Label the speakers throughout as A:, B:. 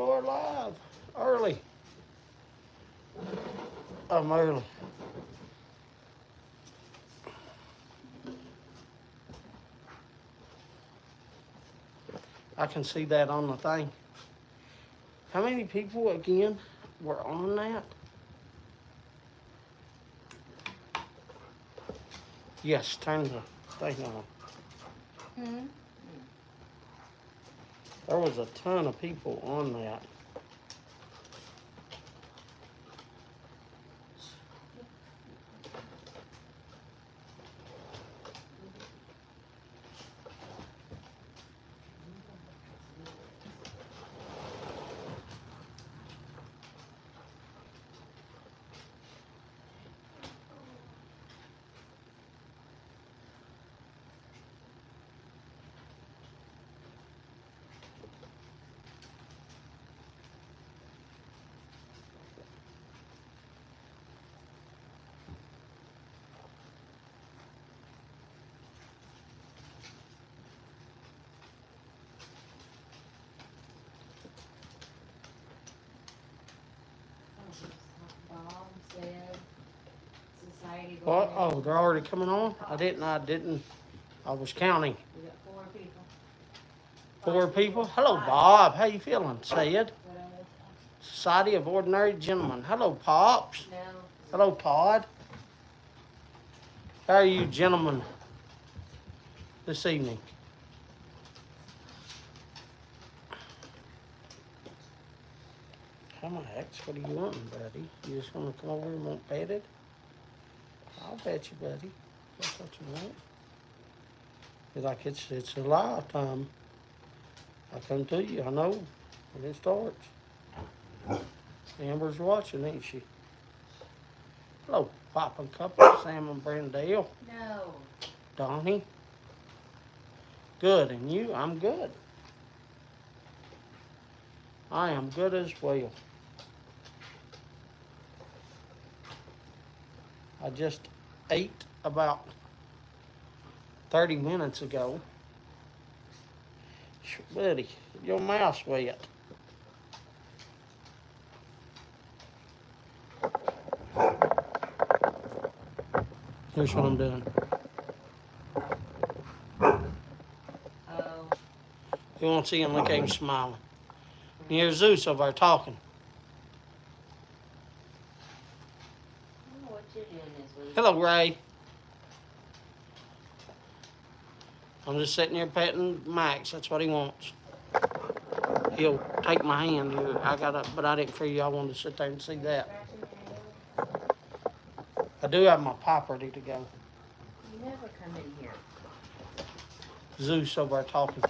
A: are live. Early. I'm early. I can see that on the thing. How many people again were on that? Yes, turn the thing on.
B: Hmm?
A: There was a ton of people on that.
B: Bob said society.
A: What? Oh, they're already coming on? I didn't. I was counting.
B: We got 4 people.
A: 4 people? Hello, Bob. How you feeling? Sid? Society of Ordinary Gentlemen. Hello, Pops.
B: No.
A: Hello, Todd. How are you gentlemen this evening? How much? What are you wanting, buddy? You just want to come over and want petted? I'll bet you, buddy. That's what you want. You're like, it's a lifetime. I come to you, I know when it starts. Amber's watching, ain't she? Hello, Poppin' Couple, Sam and Brendale.
B: No.
A: Donnie. Good, and you? I'm good. I am good as well. I just ate about 30 minutes ago. Buddy, your mouth's wet. Here's what I'm doing.
B: Oh.
A: You won't see him, look at him smiling. And here's Zeus over there talking.
B: I don't know what you're doing this week.
A: Hello, Ray. I'm just sitting here petting Max. That's what he wants. He'll take my hand here. But I didn't figure y'all wanted to sit there and see that. I do have my pop ready to go.
B: You never come in here.
A: Zeus over there talking.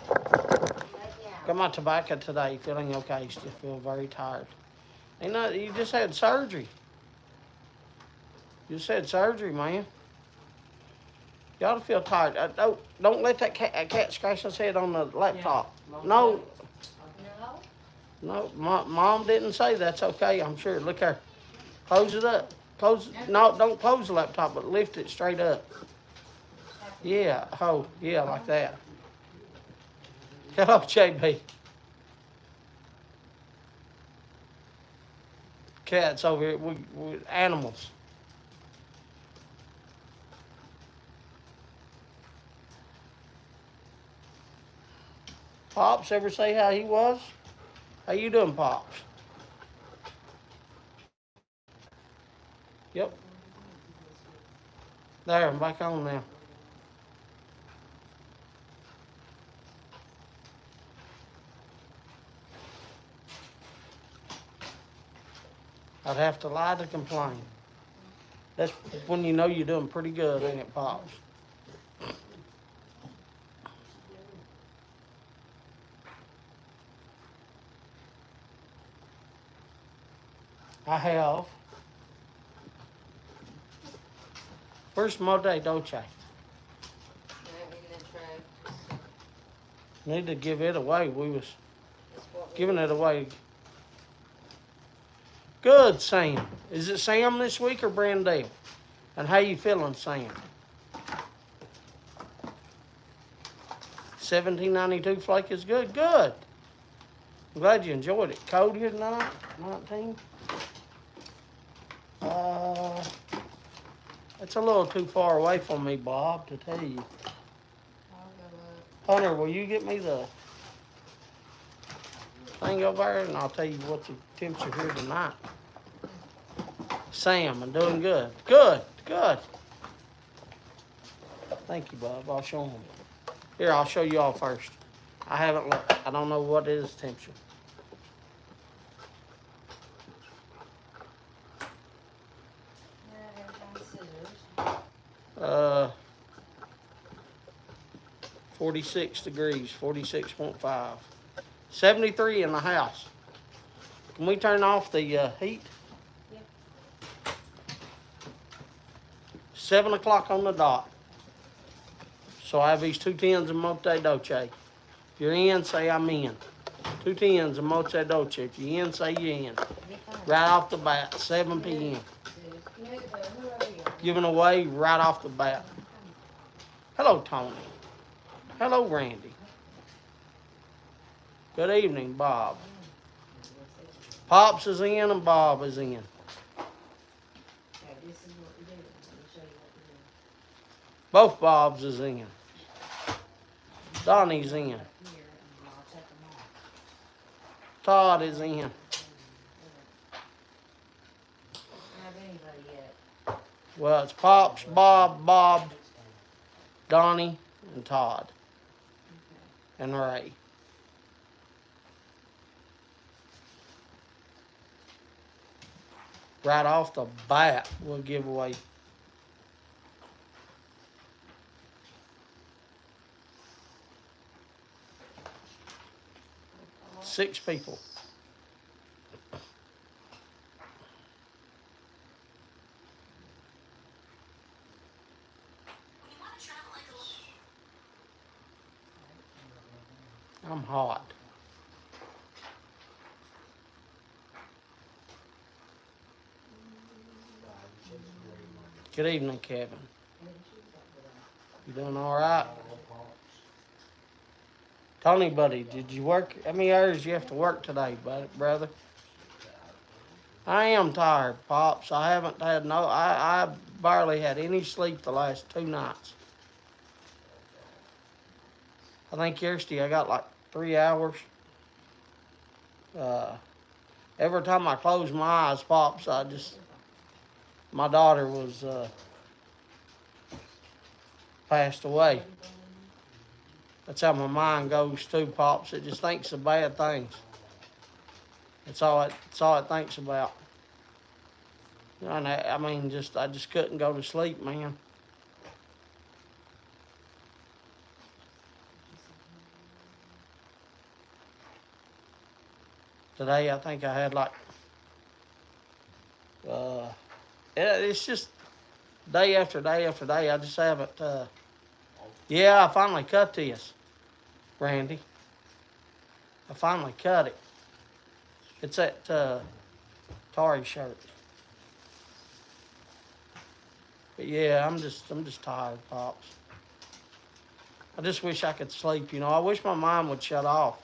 A: Got my tobacco today. Feeling okay. Still feel very tired. Ain't not, you just had surgery. You just had surgery, man. You ought to feel tired. Don't let that cat scratch his head on the laptop.
B: Yeah.
A: No.
B: No?
A: No, mom didn't say that's okay. I'm sure. Look here. Close it up. No, don't close the laptop, but lift it straight up. Yeah. Oh, yeah, like that. Hello, JB. Cats over here with animals. Pops ever say how he was? How you doing, Pops? Yep. There, I'm back on now. I'd have to lie to complain. That's when you know you're doing pretty good, ain't it, Pops? I have. Where's my day, don't you? Need to give it away. We was giving it away. Good, Sam. Is it Sam this week or Brandale? And how you feeling, Sam? 1792 flake is good. Good. I'm glad you enjoyed it. Cold here tonight, 19. It's a little too far away from me, Bob, to tell you.
B: I'll go up.
A: Hunter, will you get me the thing over there, and I'll tell you what the temperature here tonight. Sam, I'm doing good. Good, good. Thank you, Bob. I'll show them. Here, I'll show you all first. I haven't looked. I don't know what is temperature.
B: Yeah, there's my scissors.
A: 46 degrees, 46.5. 73 in the house. Can we turn off the heat?
B: Yep.
A: 7 o'clock on the dot. So I have these 2 tens of mote dolce. If you're in, say I'm in. 2 tens of mote dolce. If you're in, say you're in. Right off the bat, 7 p.m. Giving away right off the bat. Hello, Tony. Hello, Randy. Good evening, Bob. Pops is in and Bob is in.
B: Okay, this is what we do. Let me show you what we do.
A: Both Bobs is in. Donnie's in.
B: Here, and I'll check them off.
A: Todd is in.
B: I don't have anybody yet.
A: Well, it's Pops, Bob, Donnie, and Todd, and Ray. Right off the bat, we'll give away. Six people. I'm hot. Good evening, Kevin. You doing all right? Tony, buddy, did you work? How many hours you have to work today, brother? I am tired, Pops. I haven't had I barely had any sleep the last 2 nights. I think yesterday I got like 3 hours. Every time I close my eyes, Pops, my daughter was passed away. That's how my mind goes too, Pops. It just thinks of bad things. It's all it thinks about. And I just couldn't go to sleep, man. Today I think I had like, it's just day after day after day. I just haven't, yeah, I finally cut this, Randy. I finally cut it. It's that Tari shirt. But yeah, I'm just tired, Pops. I just wish I could sleep, you know. I wish my mind would shut off.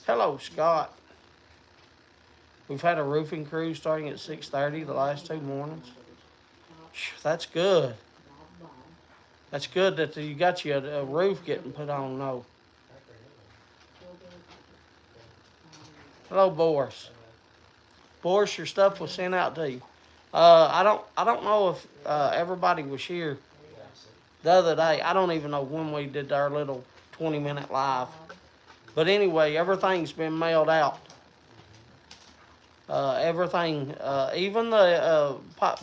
A: Hello, Scott. We've had a roofing crew starting at 6:30 the last 2 mornings. That's good. That's good that you got you a roof getting put on, though. Hello, Boris. Boris, your stuff was sent out to you. I don't know if everybody was here the other day. I don't even know when we did our little 20-minute live. But anyway, everything's been mailed out. Everything, even the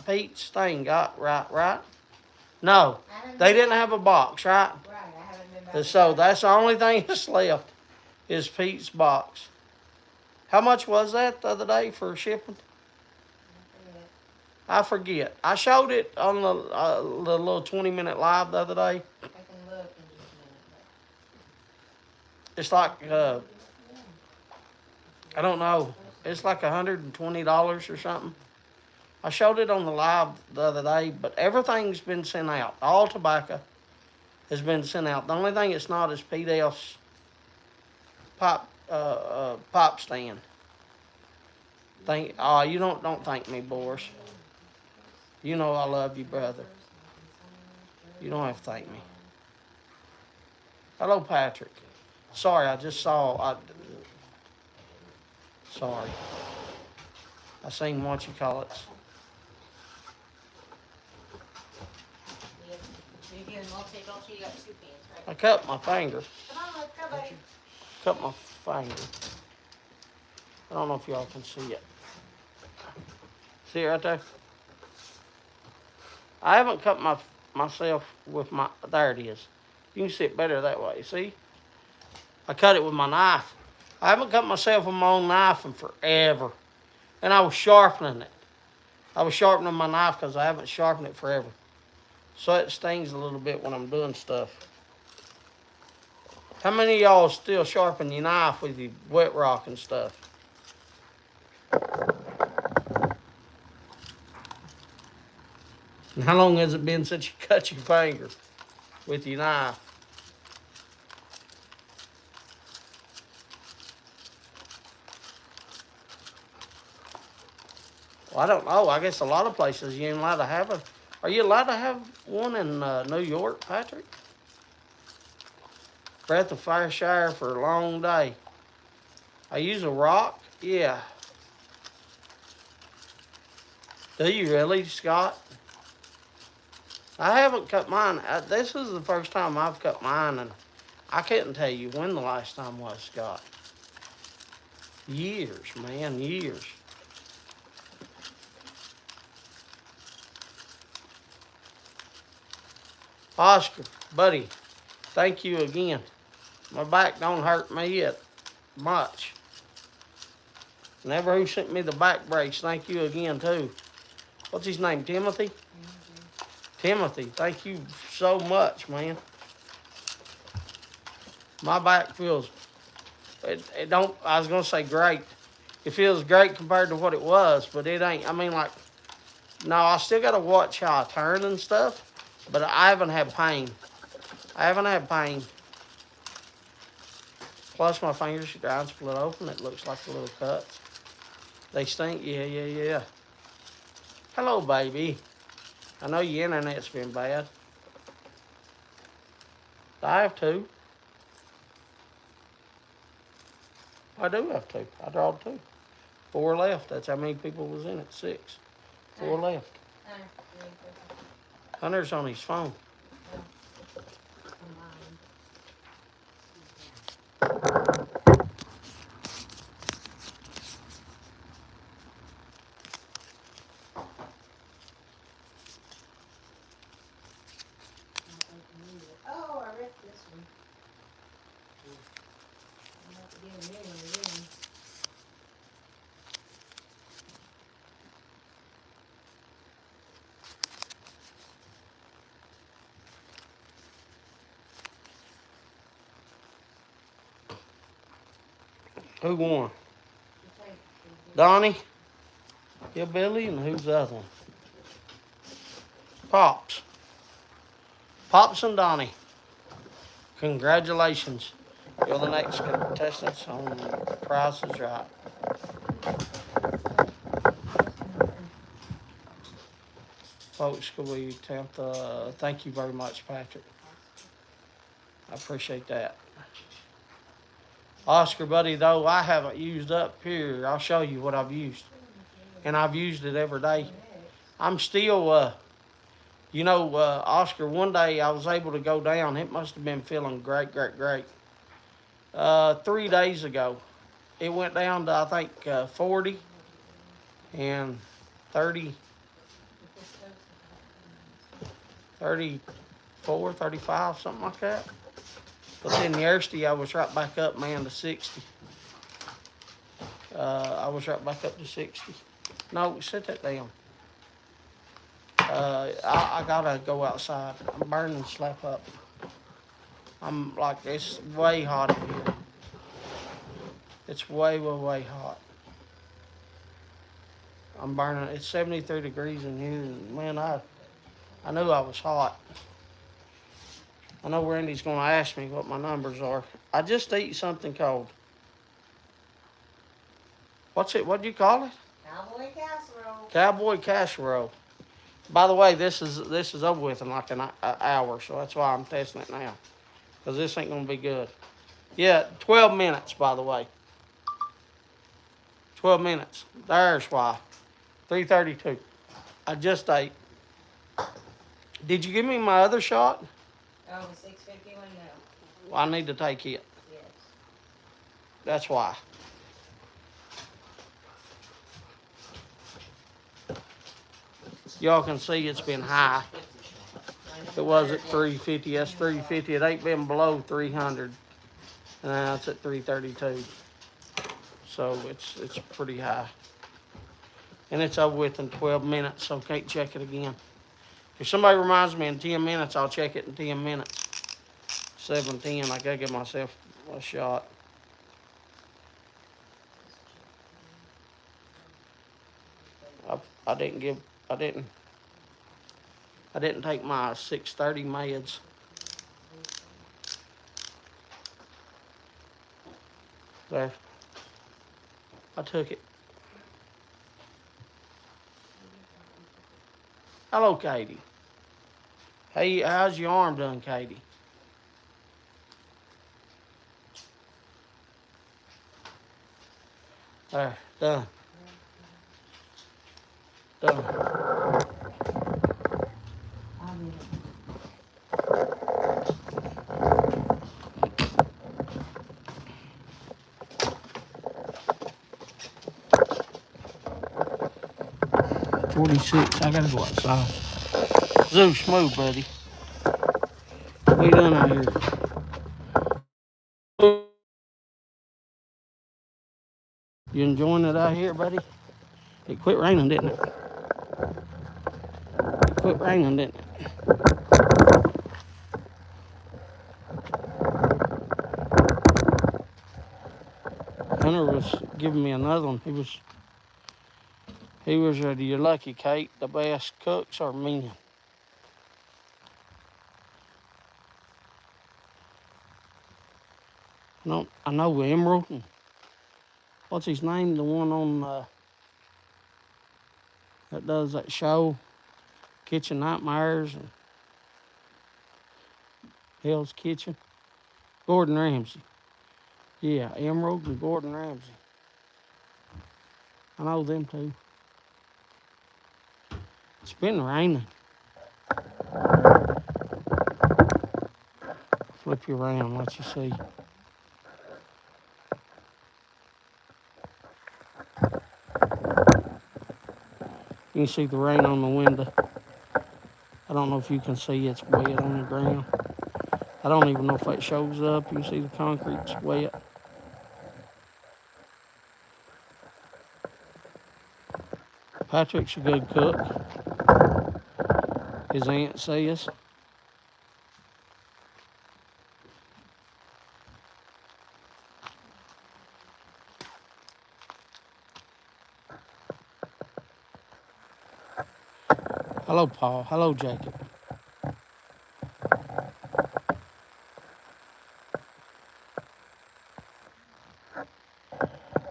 A: Pete's thing got right? No, they didn't have a box, right?
B: Right, I haven't been back.
A: So that's the only thing that's left is Pete's box. How much was that the other day for shipping? I forget. I showed it on the little 20-minute live the other day.
B: I can look in just a minute.
A: It's like, I don't know. It's like $120 or something. I showed it on the live the other day, but everything's been sent out. All tobacco. has been sent out. The only thing it's not is P-Del's pop stand. You don't thank me, Boris. You know I love you, brother. You don't have to thank me. Hello, Patrick. Sorry, I just saw. Sorry. I seen what you call it. I cut my finger.
B: Come on, let's go, baby.
A: Cut my finger. I don't know if y'all can see it. See it right there? I haven't cut myself with my. There it is. You can see it better that way. See? I cut it with my knife. I haven't cut myself with my own knife in forever. And I was sharpening it. I was sharpening my knife because I haven't sharpened it forever. So it stings a little bit when I'm doing stuff. How many of y'all still sharpen your knife with your wet rock and stuff? And how long has it been since you cut your finger with your knife? Well, I don't know. I guess a lot of places you ain't allowed to have it. Are you allowed to have one in New York, Patrick? Breath of fire shower for a long day. I use a rock? Yeah. Do you really, Scott? I haven't cut mine. This is the first time I've cut mine, and I couldn't tell you when the last time was, Scott. Years, man, years. Oscar, buddy, thank you again. My back don't hurt me yet much. Never who sent me the back brace, thank you again too. What's his name, Timothy? Timothy, thank you so much, man. My back feels, it don't, I was gonna say great. It feels great compared to what it was, but it ain't, I mean like, no, I still gotta watch how I turn and stuff, but I haven't had pain. I haven't had pain. Plus my fingers are down, split open. It looks like a little cut. They stink. Yeah. Hello, baby. I know your internet's been bad. I have two. I do have two. I drawed two. 4 left. That's how many people was in it. 6. 4 left. Hunter's on his phone.
B: Oh, I read this one. I'm about to get a new one again.
A: Who won? Donnie? Yeah, Billy, and who's the other one? Pops. Pops and Donnie. Congratulations. You're the next contestants on Price is Right. Folks, could we attempt, thank you very much, Patrick. I appreciate that. Oscar, buddy, though, I haven't used up here. I'll show you what I've used. And I've used it every day. I'm still, Oscar, one day I was able to go down. It must have been feeling great. 3 days ago, it went down to, I think, 40 and 30, 34, 35, something like that. But then yesterday I was right back up, man, to 60. I was right back up to 60. No, sit that down. I gotta go outside. I'm burning slap up. I'm like, it's way hot in here. It's way hot. I'm burning. It's 73 degrees in here, and man, I knew I was hot. I know Randy's going to ask me what my numbers are. I just ate something called, what's it? What do you call it?
B: Cowboy casserole.
A: Cowboy casserole. By the way, this is over with in like an hour, so that's why I'm testing it now, because this ain't gonna be good. Yeah, 12 minutes, by the way. 12 minutes. There's why. 3:32. I just ate. Did you give me my other shot?
B: Oh, 651 now.
A: Well, I need to take it.
B: Yes.
A: That's why. Y'all can see it's been high. It was at 350. That's 350. It ain't been below 300. And now it's at 332. So it's pretty high. And it's over with in 12 minutes, so can't check it again. If somebody reminds me in 10 minutes, I'll check it in 10 minutes. 7:10, I gotta give myself a shot. I didn't give, I didn't, I didn't take my 6:30 meds. There, I took it. Hello, Katie. Hey, how's your arm done, Katie? There, done, done. 46, I gotta go outside. Zeus, move, buddy. What you doing out here? You enjoying it out here, buddy? It quit raining, didn't it? It quit raining, didn't it? Hunter was giving me another one. He was ready. You're lucky, Kate. The best cooks are men. No, I know Emerald. And what's his name? The one on that does that show, Kitchen Nightmares and Hell's Kitchen. Gordon Ramsay. Yeah, Emerald and Gordon Ramsay. I know them two. It's been raining. Flip you around, let you see. You can see the rain on the window. I don't know if you can see it's wet on the ground. I don't even know if that shows up. You can see the concrete's wet. Patrick's a good cook, his aunt says. Hello, Paul. Hello, Jacob.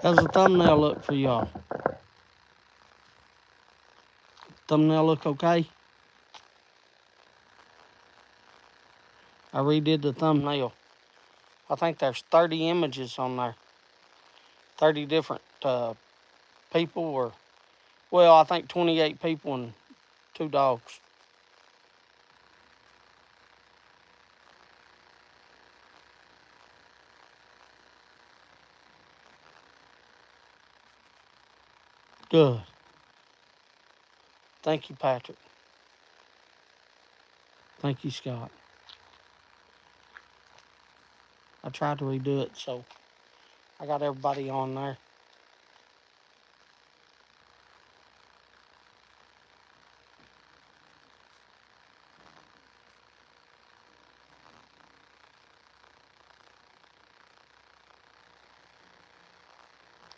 A: How's the thumbnail look for y'all? Thumbnail look okay? I redid the thumbnail. I think there's 30 images on there. 30 different people, or, well, I think 28 people and 2 dogs. Good. Thank you, Patrick. Thank you, Scott. I tried to redo it, so I got everybody on there.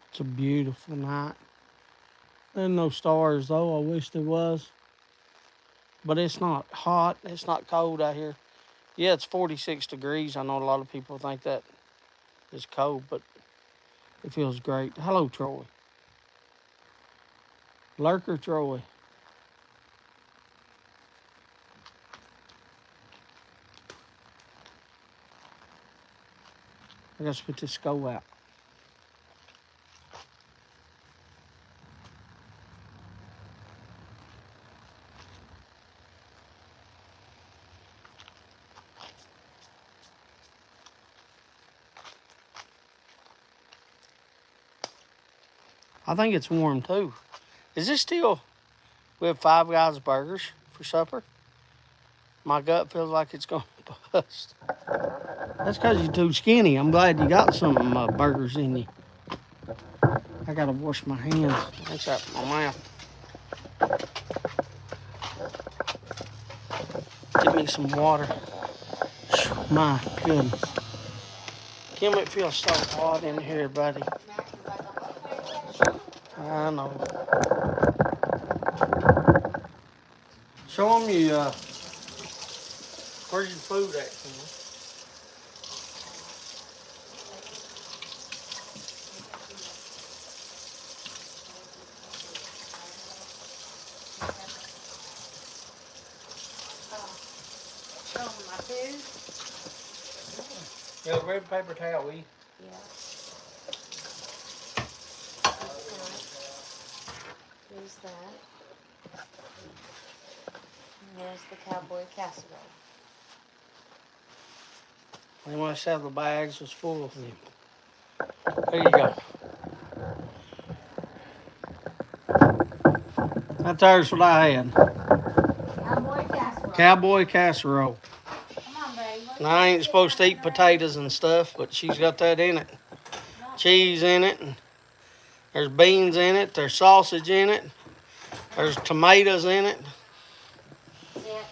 A: It's a beautiful night. There's no stars, though. I wish there was. But it's not hot. It's not cold out here. Yeah, it's 46 degrees. I know a lot of people think that is cold, but it feels great. Hello, Troy. Lurker Troy. I gotta put this skull out. I think it's warm too. Is this still? We have Five Guys burgers for supper. My gut feels like it's gonna bust. That's because you're too skinny. I'm glad you got some burgers in you. I gotta wash my hands. That's out my mouth. Get me some water. My goodness. Kim, it feels so hot in here, buddy. I know. Show them you, where's your food at, Kim?
B: Oh, my food?
A: Yeah, red paper towel, will you?
B: Yeah. There's that. And there's the cowboy casserole.
A: They must have the bags was full of them. There you go. There's what I had.
B: Cowboy casserole.
A: Cowboy casserole.
B: Come on, baby.
A: Now, I ain't supposed to eat potatoes and stuff, but she's got that in it. Cheese in it, and there's beans in it, there's sausage in it, there's tomatoes in it.
B: Sit.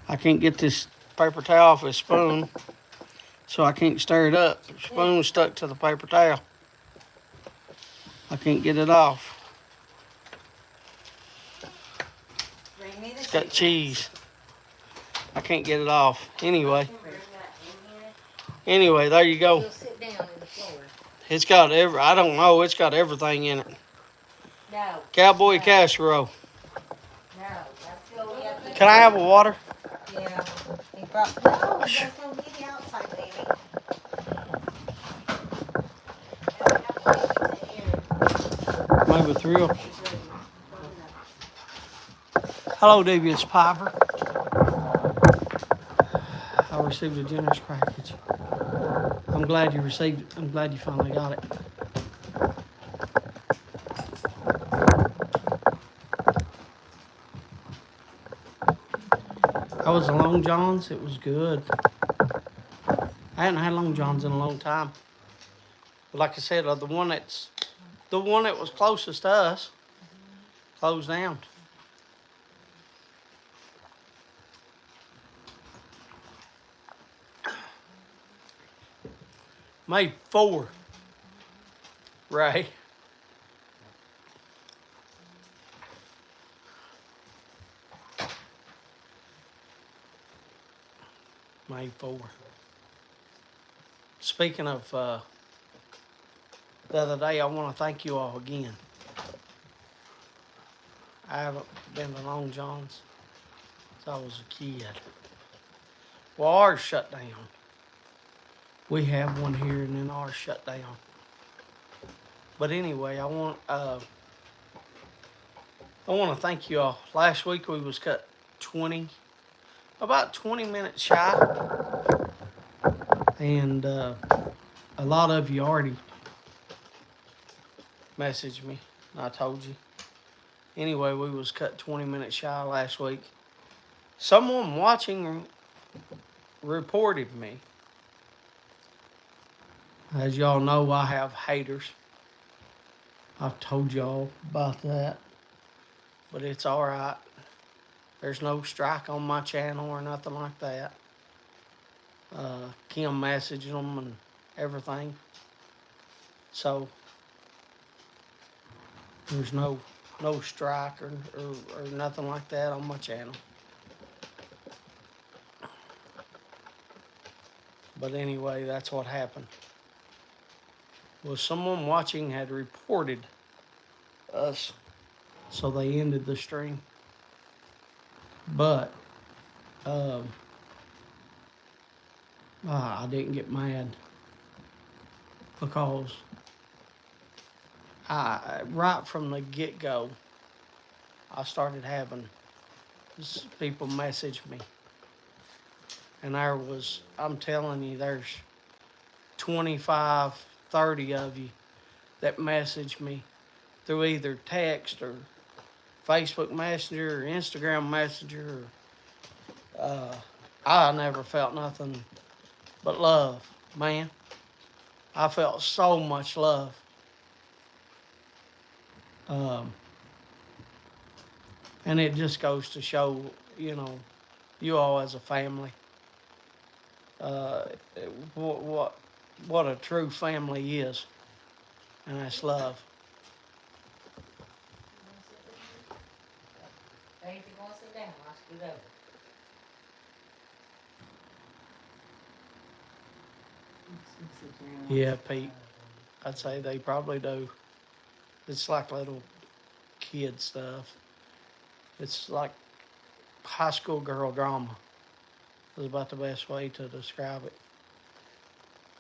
A: I can't get this paper towel off this spoon, so I can't stir it up. The spoon's stuck to the paper towel. I can't get it off.
B: Bring me the
A: It's got
B: chicken.
A: cheese. I can't get it off. Anyway,
B: Bring that in here.
A: there you go.
B: You'll sit down on the floor.
A: It's got I don't know, it's got everything in it.
B: No.
A: Cowboy
B: No.
A: casserole.
B: No. That's go get the.
A: Can I have a water?
B: Yeah. He brought. No, that's gonna be the outside, baby.
A: Maybe thrill. Hello, Davey. It's Piper. I received a generous package. I'm glad you received it. I'm glad you finally got it. That was a Long John's. It was good. I hadn't had Long John's in a long time. But like I said, the one that was closest to us closed down. May 4. Ray. May 4. Speaking of the other day, I want to thank you all again. I haven't been to Long John's since I was a kid. Well, ours shut down. We have one here, and then ours shut down. But anyway, I want to thank you all. Last week we was cut about 20 minutes shy, and a lot of you already messaged me. I told you. Anyway, we was cut 20 minutes shy last week. Someone watching reported me. As y'all know, I have haters. I've told y'all about that. But it's alright. There's no strike on my channel or nothing like that. Kim messaged them and everything. So, there's no strike or nothing like that on my channel. But anyway, that's what happened. Well, someone watching had reported us, so they ended the stream. But um, I didn't get mad because right from the get go, I started having people message me, and I'm telling you, there's 25, 30 of you that message me through either text or Facebook Messenger or Instagram Messenger. I never felt nothing but love, man. I felt so much love. Um, and it just goes to show, you know, you all as a family, uh, what, what, what a true family is, and that's love.
B: Ain't you gonna sit down? I'll scoot over.
A: Yeah, Pete, I'd say they probably do. It's like little kid stuff. It's like high school girl drama. Is about the best way to describe it.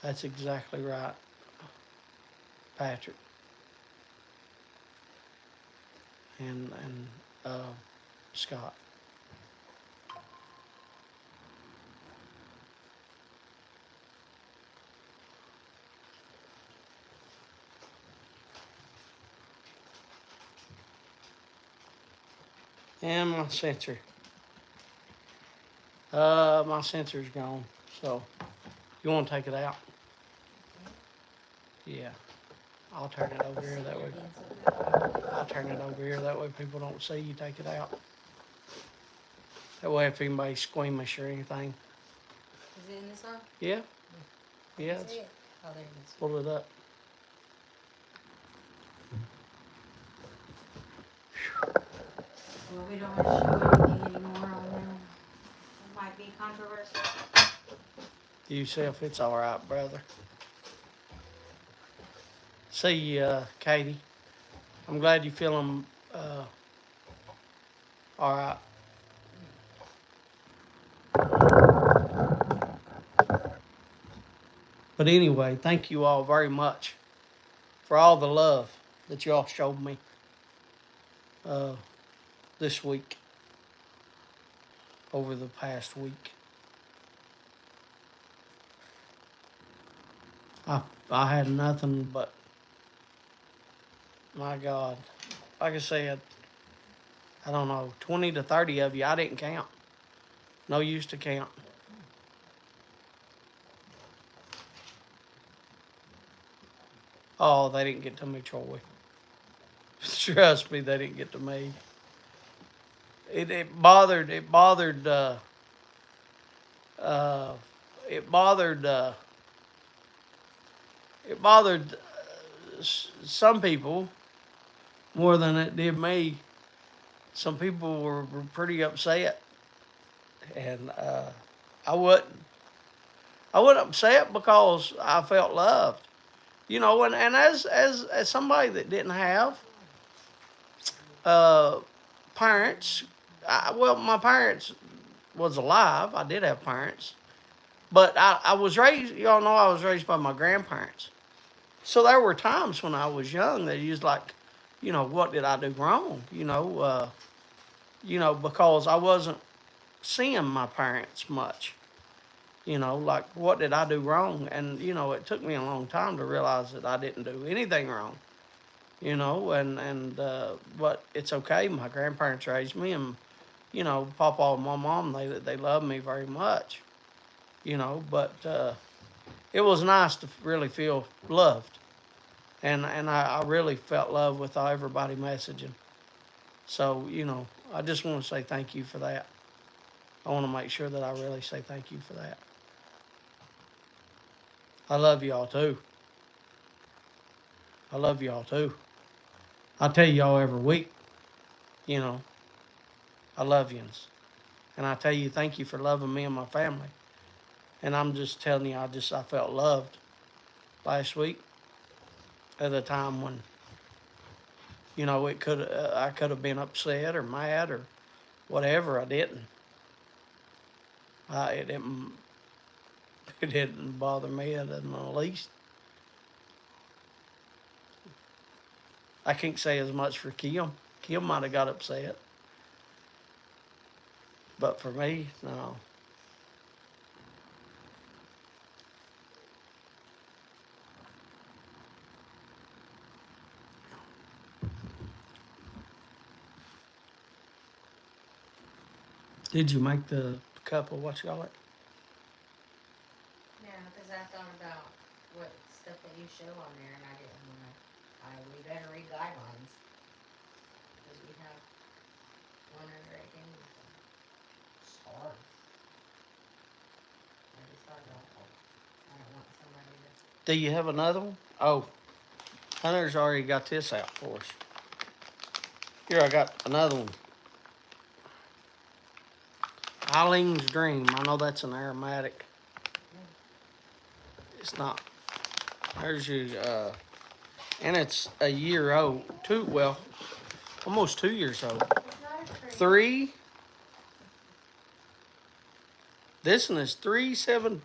A: That's exactly right, Patrick and Scott. And my sensor. My sensor's gone. So you want to take it out? Yeah. I'll turn it over here that way. I'll turn it over here that way people don't see you take it out. That way if anybody's squeamish or anything.
B: Is it in this one?
A: Yeah. Yeah.
B: Is it? Oh, there it is.
A: Pull it up.
B: Well, we don't want to show anything anymore on there. It might be controversial.
A: Yourself, it's all right, brother. See, Katie. I'm glad you feeling all right. But anyway, thank you all very much for all the love that you all showed me uh, this week, over the past week. I had nothing but, my God, like I said, I don't know, 20 to 30 of you, I didn't count. No use to count. Oh, they didn't get to me, Troy. Trust me, they didn't get to me. It bothered, uh, it bothered, it bothered some people more than it did me. Some people were pretty upset, and I wasn't. I wasn't upset because I felt loved, you know. And as somebody that didn't have uh, parents, well, my parents was alive. I did have parents, but I was raised. Y'all know I was raised by my grandparents. So there were times when I was young that you was like, you know, what did I do wrong? Because I wasn't seeing my parents much. You know, like what did I do wrong? And it took me a long time to realize that I didn't do anything wrong. And but it's okay. My grandparents raised me, and Papa and my mom, they love me very much. But it was nice to really feel loved, and I really felt love with everybody messaging. So I just want to say thank you for that. I want to make sure that I really say thank you for that. I love y'all too. I love y'all too. I tell y'all every week, you know, I love yous. And I tell you thank you for loving me and my family. And I'm just telling you, I felt loved last week at a time when, I could have been upset or mad or whatever. I didn't. It didn't. It didn't bother me in the least. I can't say as much for Kim. Kim might have got upset, but for me, no. Did you make the couple what you call it?
B: Yeah, because I thought about what stuff that you show on there, and I didn't want to. We better read guidelines because we have one under 18. So it's hard. I just thought about it. I don't want somebody to.
A: Do you have another one? Oh, Hunter's already got this out for us. Here, I got another one. Eileen's Dream. I know that's an aromatic. It's not. There's your, and it's a year old. Almost 2 years old. Three. This one is 3/17/22.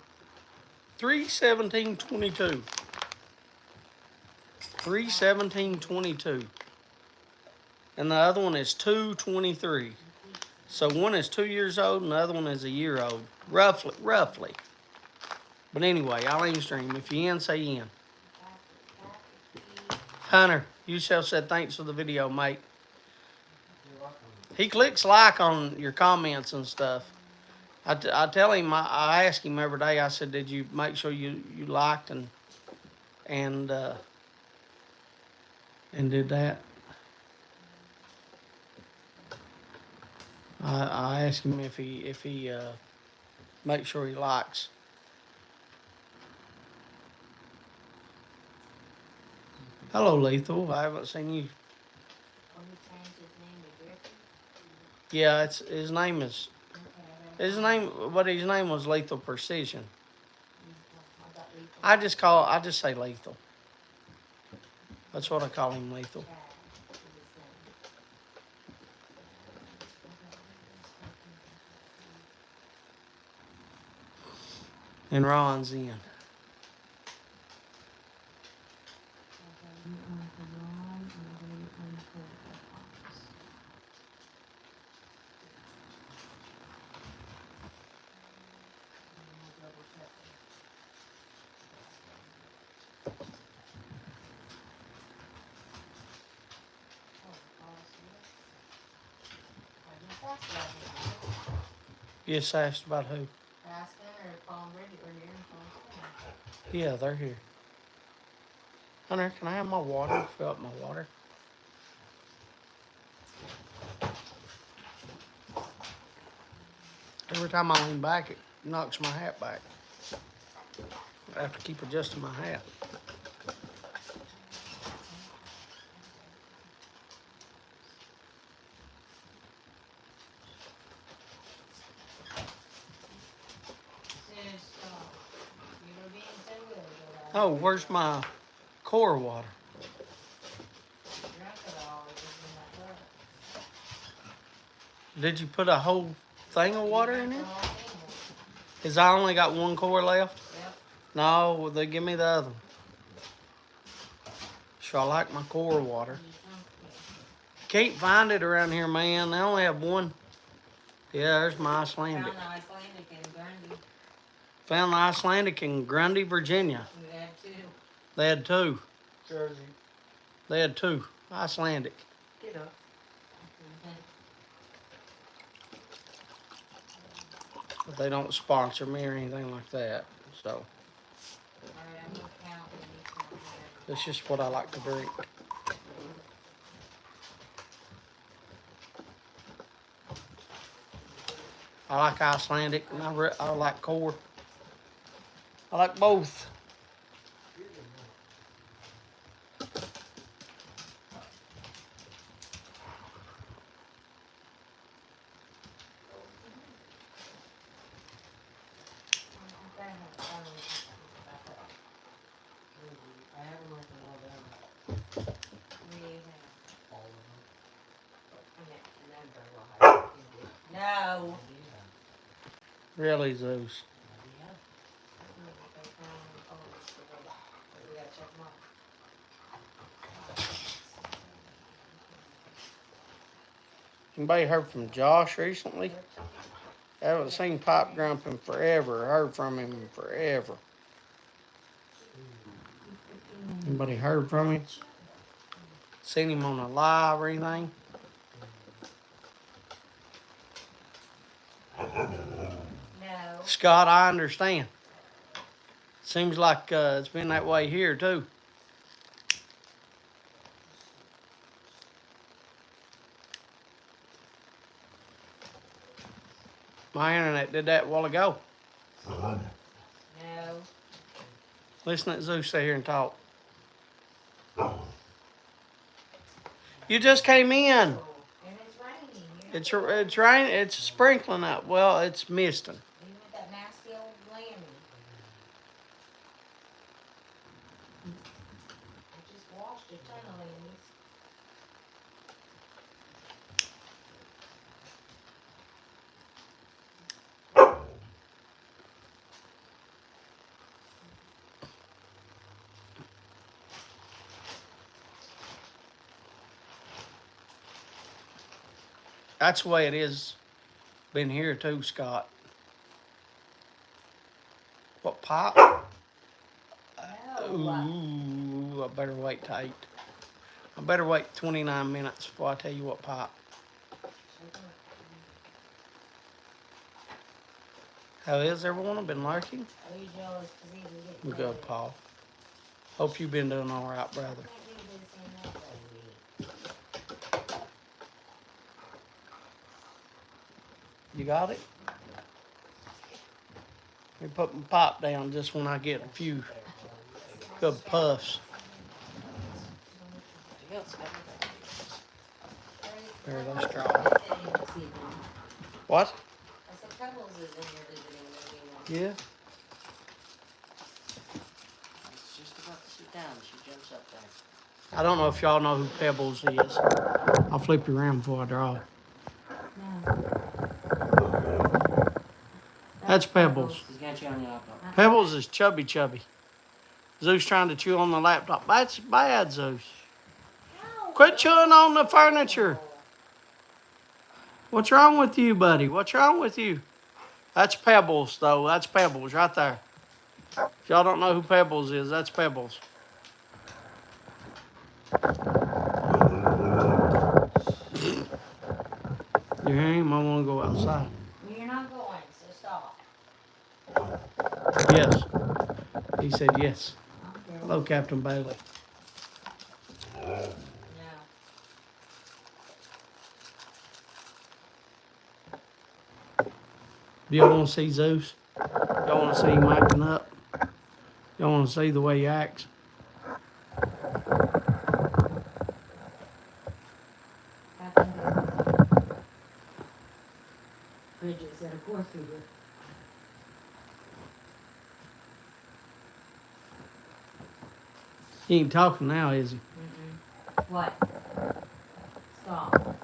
A: 3/17/22. And the other one is 2/23. So one is 2 years old and the other one is a year old. Roughly. But anyway, Eileen's Dream. If you in, say in. Hunter, you shall say thanks for the video, mate. He clicks like on your comments and stuff. I tell him, I ask him every day, I said, did you make sure you liked and did that? I ask him if he make sure he likes. Hello, Lethal. I haven't seen you.
B: Oh, he changed his name to Griffin?
A: Yeah, his name is his name was Lethal Precision. I just say Lethal. That's what I call him, Lethal. And Ron's in. Yes, I asked about who. Yeah, they're here. Hunter, can I have my water? Fill up my water. Every time I lean back, it knocks my hat back. I have to keep adjusting my hat. Oh, where's my core water? Did you put a whole thing of water in it? Cause I only got one core left?
B: Yep.
A: No, they give me the other one. So I like my core water. Can't find it around here, man. They only have one. Yeah, there's my Icelandic. Found the Icelandic in Grundy, Virginia.
B: We had two.
A: They had two.
C: Jersey.
A: They had two. Icelandic.
C: Get up.
A: But they don't sponsor me or anything like that. So it's just what I like to drink. I like Icelandic and I like core. I like both.
B: We have
C: All of
B: a number will have to do. No.
C: them.
A: Really, Zeus?
B: I don't know if they found them photos today. We gotta check them off.
A: Anybody heard from Josh recently? I haven't seen Pop Grump in forever. Heard from him in forever. Anybody heard from him? Seen him on a live or anything?
B: No.
A: Scott, I understand. Seems like it's been that way here too. My internet did that a while ago.
B: No.
A: Listen to Zeus sit here and talk. You just came in.
B: And it's raining.
A: It's raining. It's sprinkling up. Well, it's misting.
B: You with that nasty old lammy. I just washed a ton of lammies.
A: That's the way it is. Been here too, Scott. What pop?
B: No.
A: Ooh, I better wait tight. I better wait 29 minutes before I tell you what pop. How is everyone? I've been lurking.
B: Are you jealous because he was
A: I'm
B: getting
A: good, Paul. Hope you've been doing all right, brother.
B: Can't do this and that, baby.
A: You got it? Let me put my pop down just when I get a few good puffs. There, let's try. What?
B: I said Pebbles is in here visiting with me.
A: Yeah.
C: It's just about to sit down. She jumps up there.
A: I don't know if y'all know who Pebbles is. I'll flip you around before I draw. That's Pebbles.
C: He's got you on the laptop.
A: Pebbles is chubby. Zeus trying to chew on the laptop. That's bad, Zeus. Quit chewing on the furniture. What's wrong with you, buddy? What's wrong with you? That's Pebbles, though. That's Pebbles right there. If y'all don't know who Pebbles is, that's Pebbles. You hear him? I want to go outside.
B: Well, you're not going, so stop.
A: Yes. He said yes.
B: Okay.
A: Hello, Captain Bailey.
B: No.
A: Do y'all want to see Zeus? Y'all want to see him acting up? Y'all want to see the way he acts?
B: Bridget said, of course we would.
A: He ain't talking now, is he?
B: What? Stop.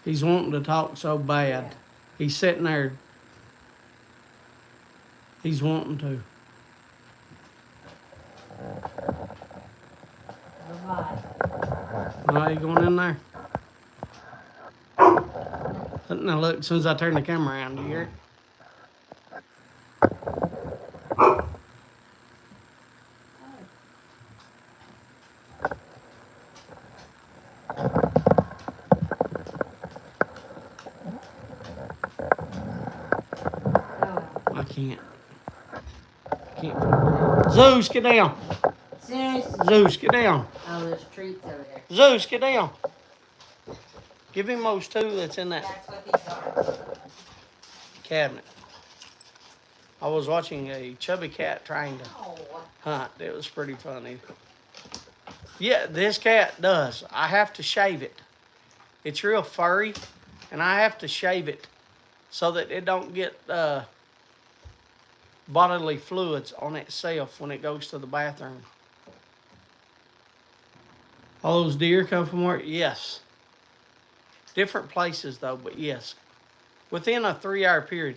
A: He's wanting to talk so bad.
B: Yeah.
A: He's sitting there. He's wanting to.
B: Bye-bye.
A: Now you going in there? Now look, as soon as I turn the camera around, do you hear it?
B: Oh.
A: I can't. I can't. Zeus, get down.
B: Zeus.
A: Zeus, get down.
B: Oh, there's treats over there.
A: Zeus, get down. Give him those two that's in that
B: That's what these are.
A: cabinet. I was watching a chubby cat trying to
B: Oh.
A: hunt. It was pretty funny. Yeah, this cat does. I have to shave it. It's real furry, and I have to shave it so that it don't get bodily fluids on itself when it goes to the bathroom. All those deer come from where? Yes. Different places though, but yes. Within a 3 hour period.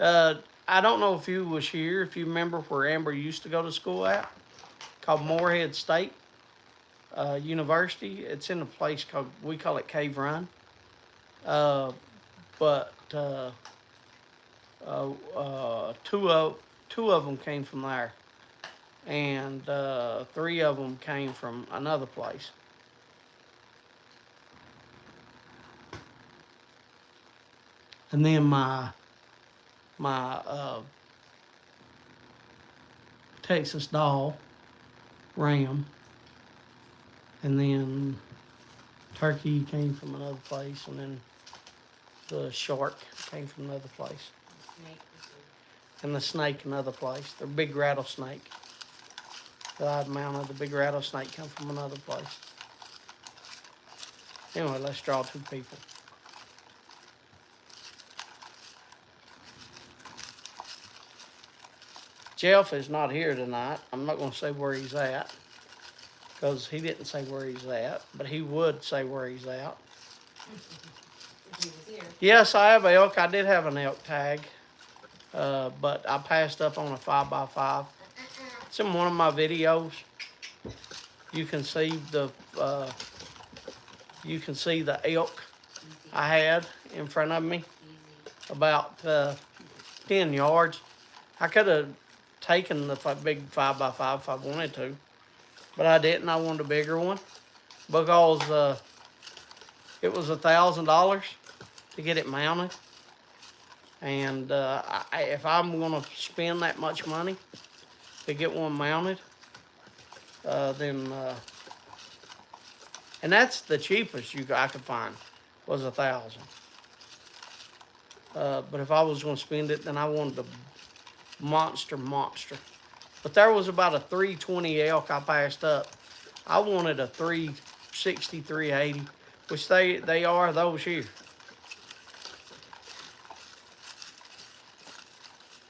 A: Uh, I don't know if you was here, if you remember where Amber used to go to school at, called Moorhead State University. It's in a place called, we call it Cave Run. Uh, but uh, two of them came from there, and three of them came from another place. And then my Texas doll, ram, and then turkey came from another place, and then the shark came from another place,
B: Snake.
A: and the snake another place. The big rattlesnake, the I'd mounted, the big rattlesnake come from another place. Anyway, let's draw two people. Jeff is not here tonight. I'm not going to say where he's at because he didn't say where he's at, but he would say where he's at.
B: If he was here.
A: Yes, I have elk. I did have an elk tag, but I passed up on a 5x5. It's in one of my videos. You can see the elk
B: Easy.
A: I had in front of me,
B: Easy.
A: about 10 yards. I could have taken the big 5x5 if I wanted to, but I didn't. I wanted a bigger one because it was $1,000 to get it mounted. And if I'm going to spend that much money to get one mounted, then and that's the cheapest I could find was 1,000. But if I was going to spend it, then I wanted the monster. But there was about a 320 elk I passed up. I wanted a 360, 380, which they are those here.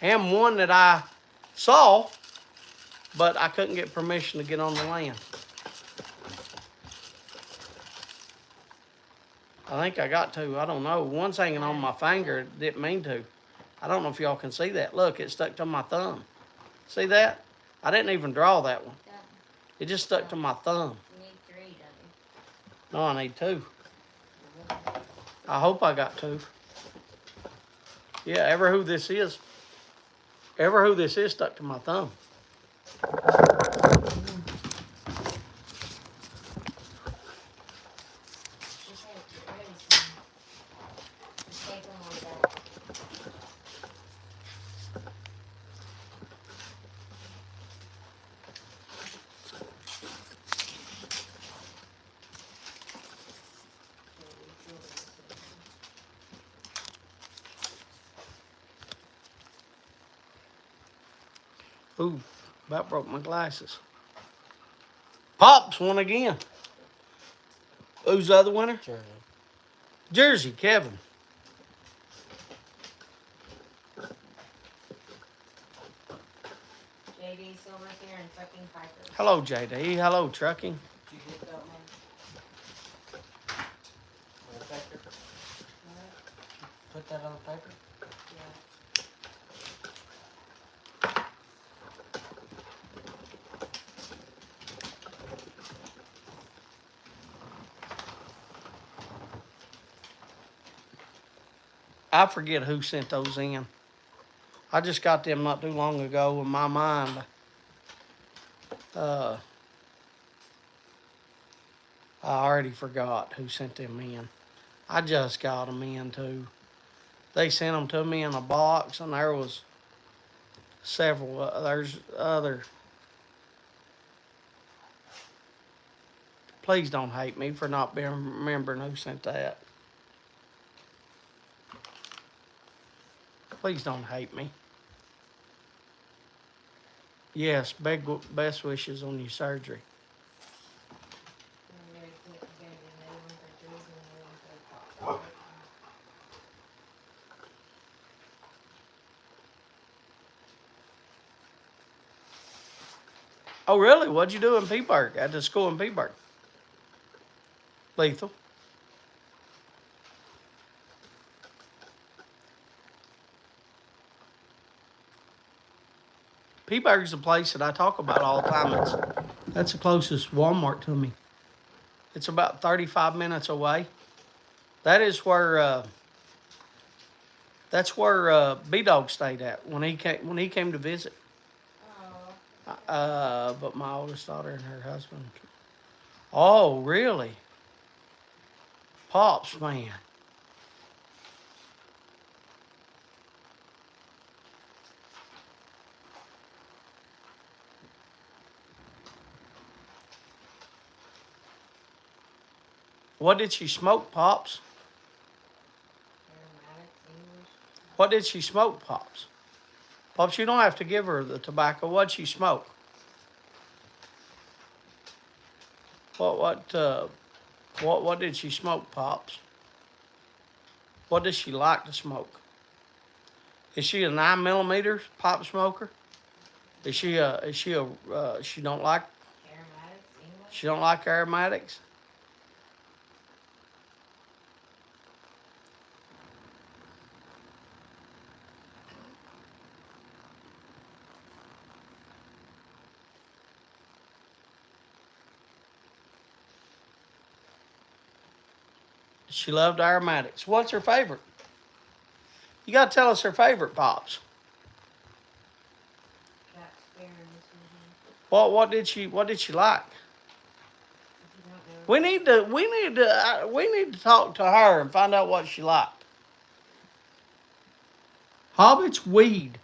A: And one that I saw, but I couldn't get permission to get on the land. I think I got to. I don't know. One's hanging on my finger. Didn't mean to. I don't know if y'all can see that. Look, it stuck to my thumb. See that? I didn't even draw that one.
B: Done.
A: It just stuck to my thumb.
B: You need 3, don't you?
A: No, I need 2. I hope I got 2. Yeah, ever who this is stuck to my thumb.
B: Just have to get ready some. Just take one like that.
A: Ooh, about broke my glasses. Pops won again. Who's the other winner? Jersey, Kevin.
B: JD Silver's here and Trucking Piper.
A: Hello, JD. Hello, trucking.
C: Did you get that one? On the paper? Put that on the paper?
B: Yeah.
A: I forget who sent those in. I just got them not too long ago in my mind. I already forgot who sent them in. I just got them in too. They sent them to me in a box, and there was several. There's other. Please don't hate me for not remembering who sent that. Please don't hate me. Yes, best wishes on your surgery.
B: I'm gonna get a new one for Jersey and a new one for
A: Oh, really? What'd you do in Peaburg? At the school in Peaburg? Lethal. Peaburg's the place that I talk about all the time. That's the closest Walmart to me. It's about 35 minutes away. That is where that's where B Dog stayed at when he came to visit. But my oldest daughter and her husband. Oh, really? Pops, man. What did she smoke, Pops?
B: Aromatics, English.
A: What did she smoke, Pops? Pops, you don't have to give her the tobacco. What'd she smoke? What did she smoke, Pops? What does she like to smoke? Is she a 9 millimeter pop smoker? She don't like
B: Aromatics, English.
A: she don't like aromatics? She loved aromatics. What's her favorite? You gotta tell us her favorite, Pops.
B: Jack Sparrow this weekend.
A: What did she like?
B: If you don't know.
A: We need to talk to her and find out what she liked. Hobbit's weed.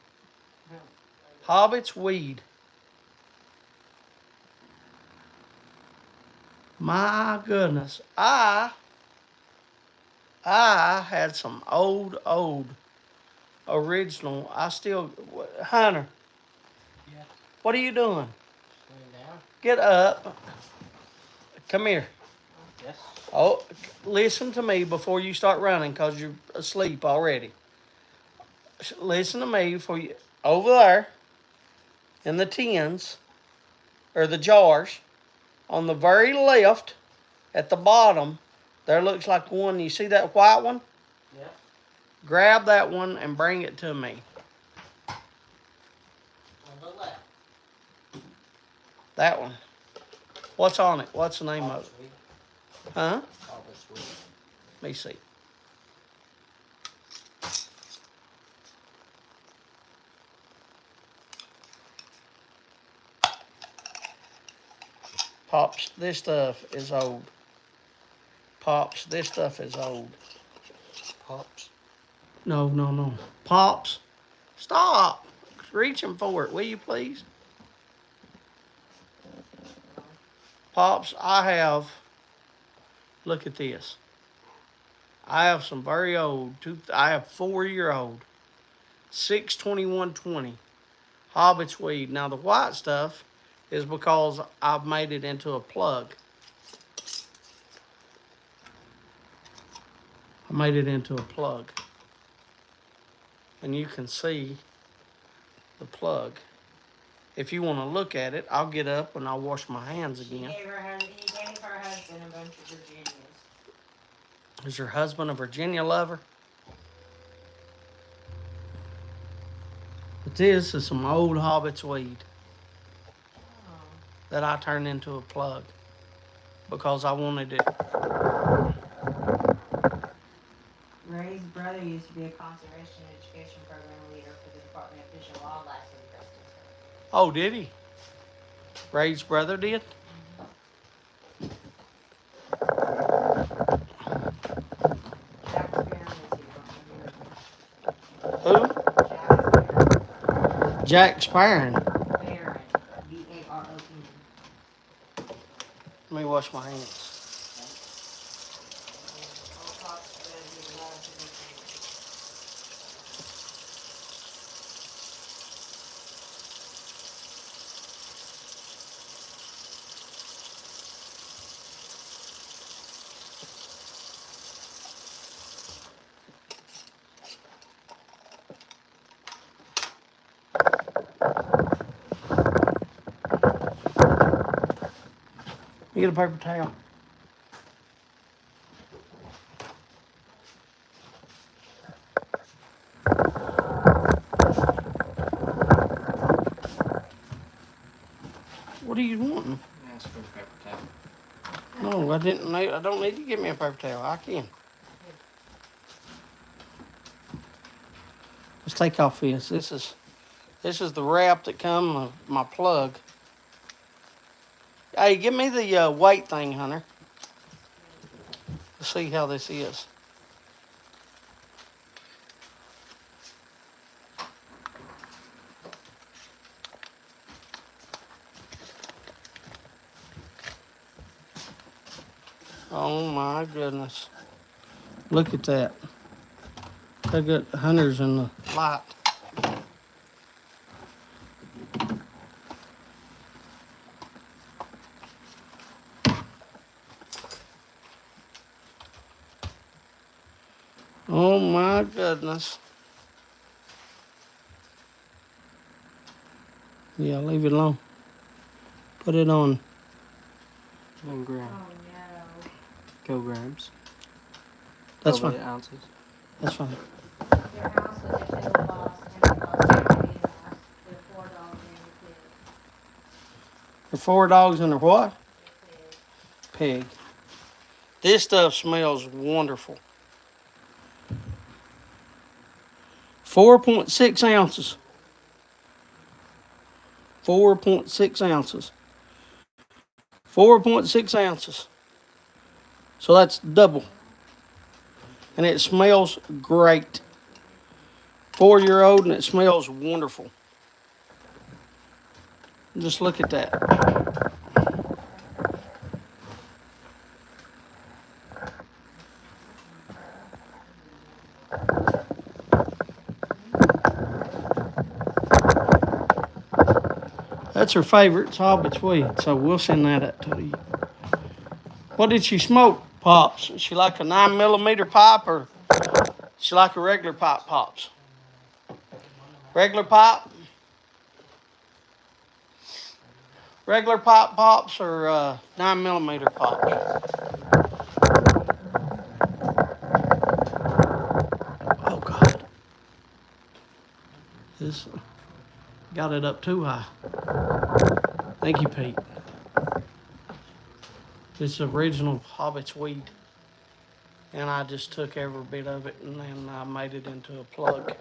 A: Hobbit's weed. My goodness. I had some old original. Hunter,
C: Yeah.
A: what are you doing?
C: Laying down.
A: Get up. Come here.
C: Yes.
A: Oh, listen to me before you start running because you're asleep already. Listen to me before you. Over there in the tins or the jars on the very left at the bottom, there looks like one. You see that white one?
C: Yeah.
A: Grab that one and bring it to me.
C: On the left.
A: That one. What's on it? What's the name of it?
C: Sweet.
A: Huh?
C: Harvest sweet.
A: Let me see. Pops, this stuff is old. Pops, this stuff is old.
C: Pops.
A: No. Pops, stop reaching for it, will you please? Pops, look at this. I have some very old, I have 4-year-old, 62120 Hobbit's weed. Now the white stuff is because I've made it into a plug. I made it into a plug. And you can see the plug. If you want to look at it, I'll get up and I'll wash my hands again.
B: He gave her husband a bunch of Virginias.
A: Is your husband a Virginia lover? But this is some old Hobbit's weed
B: Oh.
A: that I turned into a plug because I wanted it.
B: Ray's brother used to be a conservation education program leader for the Department of Fish and Wildlife in Preston.
A: Oh, did he? Ray's brother did? Who? Jack Sparrow.
B: Barron. Baron.
A: Let me wash my hands. You get a paper towel. What are you wanting?
C: Ask for a paper towel.
A: No, I didn't. I don't need to give me a paper towel. I can. Let's take off this. This is the wrap that comes with my plug. Hey, give me the weight thing, Hunter. Let's see how this is. Oh my goodness. Look at that. I got Hunter's in the light. Oh my goodness. Yeah, leave it alone. Put it on.
C: 1 gram.
B: Oh no.
C: Kilograms.
A: That's
C: Probably
A: fine.
C: ounces.
A: That's fine.
B: Their house was a total loss and it lost everything it lost. Their 4 dogs and a pig.
A: The 4 dogs and a what?
B: A pig.
A: Pig. This stuff smells wonderful. 4.6 ounces. 4.6 ounces. 4.6 ounces. So that's double. And it smells great. 4-year-old and it smells wonderful. Just look at that. That's her favorite. It's Hobbit's weed, so we'll send that up to you. What did she smoke, Pops? She like a 9mm pipe or she like a regular pipe, Pops? Regular pipe? Regular pipe, Pops, or 9mm Pops? Oh, God. This got it up too high. Thank you, Pete. This is original Hobbit's weed. And I just took every bit of it and then I made it into a plug.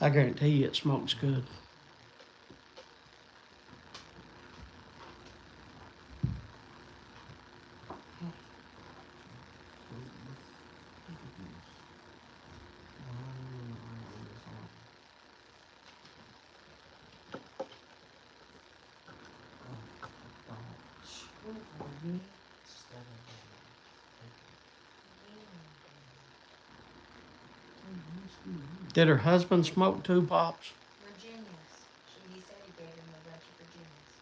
A: I guarantee you it smokes good. Did her husband smoke too, Pops?
B: Virginia's. He said he gave him a bunch of Virginia's.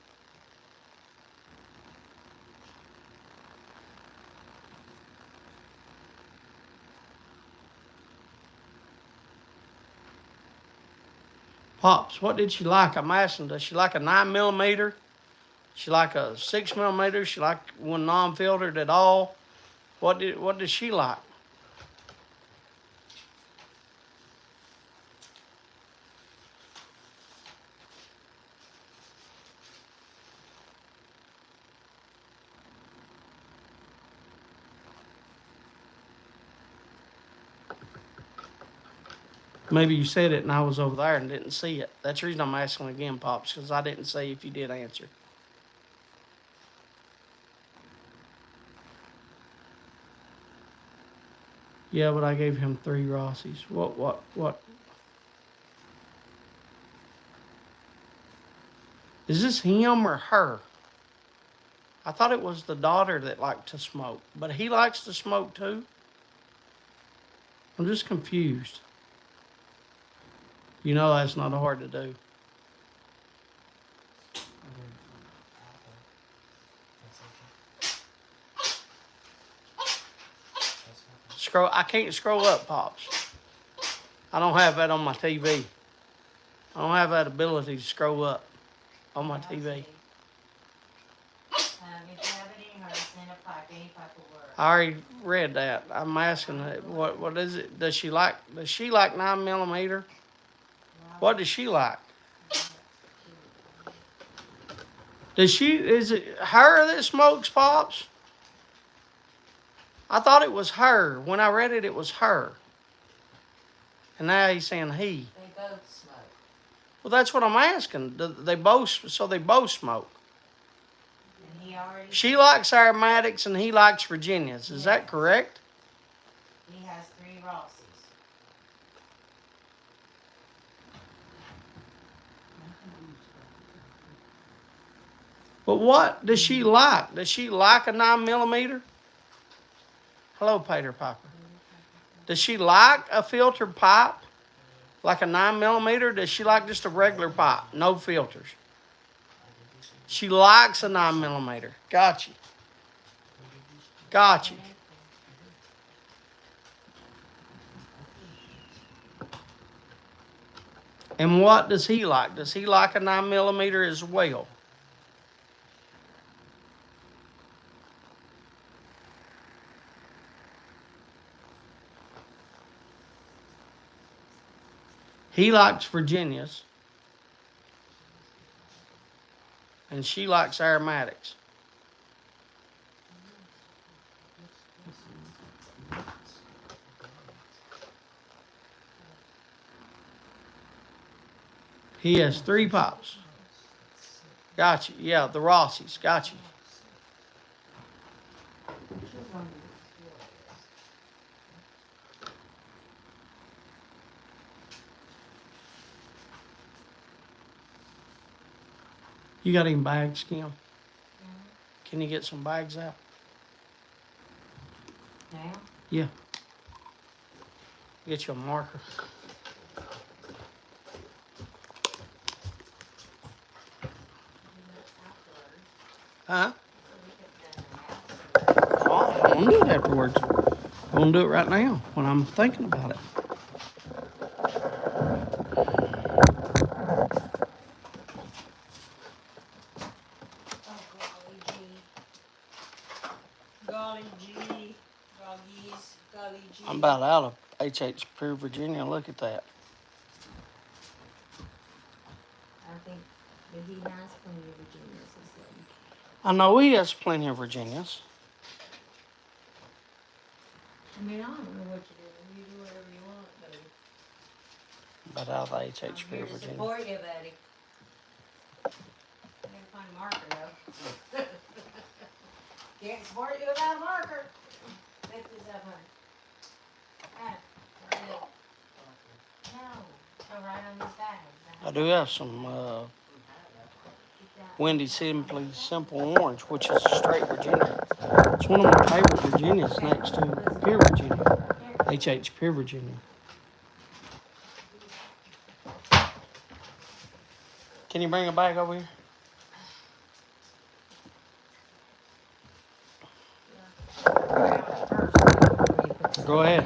A: Pops, what did she like? I'm asking, does she like a 9mm? She like a 6mm? She like one non-filtered at all? What does she like? Maybe you said it and I was over there and didn't see it. That's the reason I'm asking again, Pops, because I didn't see if you did answer. Yeah, but I gave him 3 Rossies. What? Is this him or her? I thought it was the daughter that liked to smoke, but he likes to smoke too? I'm just confused. You know that's not hard to do. I can't scroll up, Pops. I don't have that on my TV. I don't have that ability to scroll up. on my
B: Yeah, I'll
A: TV.
B: see. If you have it in her, send a pipe, any pipe will work.
A: I already read that. I'm asking her, what is it? Does she like 9mm? What does she like? Is it her that smokes pops? I thought it was her. When I read it, it was her. And now he's saying he.
B: They both smoke.
A: Well, that's what I'm asking. They both smoke.
B: And he already.
A: She likes aromatics and he likes Virginias. Is that correct?
B: He has 3 Rossies.
A: But what does she like? Does she like a 9mm? Hello, Peter Piper. Does she like a filtered pipe? Like a 9mm? Does she like just a regular pipe? No filters. She likes a 9mm. Gotcha. Gotcha. And what does he like? Does he like a 9mm as well? He likes Virginias. And she likes aromatics. He has 3 pops. Gotcha. Yeah, the Rossies. Gotcha. You got any bags, Kim? Can you get some bags out?
B: Now?
A: Yeah. Get you a marker. Huh? Oh, I won't do it afterwards. I won't do it right now when I'm thinking about it.
B: Oh, golly gee. Golly gee. Doggies. Golly gee.
A: I'm about out of H.H. Pure Virginia. Look at that.
B: I think that he has plenty of Virginias, he said.
A: I know he has plenty of Virginias.
B: I mean, I don't know what you do. You do whatever you want, buddy.
A: About out of the
B: I'm
A: H.H.
B: here
A: Pure
B: to
A: Virginia.
B: support you, buddy. I gotta find a marker, though. Can't support you without a marker. Lift this up, honey. Ah, right up. No. Oh, right on this bag.
A: I do have some Wendy Simply Simple Orange, which is straight Virginia. It's one of my favorite Virginias next to Pure Virginia. H.H. Pure Virginia. Can you bring a bag over here? Go ahead.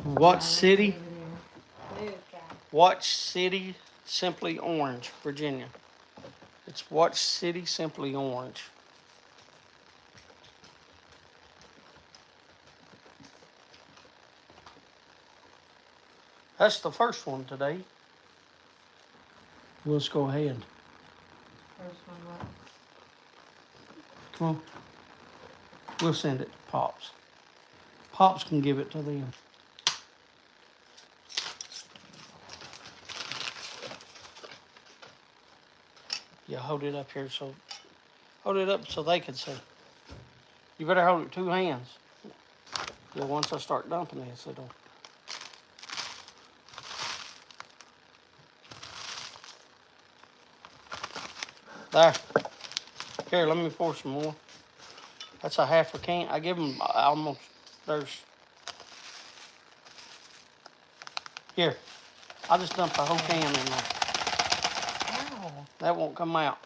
A: What city? Watch City Simply Orange, Virginia. It's Watch City Simply Orange. That's the first one today. Let's go ahead.
B: First one, what?
A: Come on. We'll send it to Pops. Pops can give it to them. Yeah, hold it up here so they can see. You better hold it with 2 hands. Yeah, once I start dumping this, it'll. There. Here, let me pour some more. That's a half a can. I give them almost. There's. Here. I'll just dump the whole can in there. Ow. That won't come out.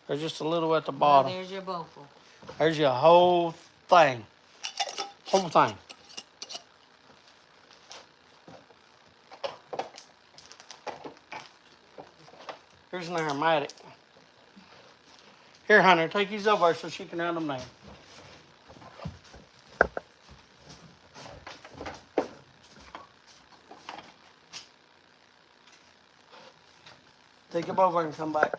A: There's just a little at the bottom.
B: Well, there's your bowlful.
A: There's your whole thing. Whole thing. Here's an aromatic. Here, Hunter, take these over so she can run them down. Take them over and come back.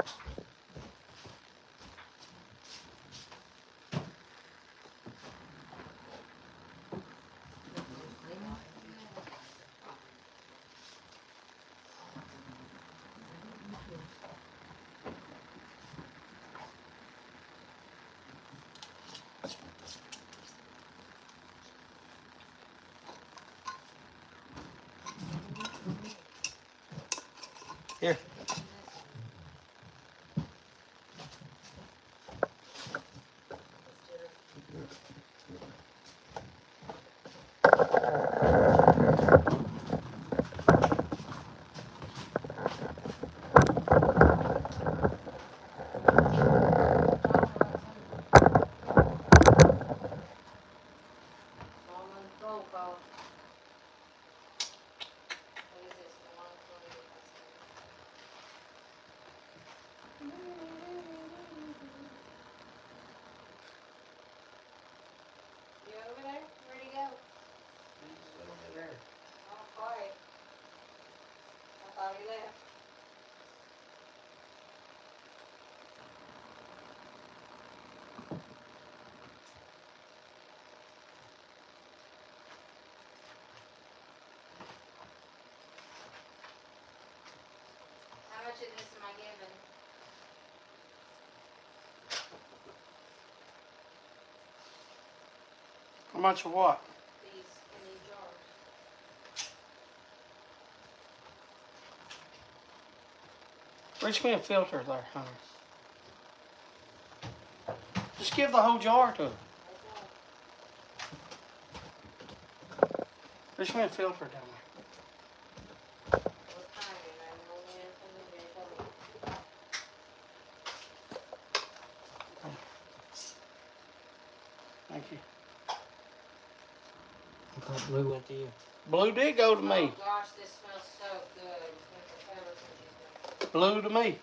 A: Here.
B: How much of this am I giving?
A: How much of what?
B: These skinny jars.
A: Reach me a filter there, Hunter. Just give the whole jar to her. Reach me a filter down there.
B: What kind? I'm only in the middle.
A: Thank you.
C: I thought blue went to you.
A: Blue did go to me.
B: Oh gosh, this smells so good. With the pepper since
A: Blue to me.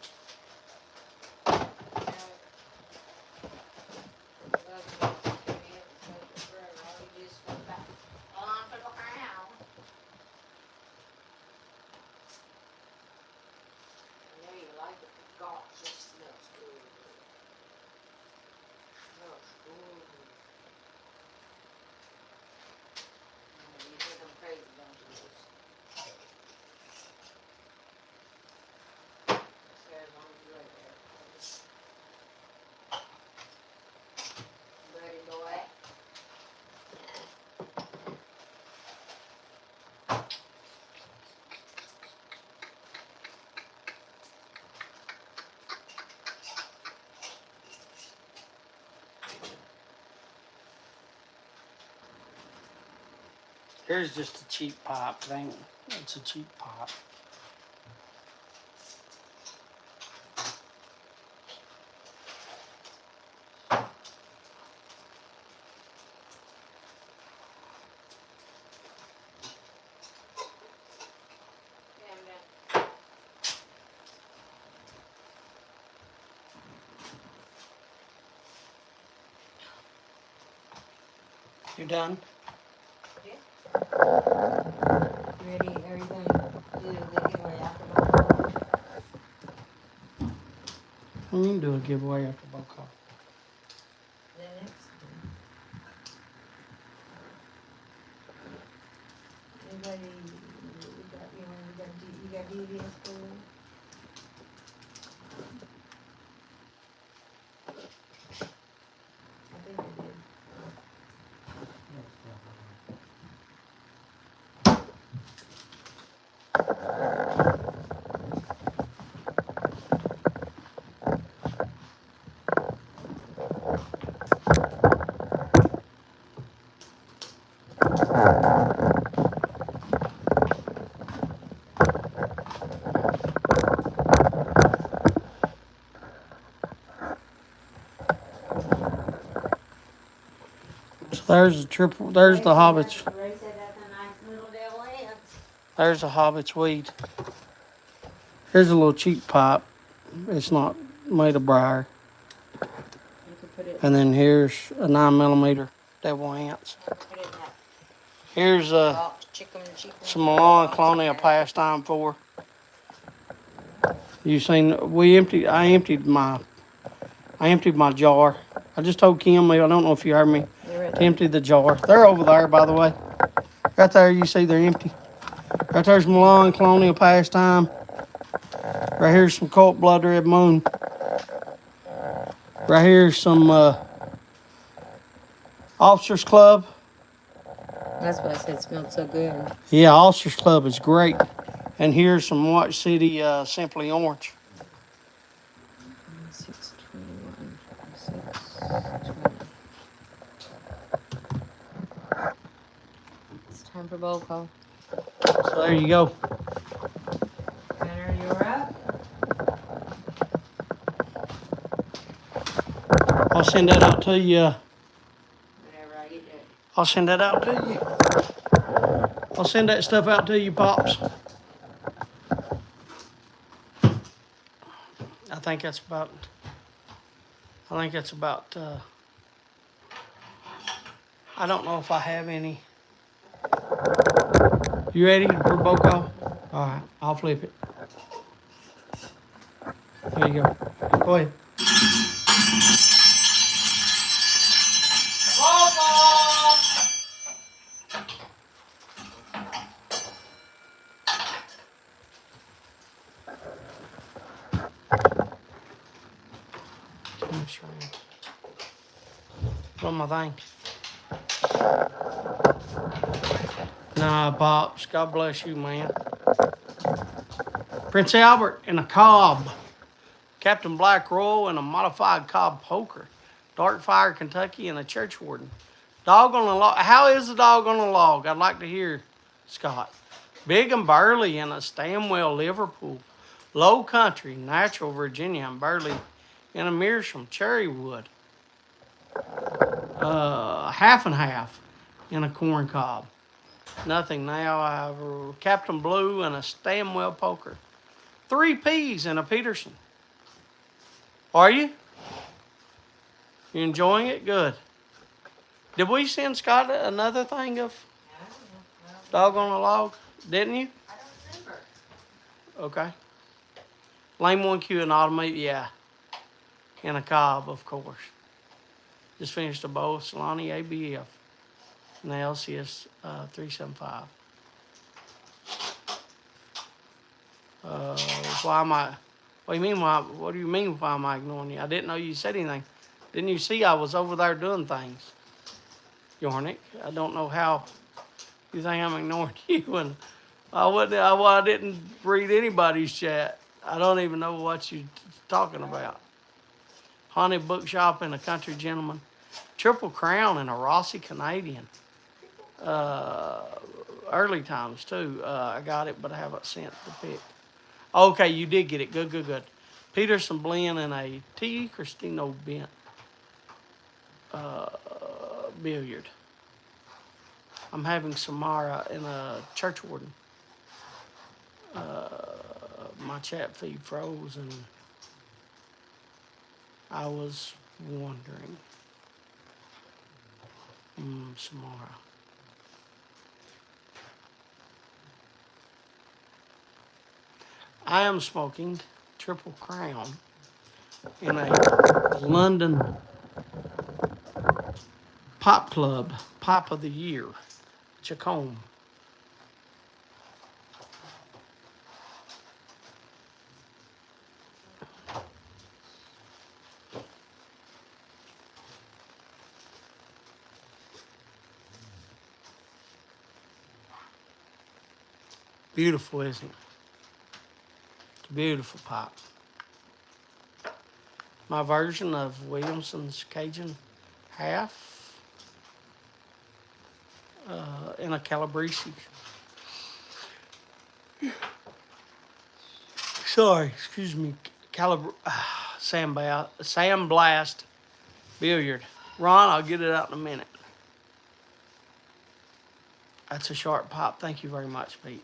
A: Here's just a cheap pipe thing. It's a cheap pipe. You done?
B: Ready? Everything. Do the giveaway after
A: We can do a giveaway after both calls.
B: the next. Anybody? You got DVS for them? I think I did.
A: So there's the triple. There's the hobbits.
B: Ray said that's a nice little devil ants.
A: There's the hobbit's weed. Here's a little cheap pipe. It's not made of briar.
B: You could put it.
A: And then here's a 9mm devil ants.
B: Put it in that
A: Here's
B: box, chicken.
A: some Milan Colonial pastime for. You seen? I emptied my jar. I just told Kim. I don't know if you heard me. To empty the jar. They're over there, by the way. Right there, you see they're empty. Right there's Milan Colonial pastime. Right here's some Colt Blood Red Moon. Right here's some Officers Club.
B: That's why I said it smelled so good.
A: Yeah, Officers Club is great. And here's some Watch City Simply Orange.
B: 621. 620. It's time for bowl call.
A: So there you go.
B: Tanner, you're up.
A: I'll send that out to you.
B: Whenever I get it.
A: I'll send that out to you. I'll send that stuff out to you, Pops. I think that's about. I don't know if I have any. You ready for bowl call? All right, I'll flip it. There you go. Go ahead.
B: Bowl call.
A: What am I thinking? Nah, Pops. God bless you, man. Prince Albert in a Cobb. Captain Black Royal in a modified Cobb poker. Dark Fire, Kentucky in a church warden. Dog on a log. How is the dog on a log? I'd like to hear, Scott. Big and Burley in a Stamwell, Liverpool. Low Country, Natural, Virginia, and Burley in a Meerschaum, Cherrywood. Half and half in a corn cob. Nothing now. I have a Captain Blue and a Stamwell poker. 3 P's in a Peterson. Are you? You enjoying it? Good. Did we send Scott another thing of dog on a log? Didn't you?
B: I don't remember.
A: Okay. Lane 1Q and automate, yeah. In a cob, of course. Just finished a bowl of Solani ABF. And the LCS 375. Why am I? What do you mean? What do you mean? Why am I ignoring you? I didn't know you said anything. Didn't you see I was over there doing things? Yornik, I don't know how you think I'm ignoring you, and I didn't read anybody's chat. I don't even know what you're talking about. Haunted Bookshop and a Country Gentleman. Triple Crown and a Rossi Canadian. Early times too. I got it, but I haven't sent the pic. Okay, you did get it. Good, good, good. Peterson Blend and a T. Cristino Bent billiard. I'm having Samara in a church warden. My chat feed froze and I was wondering. Samara. I am smoking Triple Crown in a London Pop Club Pop of the Year, Chacombe. Beautiful, isn't it? It's a beautiful pop. My version of Williamson's Cajun half in a Calabrese. Sorry, excuse me. Sam Blast billiard. Ron, I'll get it out in a minute. That's a sharp pop. Thank you very much, Pete.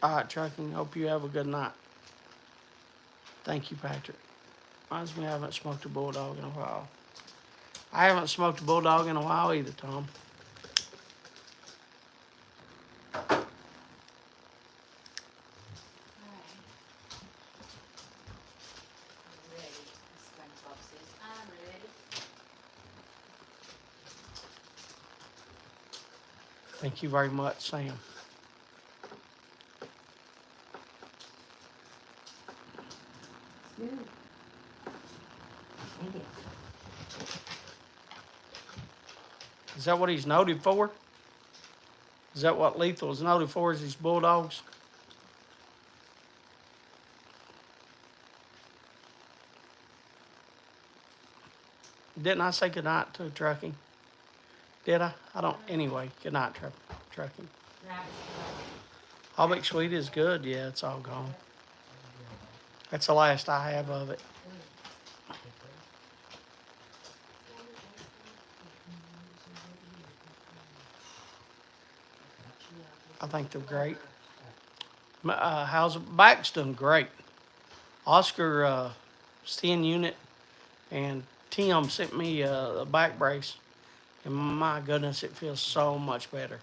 A: All right, trucking. Hope you have a good night. Thank you, Patrick. Reminds me I haven't smoked a bulldog in a while. I haven't smoked a bulldog in a while either, Tom.
B: Alright. I'm ready. SpongeBob says, I'm ready.
A: Thank you very much, Sam.
B: Smooth. Thank you.
A: Is that what he's noted for? Is that what Lethal is noted for, is these bulldogs? Didn't I say goodnight to Trucking? Did I? I don't. Anyway, goodnight, Trucking.
B: Nice.
A: All Sweet is good. Yeah, it's all gone. That's the last I have of it. I think they're great. How's back's done great. Oscar, 10 unit, and Tim sent me a back brace, and my goodness, it feels so much better.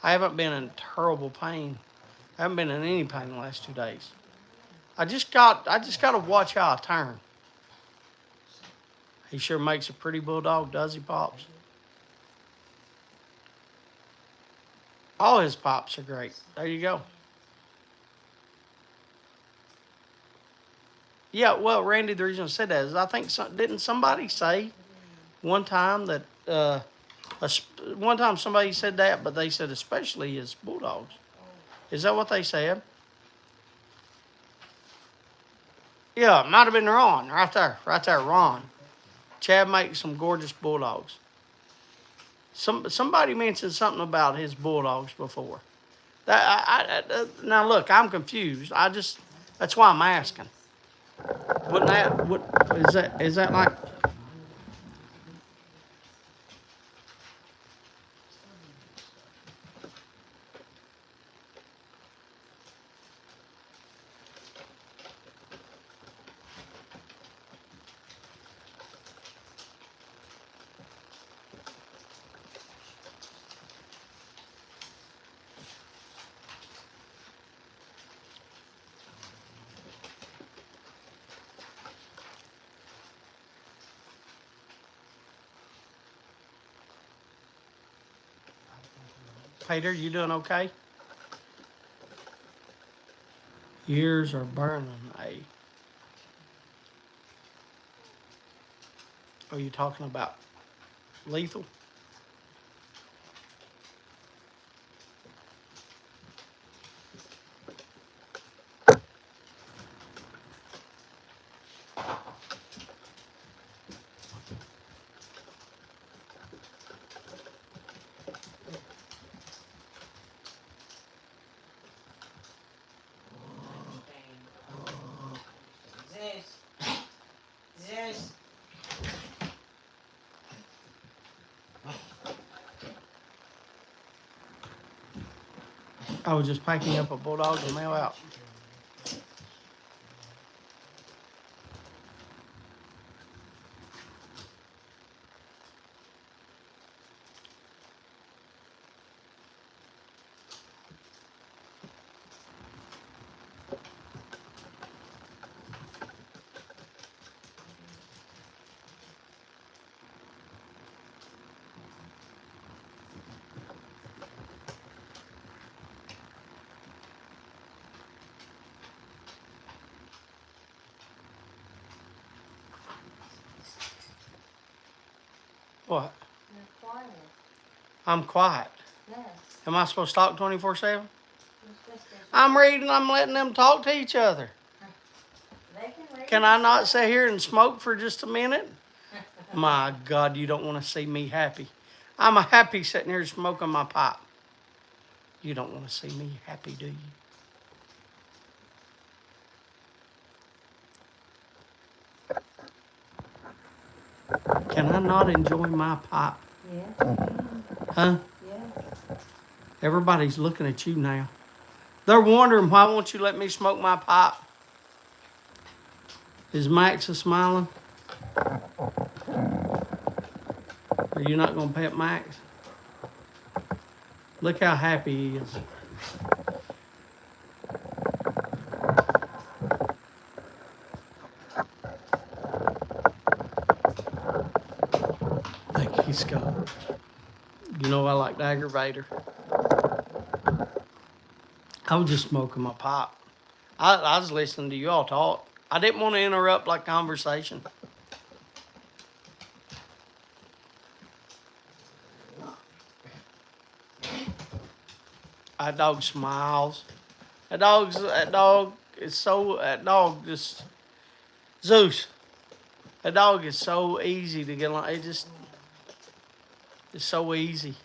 A: I haven't been in terrible pain. I haven't been in any pain the last 2 days. I just got to watch how I turn. He sure makes a pretty bulldog, does he, Pops? All his pops are great. There you go. Yeah, well, Randy, the reason I said that is I think didn't somebody say one time that one time somebody said that, but they said especially his bulldogs. Is that what they said? Yeah, it might have been Ron right there, Ron. Chad makes some gorgeous bulldogs. Somebody mentioned something about his bulldogs before. Now look, I'm confused. That's why I'm asking. Wouldn't that what is that? Is that like? Peter, you doing okay? Ears are burning. Are you talking about Lethal?
B: Zeus.
A: I was just packing up a bulldog to mail out. What?
B: You're quiet.
A: I'm quiet.
B: Yes.
A: Am I supposed to talk 24/7?
B: You're supposed to.
A: I'm reading. I'm letting them talk to each other.
B: They can read.
A: Can I not sit here and smoke for just a minute? My God, you don't want to see me happy. I'm happy sitting here smoking my pipe. You don't want to see me happy, do you? Can I not enjoy my pipe?
B: Yeah.
A: Huh?
B: Yeah.
A: Everybody's looking at you now. They're wondering why won't you let me smoke my pipe? Is Max a smiling? Are you not gonna pet Max? Look how happy he is. I think he's gone. You know I like to aggravate her. I was just smoking my pipe. I was listening to you all talk. I didn't want to interrupt like conversation. That dog smiles. That dog is so, that dog just, Zeus, that dog is so easy to get along. It's so easy.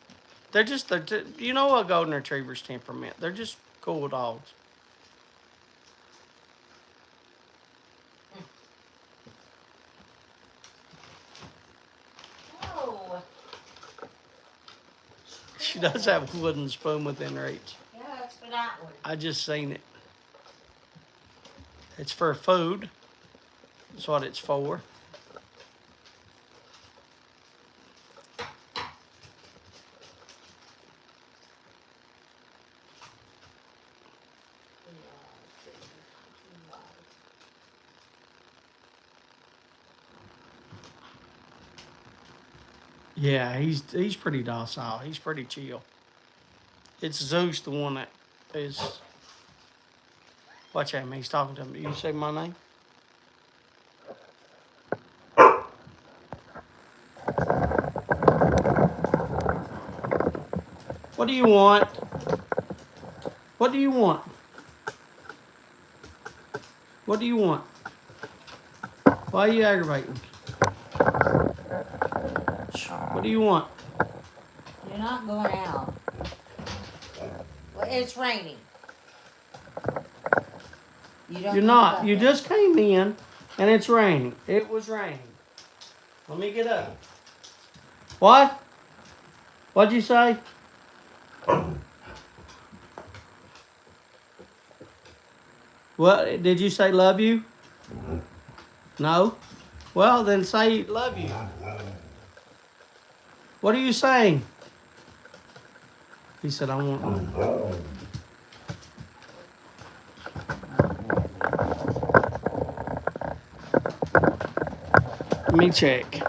A: You know a golden retriever's temperament. They're just cool dogs.
B: Oh,
A: She does have a wooden spoon within reach.
B: yeah, that's for that one.
A: I just seen it. It's for food. That's what it's for. Yeah, he's pretty docile. He's pretty chill. It's Zeus, the one that is. Watch him. He's talking to me. You say my name? What do you want? What do you want? What do you want? Why are you aggravating? What do you want?
B: You're not going out. Well, it's raining.
A: You're not. You just came in and it's raining. It was raining. Let me get up. What? What'd you say? What? Did you say love you? No? Well, then say love you. What are you saying? He said, I want one. Let me check.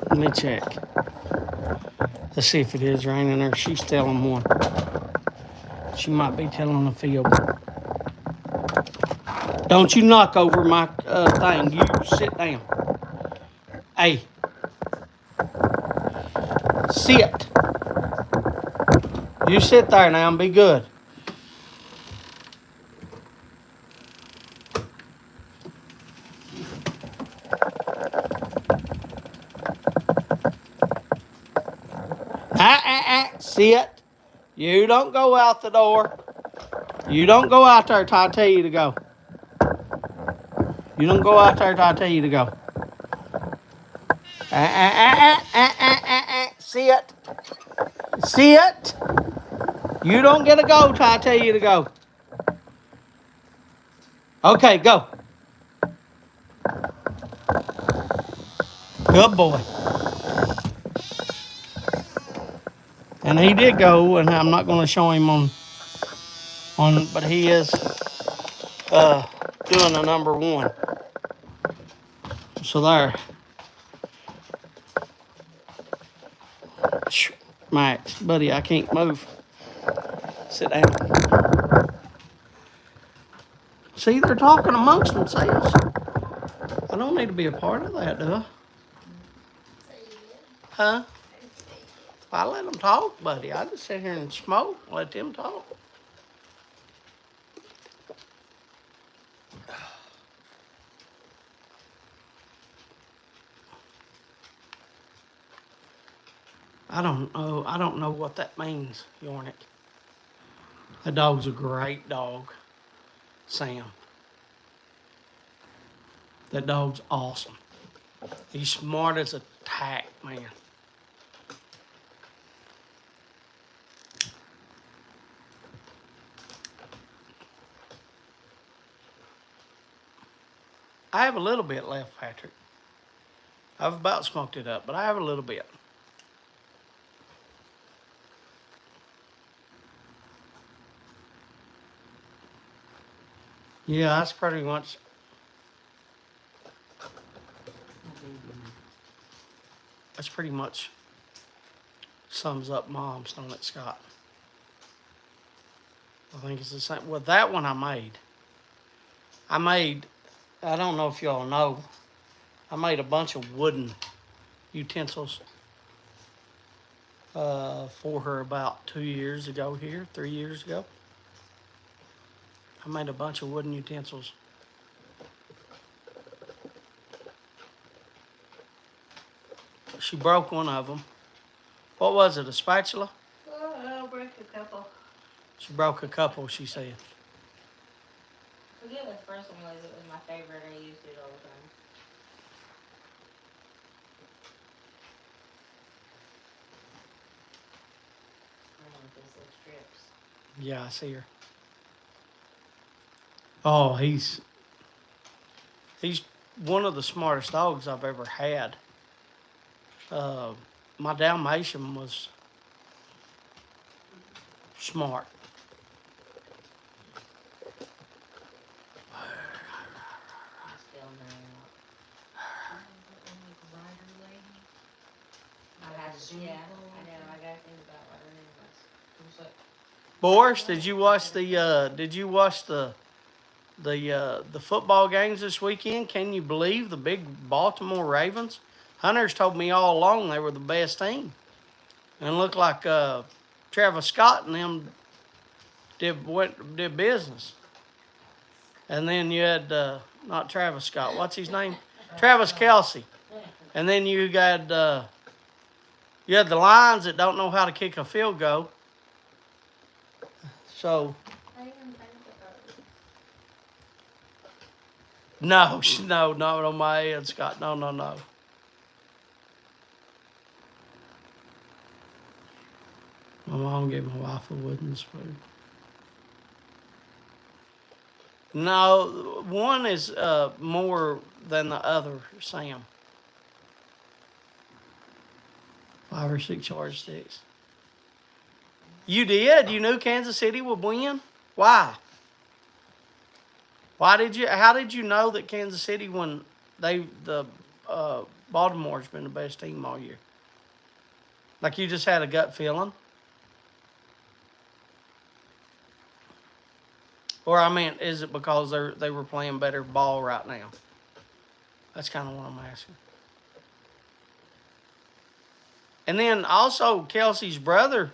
A: Let me check. Let's see if it is raining or she's telling one. She might be telling the field. Don't you knock over my thing. You sit down. Hey. Sit. You sit there now and be good. Sit. You don't go out the door. You don't go out there till I tell you to go. You don't go out there till I tell you to go. Sit. Sit. You don't get to go till I tell you to go. Okay, go. Good boy. And he did go, and I'm not going to show him on, but he is doing a number one. So there. Max, buddy, I can't move. Sit down. See, they're talking amongst themselves. I don't need to be a part of that, do I? Huh? I let them talk, buddy. I just sit here and smoke, let them talk. I don't know what that means, Yornik. That dog's a great dog, Sam. That dog's awesome. He's smart as a tack, man. I have a little bit left, Patrick. I've about smoked it up, but I have a little bit. Yeah, that's pretty much. That's pretty much sums up Mom's, don't it, Scott? I think it's the same. Well, that one I made. I made. I don't know if y'all know. I made a bunch of wooden utensils for her about 2 years ago here, 3 years ago. I made a bunch of wooden utensils. She broke one of them. What was it, a spatula?
B: Oh, I'll break a couple.
A: She broke a couple, she said.
B: I forget what the first one was. It was my favorite. I used it all the time. With those little strips.
A: Yeah, I see her. Oh, he's one of the smartest dogs I've ever had. My Dalmatian was smart.
B: I'm still now. Yeah, I know. I gotta think about what her name was.
A: Boris, did you watch the football games this weekend? Can you believe the big Baltimore Ravens? Hunters told me all along they were the best team, and it looked like Travis Scott and them did business. And then you had not Travis Scott. What's his name? Travis Kelsey. And then you had the Lions that don't know how to kick a field goal. So no, no, my head, Scott. No. My mom gave my wife a wooden spoon. No, one is more than the other, Sam. 5 or 6 yardsticks. You did? You knew Kansas City would win? Why? Why did you? How did you know that Kansas City, when Baltimore's been the best team all year? Like you just had a gut feeling? Or I mean, is it because they were playing better ball right now? That's kind of what I'm asking. And then also Kelsey's brother,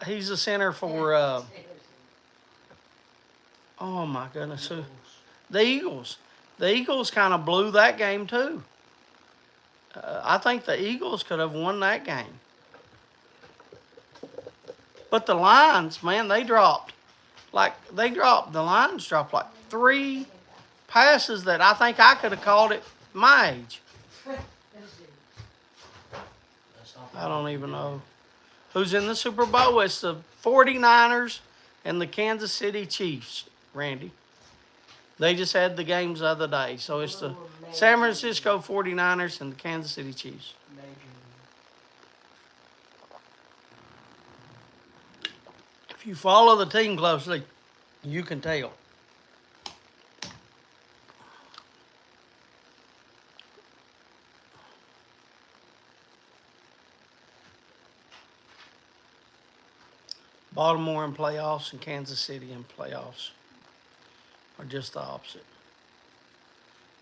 A: he's a center for. Oh my goodness, who? The Eagles. The Eagles kind of blew that game too. I think the Eagles could have won that game. But the Lions, man, the Lions dropped like 3 passes that I think I could have called it my age. I don't even know who's in the Super Bowl. It's the 49ers and the Kansas City Chiefs, Randy. They just had the games the other day. So it's the San Francisco 49ers and the Kansas City Chiefs. If you follow the team closely, you can tell. Baltimore in playoffs and Kansas City in playoffs are just the opposite.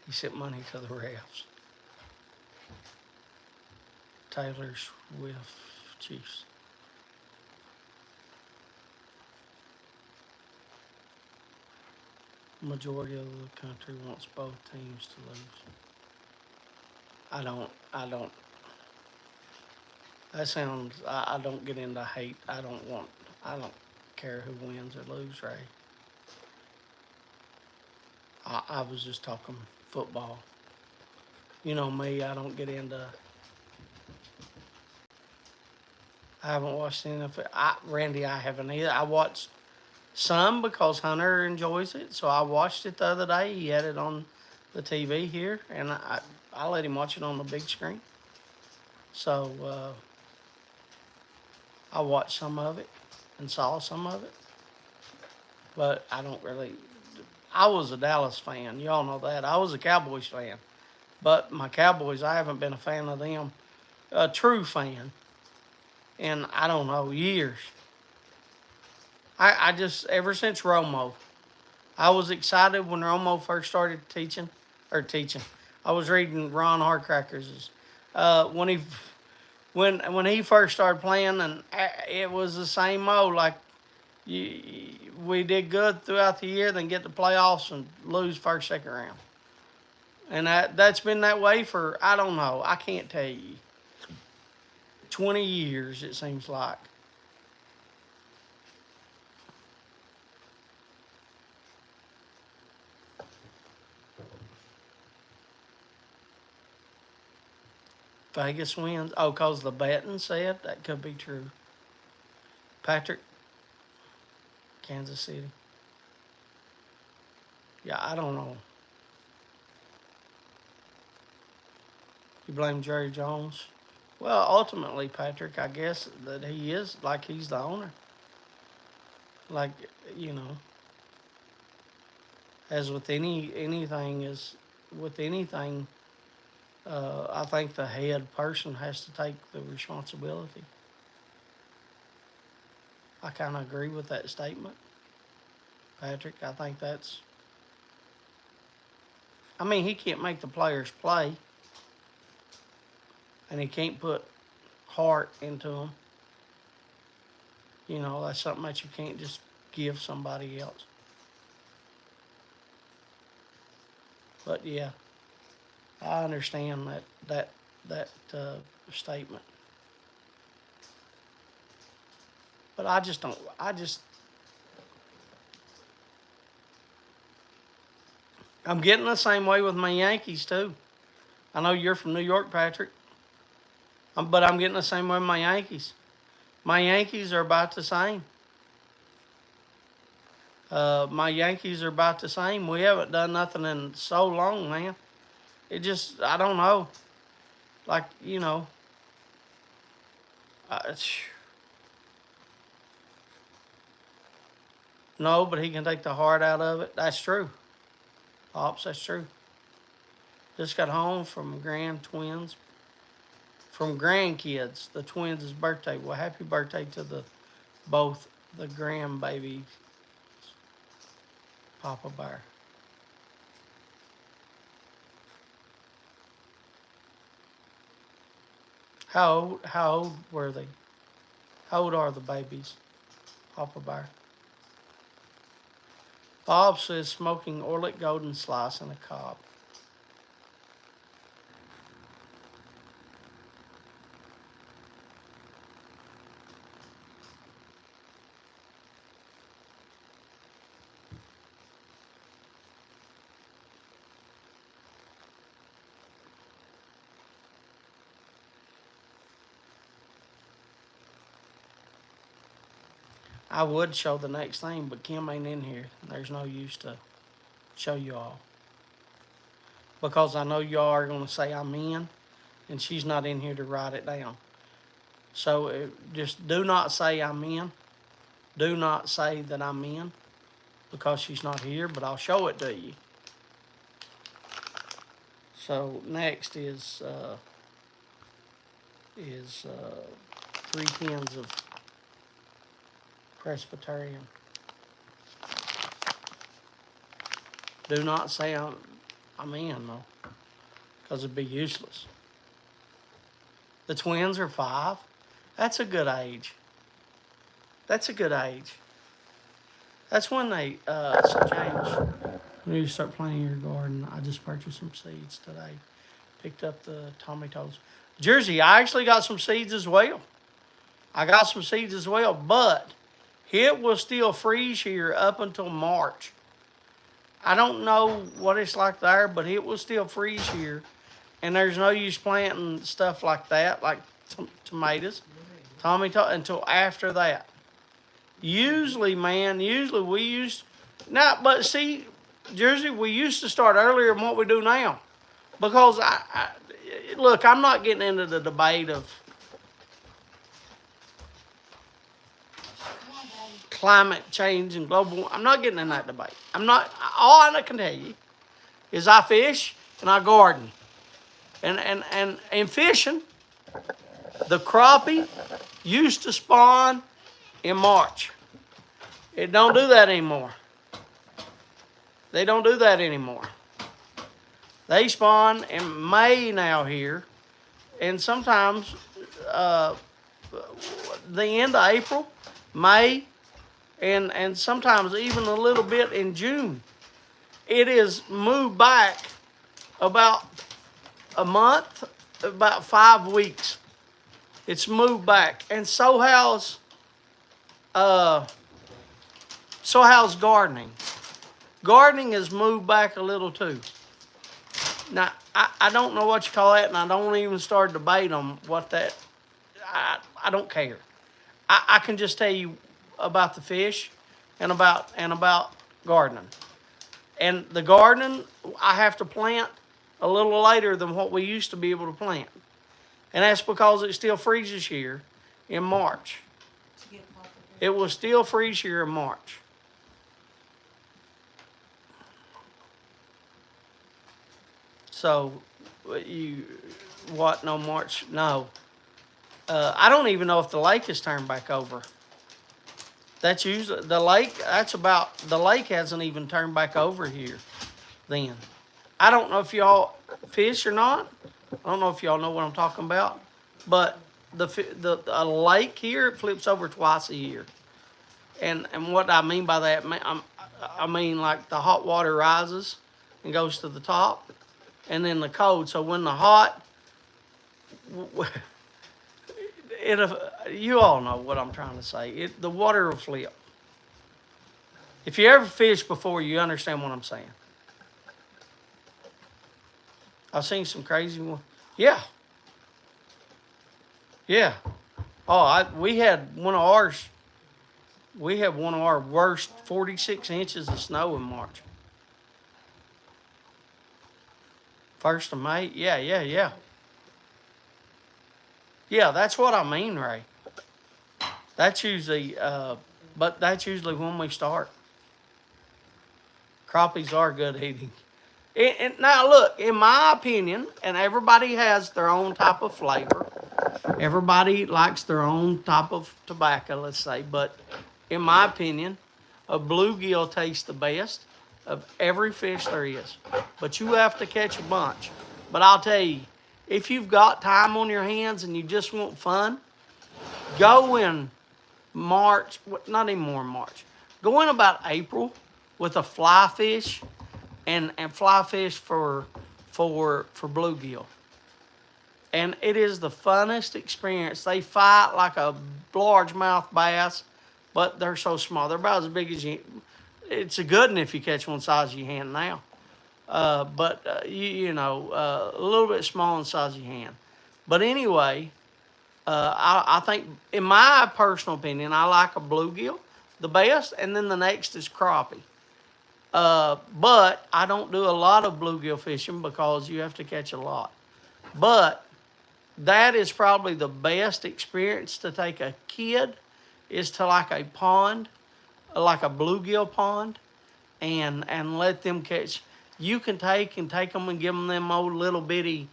A: He sent money to the refs. Taylor Swift, Chiefs. Majority of the country wants both teams to lose. I don't. That sounds. I don't get into hate. I don't care who wins or loses, Ray. I was just talking football. You know me. I don't get into. I haven't watched any of it. Randy, I haven't either. I watched some because Hunter enjoys it, so I watched it the other day. He had it on the TV here, and I let him watch it on the big screen. So I watched some of it and saw some of it, but I don't really. I was a Dallas fan. Y'all know that. I was a Cowboys fan, but my Cowboys, I haven't been a fan of them, a true fan, in I don't know years. I just ever since Romo, I was excited when Romo first started teaching. I was reading Ron Hardcracker's when he first started playing, and it was the same old like you, we did good throughout the year, then get the playoffs and lose first second round, and that's been that way for I don't know I can't tell you 20 years it seems like. Vegas wins. Oh, cause the betting said that could be true. Patrick, Kansas City. Yeah, I don't know. You blame Jerry Jones? Well, ultimately, Patrick, I guess that he is like he's the owner. Like you know, as with anything is with anything, I think the head person has to take the responsibility. I kind of agree with that statement, Patrick. I think that's. I mean, he can't make the players play, and he can't put heart into them. You know, that's something that you can't just give somebody else. But yeah, I understand that statement. But I just don't. I'm getting the same way with my Yankees too. I know you're from New York, Patrick, but I'm getting the same way with my Yankees. My Yankees are about the same. My Yankees are about the same. We haven't done nothing in so long, man. It just, I don't know. Like, uh, no, but he can take the heart out of it. That's true. Pops, that's true. Just got home from from grandkids, the twins' birthday. Well, happy birthday to the both the grandbaby Papa Bear. How old were they? How old are the babies, Papa Bear? Bob says smoking Orlick Golden Slice in a cob. I would show the next thing, but Kim ain't in here. There's no use to show you all. Because I know y'all are going to say I'm in, and she's not in here to write it down. So just do not say I'm in. Do not say that I'm in because she's not here, but I'll show it to you. So next is 3 cans of Presbyterian. Do not say I'm in though, because it'd be useless. The twins are 5. That's a good age. That's a good age. That's when they so James. When you start planting your garden, I just purchased some seeds today. Picked up the tomatoes. Jersey, I actually got some seeds as well. I got some seeds as well, but it will still freeze here up until March. I don't know what it's like there, but it will still freeze here. And there's no use planting stuff like that, like tomatoes, until after that. Usually, man, we use. Now, but see, Jersey, we used to start earlier than what we do now. Because look, I'm not getting into the debate of climate change and global. I'm not getting in that debate. I'm not. All I can tell you is I fish and I garden, and fishing. The crappie used to spawn in March. It don't do that anymore. They don't do that anymore. They spawn in May now here, and sometimes the end of April, May, and sometimes even a little bit in June. It is moved back about a month, about 5 weeks. It's moved back, and so how's gardening. Gardening has moved back a little too. Now I don't know what you call that, and I don't even start a debate on what that. I don't care. I can just tell you about the fish, and about gardening. And the gardening I have to plant a little later than what we used to be able to plant. And that's because it still freezes here in March. It will still freeze here in March. So, no March? No. I don't even know if the lake has turned back over. That's usually, the lake hasn't even turned back over here then. I don't know if y'all fish or not. I don't know if y'all know what I'm talking about, but a lake here, it flips over twice a year. And what I mean by that, I mean like the hot water rises and goes to the top, and then the cold. So when the hot, you all know what I'm trying to say. The water will flip. If you ever fished before, you understand what I'm saying. I've seen some crazy ones. Yeah. Yeah. Oh, we had one of ours. We had one of our worst 46 inches of snow in March. 1st of May. Yeah. Yeah, that's what I mean, Ray. That's usually, but that's usually when we start. Crappies are good eating. And now look, in my opinion, and everybody has their own type of flavor. Everybody likes their own type of tobacco, let's say. But in my opinion, a bluegill tastes the best of every fish there is. But you have to catch a bunch. But I'll tell you, if you've got time on your hands and you just want fun, go in March, not even more March. Go in about April with a fly fish and fly fish for bluegill. And it is the funnest experience. They fight like a largemouth bass, but they're so small. They're about as big as you. It's a good one if you catch one size of your hand now. But a little bit small in size of your hand. But anyway, I think, in my personal opinion, I like a bluegill the best, and then the next is crappie. But I don't do a lot of bluegill fishing because you have to catch a lot. But that is probably the best experience to take a kid, is to like a pond, like a bluegill pond, and let them catch. You can take them and give them old little bitty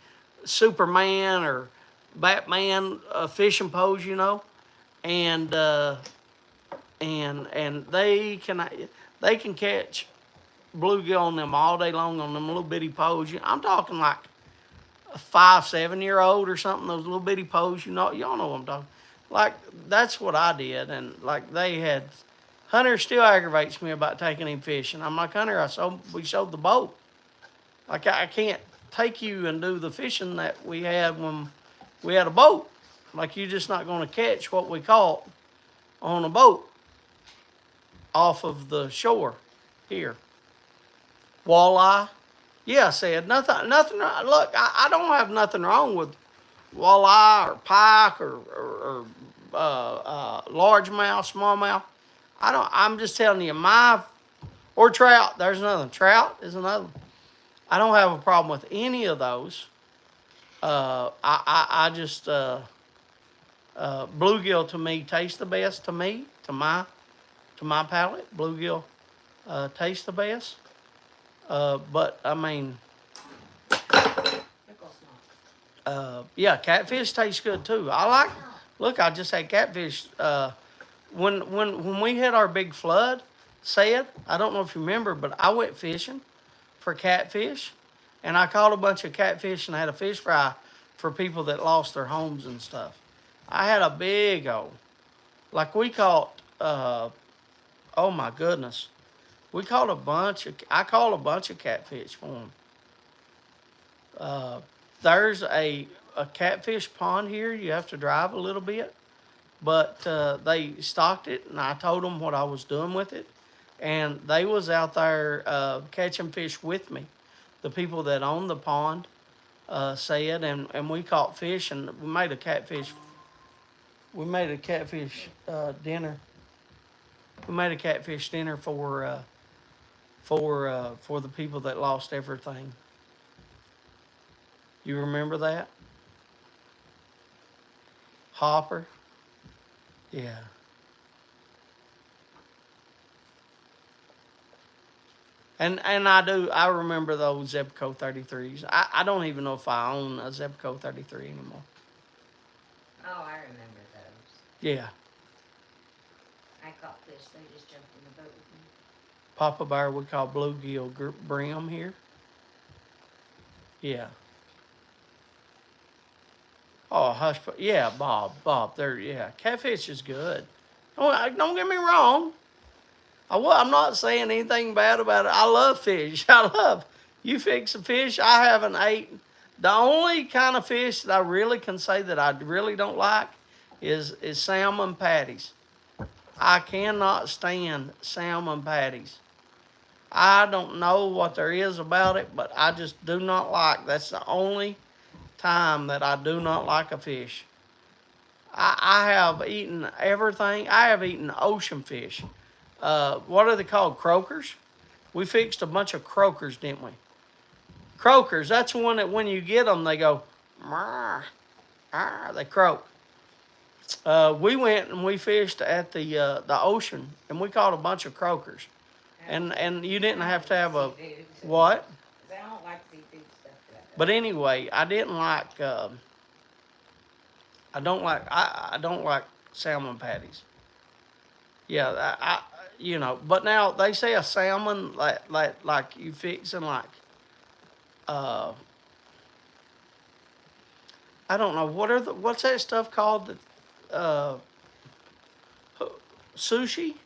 A: Superman or Batman fishing poles, and they can catch bluegill on them all day long on them little bitty poles. I'm talking like a 5-7-year-old or something. Those little bitty poles, y'all know what I'm talking. Like, that's what I did, and like they had. Hunter still aggravates me about taking him fishing. I'm like, Hunter, we sold the boat. Like, I can't take you and do the fishing that we had when we had a boat. Like, you're just not going to catch what we caught on a boat off of the shore here. Walleye. Yeah, I said, nothing. Look, I don't have nothing wrong with walleye or pike or largemouth, smallmouth. I'm just telling you, my Or trout. There's another one. Trout is another one. I don't have a problem with any of those. I just bluegill to me tastes the best to me to my palate. Bluegill tastes the best. But I mean,
B: Pickle smoke.
A: yeah, catfish tastes good too. I like. Look, I just had catfish. When we had our big flood, said I don't know if you remember, but I went fishing for catfish, and I caught a bunch of catfish and I had a fish fry for people that lost their homes and stuff. I had a big old, like we caught. Oh my goodness, we caught a bunch of. I caught a bunch of catfish for them. Uh, there's a catfish pond here. You have to drive a little bit, but they stocked it, and I told them what I was doing with it, and they was out there catching fish with me. The people that owned the pond said, and we caught fish, and we made a catfish. We made a catfish dinner. We made a catfish dinner for the people that lost everything. You remember that? Hopper? Yeah. And I remember those Zebco 33s. I don't even know if I own a Zebco 33 anymore.
B: Oh, I remember those.
A: Yeah.
B: I caught fish. They just jumped in the boat with me.
A: Papa Bear we call bluegill brim here. Yeah. Oh, hush. Yeah, Bob. There. Yeah, catfish is good. Don't get me wrong. I'm not saying anything bad about it. I love fish. I love you fix a fish. I haven't ate. The only kind of fish that I really can say that I really don't like is salmon patties. I cannot stand salmon patties. I don't know what there is about it, but I just do not like. That's the only time that I do not like a fish. I have eaten everything. I have eaten ocean fish. What are they called? Croakers? We fixed a bunch of croakers, didn't we? Croakers, that's the one that when you get them, they go, they croak. We went and we fished at the ocean, and we caught a bunch of croakers. And you didn't have to have a what?
B: I don't like seafood stuff.
A: But anyway, I didn't like. I don't like salmon patties. Yeah, you know. But now they say a salmon like you fixing like uh I don't know what's that stuff called that sushi.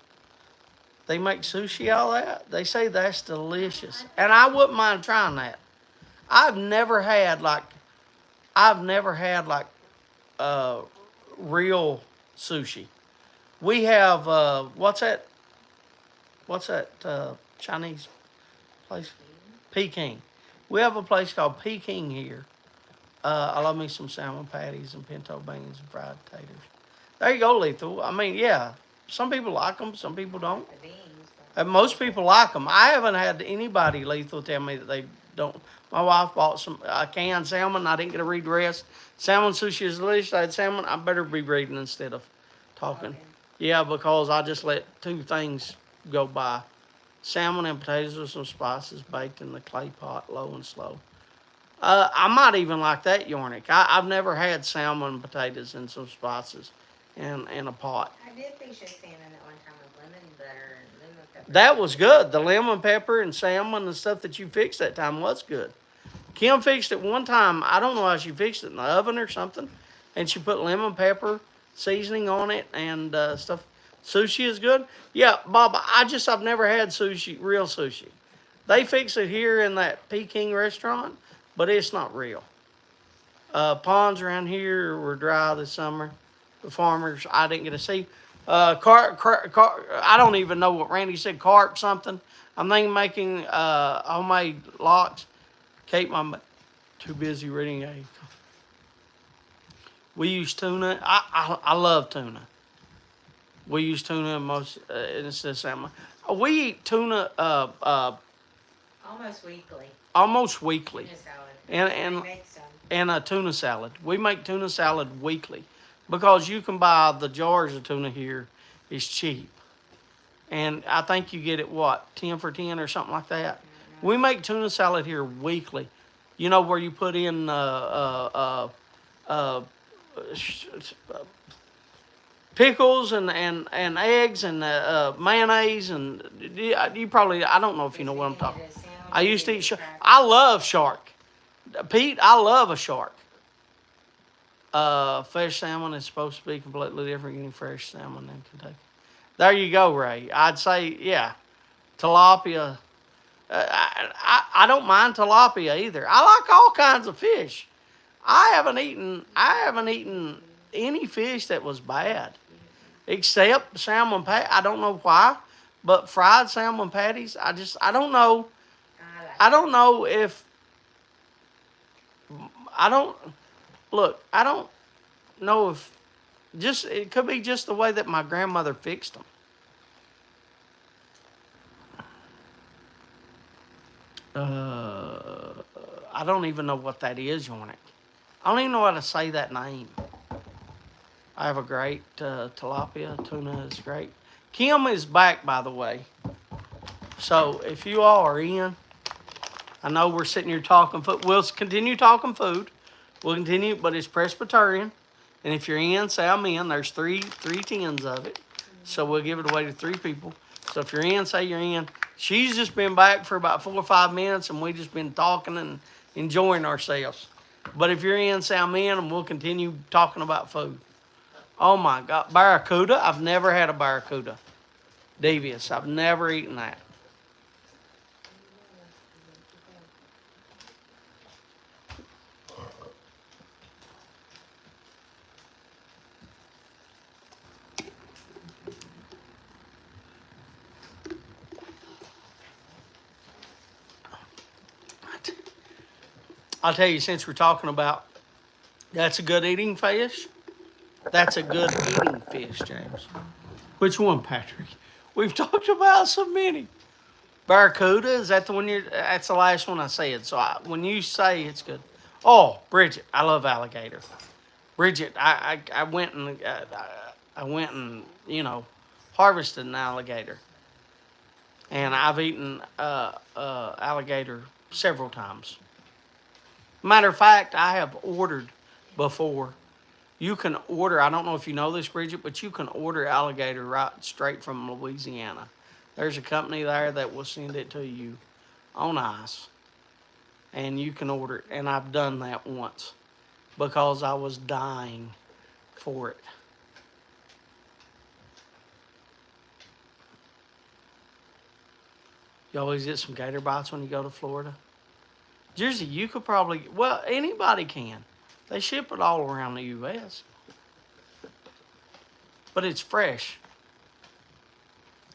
A: They make sushi out of that. They say that's delicious, and I wouldn't mind trying that. I've never had like I've never had like uh, real sushi. We have what's that? What's that Chinese place? Peking. We have a place called Peking here. I love me some salmon patties and pinto beans and fried taters. There you go, Lethal. I mean, yeah. Some people like them, some people don't.
B: The beans.
A: And most people like them. I haven't had anybody, Lethal, tell me that they don't. My wife bought some canned salmon. I didn't get to read the rest. Salmon sushi is delicious. I had salmon. I better be reading instead of talking.
B: Okay.
A: Yeah, because I just let two things go by. Salmon and potatoes with some spices baked in the clay pot, low and slow. I might even like that, Yornik. I've never had salmon and potatoes and some spices in a pot.
B: I did fish a salmon at one time with lemon butter and lemon pepper.
A: That was good. The lemon pepper and salmon and stuff that you fixed that time was good. Kim fixed it one time. I don't know how she fixed it in the oven or something. And she put lemon pepper seasoning on it and stuff. Sushi is good. Yeah, Bob, I've never had sushi, real sushi. They fix it here in that Peking restaurant, but it's not real. Ponds around here were dry this summer. The farmers, I didn't get to see. I don't even know what Randy said, carp something. I'm thinking making homemade lox. Kate, I'm too busy reading a. We use tuna. I love tuna. We use tuna most instead of salmon. We eat tuna
B: Almost weekly.
A: almost weekly,
B: Tuna salad.
A: and
B: We
A: and
B: make some.
A: and a tuna salad. We make tuna salad weekly because you can buy the jars of tuna here. It's cheap, and I think you get it what 10 for 10 or something like that. We make tuna salad here weekly. You know where you put in sh- pickles and eggs and mayonnaise and you probably I don't know if you know what I'm talking. I used to eat shark. I love shark. Pete, I love a shark. Fresh salmon is supposed to be completely different getting fresh salmon in Kentucky. There you go, Ray. I'd say, yeah, tilapia. I don't mind tilapia either. I like all kinds of fish. I haven't eaten any fish that was bad except salmon pat. I don't know why, but fried salmon patties. I don't know. I don't know if I don't look. I don't know if just it could be just the way that my grandmother fixed them. Uh, I don't even know what that is, Yornik. I don't even know how to say that name. I have a great tilapia. Tuna is great. Kim is back, by the way. So if you all are in, I know we're sitting here talking food. We'll continue talking food. We'll continue, but it's Presbyterian. And if you're in, say I'm in. There's three tens of it. So we'll give it away to 3 people. So if you're in, say you're in. She's just been back for about 4 or 5 minutes, and we just been talking and enjoying ourselves. But if you're in, say I'm in, and we'll continue talking about food. Oh my God, barracuda! I've never had a barracuda. Devious. I've never eaten that. I'll tell you, since we're talking about that's a good eating fish. That's a good eating fish, James. Which one, Patrick? We've talked about so many. Barracuda, is that the one you're, that's the last one I said. So when you say it's good. Oh, Bridget, I love alligator. Bridget, I went and, I went and, harvested an alligator. And I've eaten alligator several times. Matter of fact, I have ordered before. You can order, I don't know if you know this, Bridget, but you can order alligator right straight from Louisiana. There's a company there that will send it to you on ice. And you can order it. And I've done that once because I was dying for it. You always get some gator bites when you go to Florida. Jersey, you could probably, well, anybody can. They ship it all around the U.S. But it's fresh.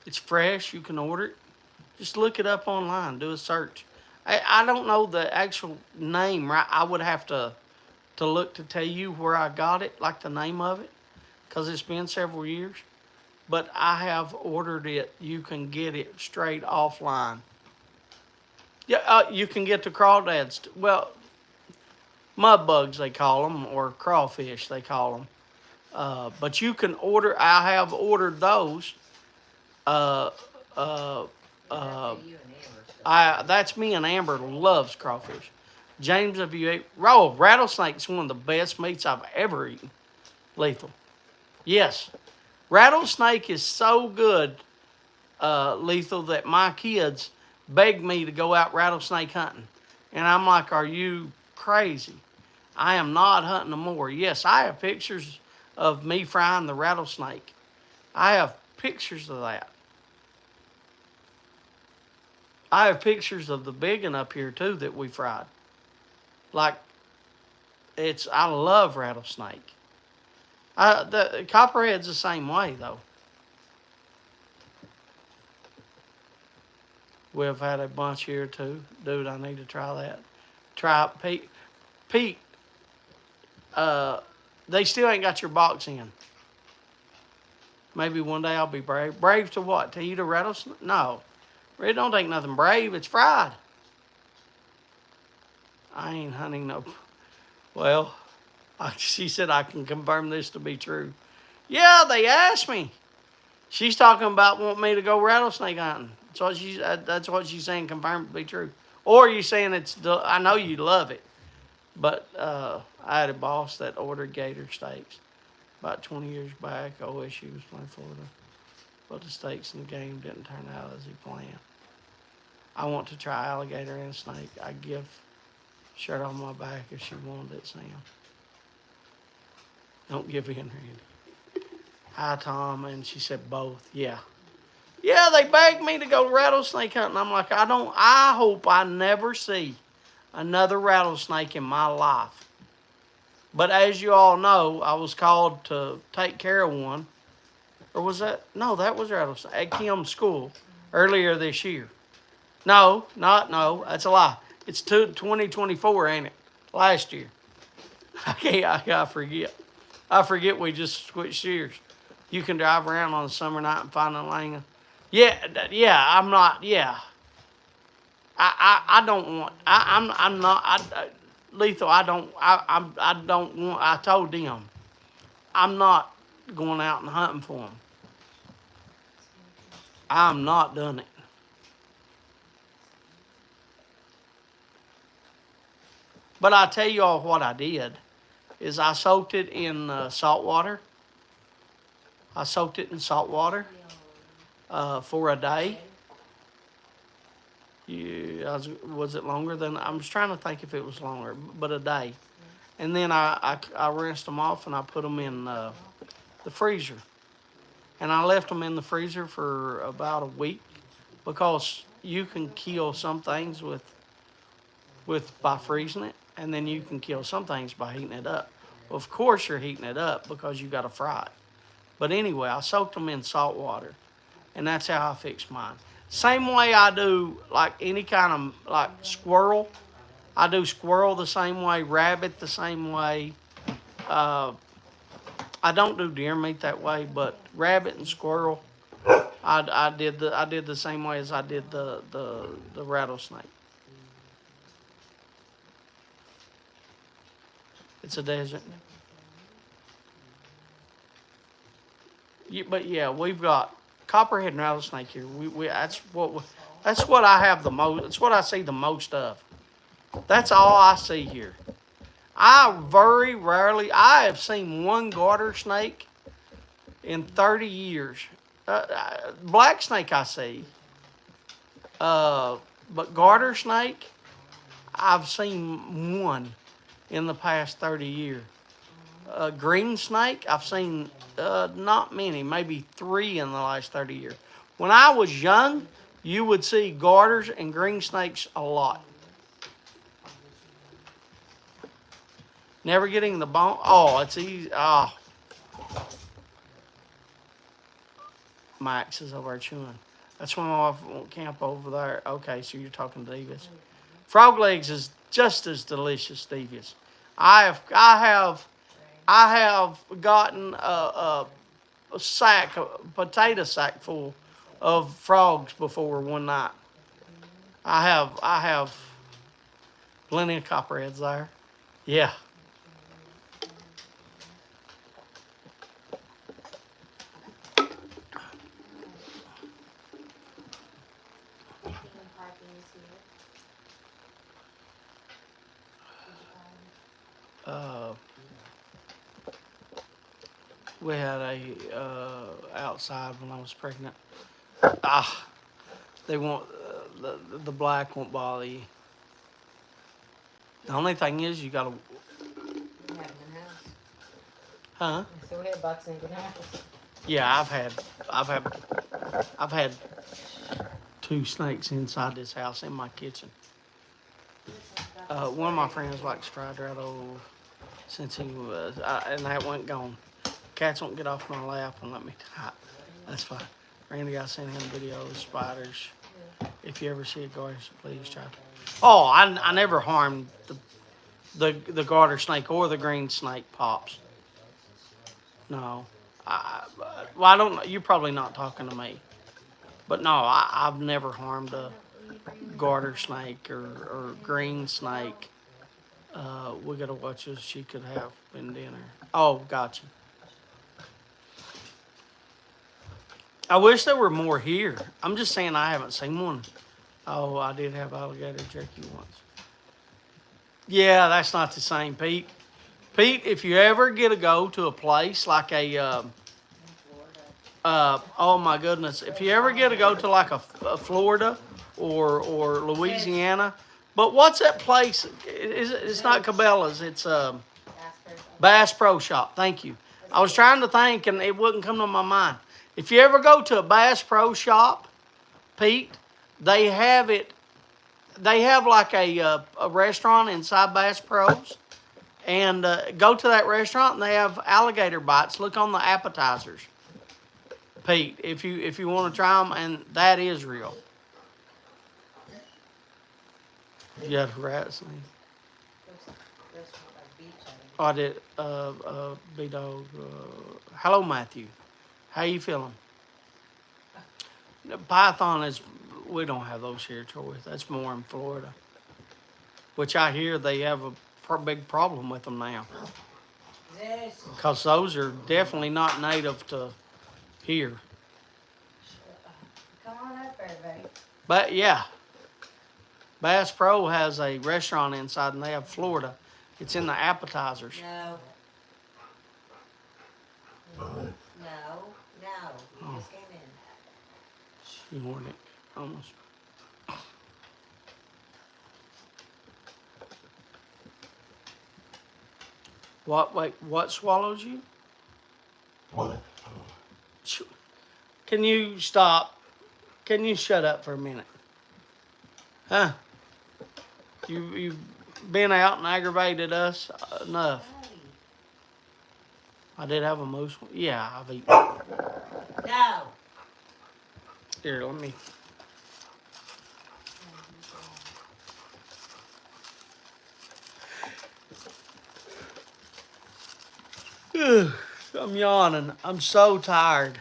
A: It's fresh. You can order it. Just look it up online. Do a search. I don't know the actual name, right? I would have to look to tell you where I got it, like the name of it, because it's been several years. But I have ordered it. You can get it straight offline. Yeah, you can get the crawdads. Well, mud bugs they call them, or crawfish they call them. But you can order. I have ordered those. Uh, uh, uh, that's me and Amber loves crawfish. James, have you ate? Oh, rattlesnake's one of the best meats I've ever eaten. Lethal. Yes, rattlesnake is so good, Lethal, that my kids beg me to go out rattlesnake hunting, and I'm like, "Are you crazy? I am not hunting no more." Yes, I have pictures of me frying the rattlesnake. I have pictures of that. I have pictures of the big one up here too that we fried. Like I love rattlesnake. The copperhead's the same way though. We've had a bunch here too, dude. I need to try that. Try Pete. Pete. Uh, they still ain't got your box in. Maybe one day I'll be brave. Brave to what? To eat a rattlesnake? No. It don't take nothing brave. It's fried. I ain't hunting no. Well, she said I can confirm this to be true. Yeah, they asked me. She's talking about wanting me to go rattlesnake hunting. That's what she's saying. Confirmed to be true. Or you saying it's? I know you love it, but I had a boss that ordered gator steaks about 20 years back. OSU was playing Florida, but the steaks and the game didn't turn out as he planned. I want to try alligator and snake. I'd give shirt on my back if she wanted it, Sam. Don't give in, Randy. Hi, Tom. And she said both. Yeah. Yeah, they begged me to go rattlesnake hunting. I'm like, I hope I never see another rattlesnake in my life. But as you all know, I was called to take care of one. Or was that? No, that was rattlesnake at Kim's school earlier this year. No, that's a lie. It's 2024, ain't it? Last year. I forget. I forget we just switched years. You can drive around on a summer night and find a lane. Yeah, I'm not, yeah. I don't want, I'm not, Lethal, I don't want, I told them, I'm not going out and hunting for them. I'm not done it. But I tell you all what I did is I soaked it in salt water. I soaked it in salt water for a day. Was it longer than? I was trying to think if it was longer, but a day. And then I rinsed them off and I put them in the freezer. And I left them in the freezer for about a week because you can kill some things with by freezing it, and then you can kill some things by heating it up. Well, of course you're heating it up because you got to fry it. But anyway, I soaked them in salt water, and that's how I fix mine. Same way I do like any kind of like squirrel. I do squirrel the same way, rabbit the same way. I don't do deer meat that way, but rabbit and squirrel, I did the same way as I did the rattlesnake. It's a desert. But yeah, we've got copperhead and rattlesnake here. That's what I have the most. That's what I see the most of. That's all I see here. I very rarely. I have seen one garter snake in 30 years. Black snake I see, but garter snake I've seen one in the past 30 years. Green snake I've seen not many, maybe 3 in the last 30 years. When I was young, you would see garters and green snakes a lot. Never getting the bone. Oh, it's easy. Oh. Max is over there chewing. That's when my wife won't camp over there. Okay, so you're talking Davis. Frog legs is just as delicious, Davis. I have gotten a potato sack full of frogs before one night. I have plenty of copperheads there. Yeah. We had a outside when I was pregnant. They won't. The black won't bother you. The only thing is you gotta.
B: We have them in house.
A: Huh?
B: So we have bucks in the house.
A: Yeah, I've had 2 snakes inside this house in my kitchen. One of my friends likes fried rattle since he was, and that went gone. Cats won't get off my lap and let me die. That's fine. Randy, I sent him videos of spiders. If you ever see a garter, please try. Oh, I never harmed the garter snake or the green snake pops. No, Well, I don't know. You're probably not talking to me. But no, I've never harmed a garter snake or green snake. We gotta watch this. She could have been dinner. Oh, gotcha. I wish there were more here. I'm just saying I haven't seen one. Oh, I did have alligator jerky once. Yeah, that's not the same, Pete. Pete, if you ever get to go to a place like oh my goodness, if you ever get to go to like a Florida or Louisiana, but what's that place? It's not Cabela's. It's Bass Pro Shop. Thank you. I was trying to think and it wouldn't come to my mind. If you ever go to a Bass Pro Shop, Pete, they have it. They have like a restaurant inside Bass Pros, and go to that restaurant and they have alligator bites. Look on the appetizers, Pete, if you want to try them, and that is real. You have rats. Oh, I did. B-Dog. Hello, Matthew. How you feeling? Python is. We don't have those here, Troy. That's more in Florida, which I hear they have a big problem with them now. Because those are definitely not native to here.
B: Come on up, everybody.
A: But yeah, Bass Pro has a restaurant inside, and they have Florida. It's in the appetizers.
B: No. No. No. You just came in.
A: You want it almost. What? Wait, what swallows you? Can you stop? Can you shut up for a minute? Huh? You've been out and aggravated us enough. I did have a moose. Yeah, I've eaten.
B: No.
A: Here, let me. I'm yawning. I'm so tired.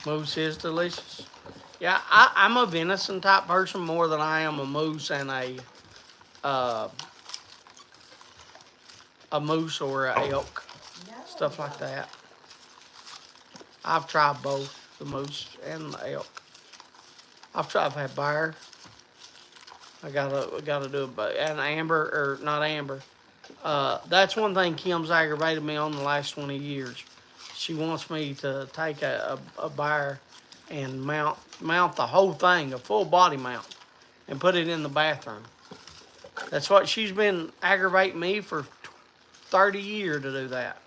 A: Moose is delicious. Yeah, I'm a venison type person more than I am a moose and a moose or a elk, stuff like that. I've tried both, the moose and the elk. I've had bear. I gotta do it, but and amber or not amber. That's one thing Kim's aggravated me on the last 20 years. She wants me to take a bear and mount the whole thing, a full body mount, and put it in the bathroom. That's what she's been aggravating me for 30 years to do that.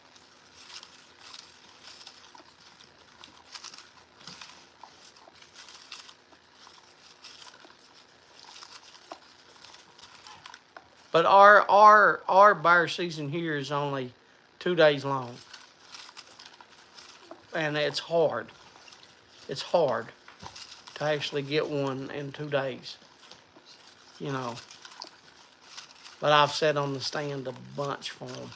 A: But our bear season here is only 2 days long. And it's hard. It's hard to actually get one in 2 days. You know. But I've sat on the stand a bunch for them.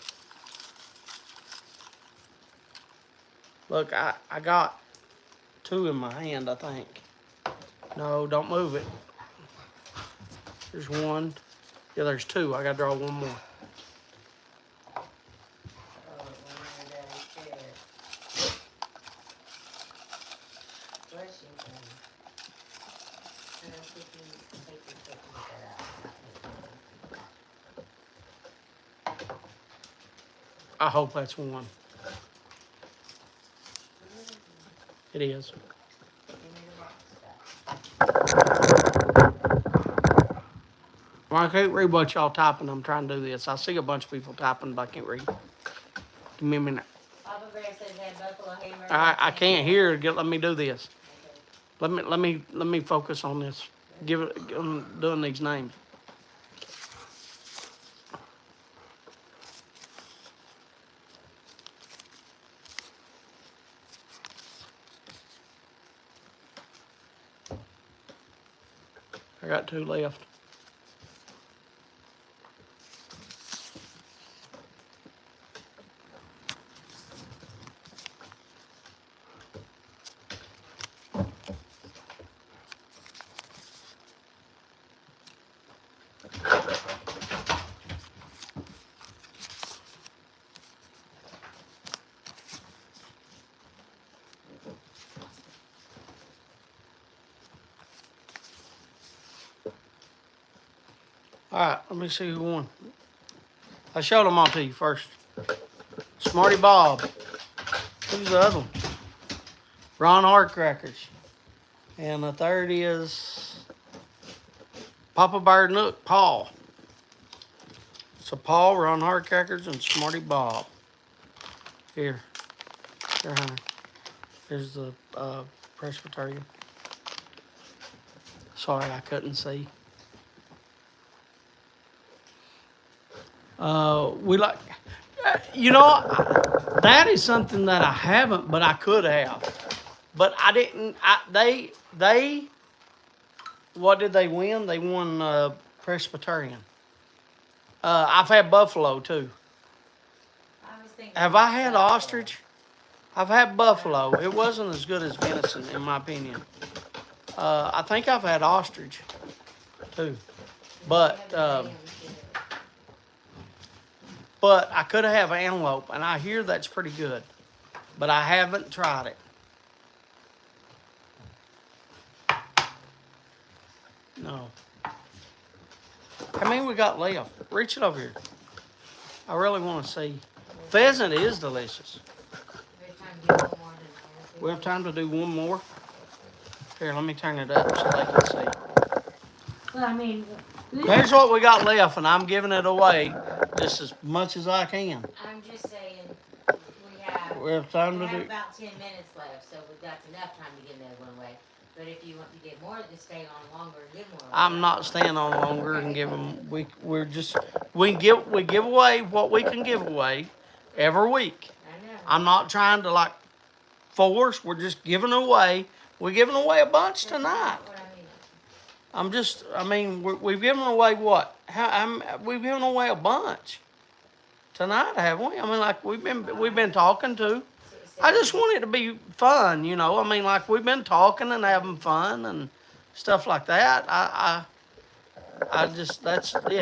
A: Look, I got 2 in my hand, I think. No, don't move it. There's 1. Yeah, there's 2. I gotta draw 1 more. I hope that's 1. It is. Well, I can't read what y'all typing. I'm trying to do this. I see a bunch of people typing, but I can't read. Give me a minute.
B: Papa Bear says they had buffalo hamburgers.
A: I can't hear. Let me do this. Let me focus on this. I'm doing these names. I got 2 left. All right, let me see who won. I showed them all to you first. Smarty Bob. Who's the other one? Ron Hard Crackers. And the third is Papa Bear Nook, Paul. So Paul, Ron Hard Crackers, and Smarty Bob. Here. Here, honey. Here's the Presbyterian. Sorry, I couldn't see. We like, that is something that I haven't, but I could have. But I didn't. They. What did they win? They won Presbyterian. I've had buffalo too.
B: I was thinking.
A: Have I had ostrich? I've had buffalo. It wasn't as good as venison, in my opinion. I think I've had ostrich too, but I could have antelope, and I hear that's pretty good, but I haven't tried it. No. How many we got left? Reach it over here. I really want to see. Pheasant is delicious. We have time to do one more. Here, let me turn it up so they can see.
B: Well, I mean,
A: Here's what we got left, and I'm giving it away just as much as I can.
B: I'm just saying, we
A: have time to
B: have
A: do.
B: about 10 minutes left, so that's enough time to give that one away. But if you want to get more, just stay on longer and give more away.
A: I'm not staying on longer and give them. We give away what we can give away every week.
B: I know.
A: I'm not trying to like force. We're just giving away. We're giving away a bunch
B: That's
A: tonight.
B: not what
A: I mean, we've given away what? We've given away a bunch tonight, haven't we? I mean, like we've been talking to. I just want it to be fun, I mean, like we've been talking and having fun and stuff like that. I just let's. Do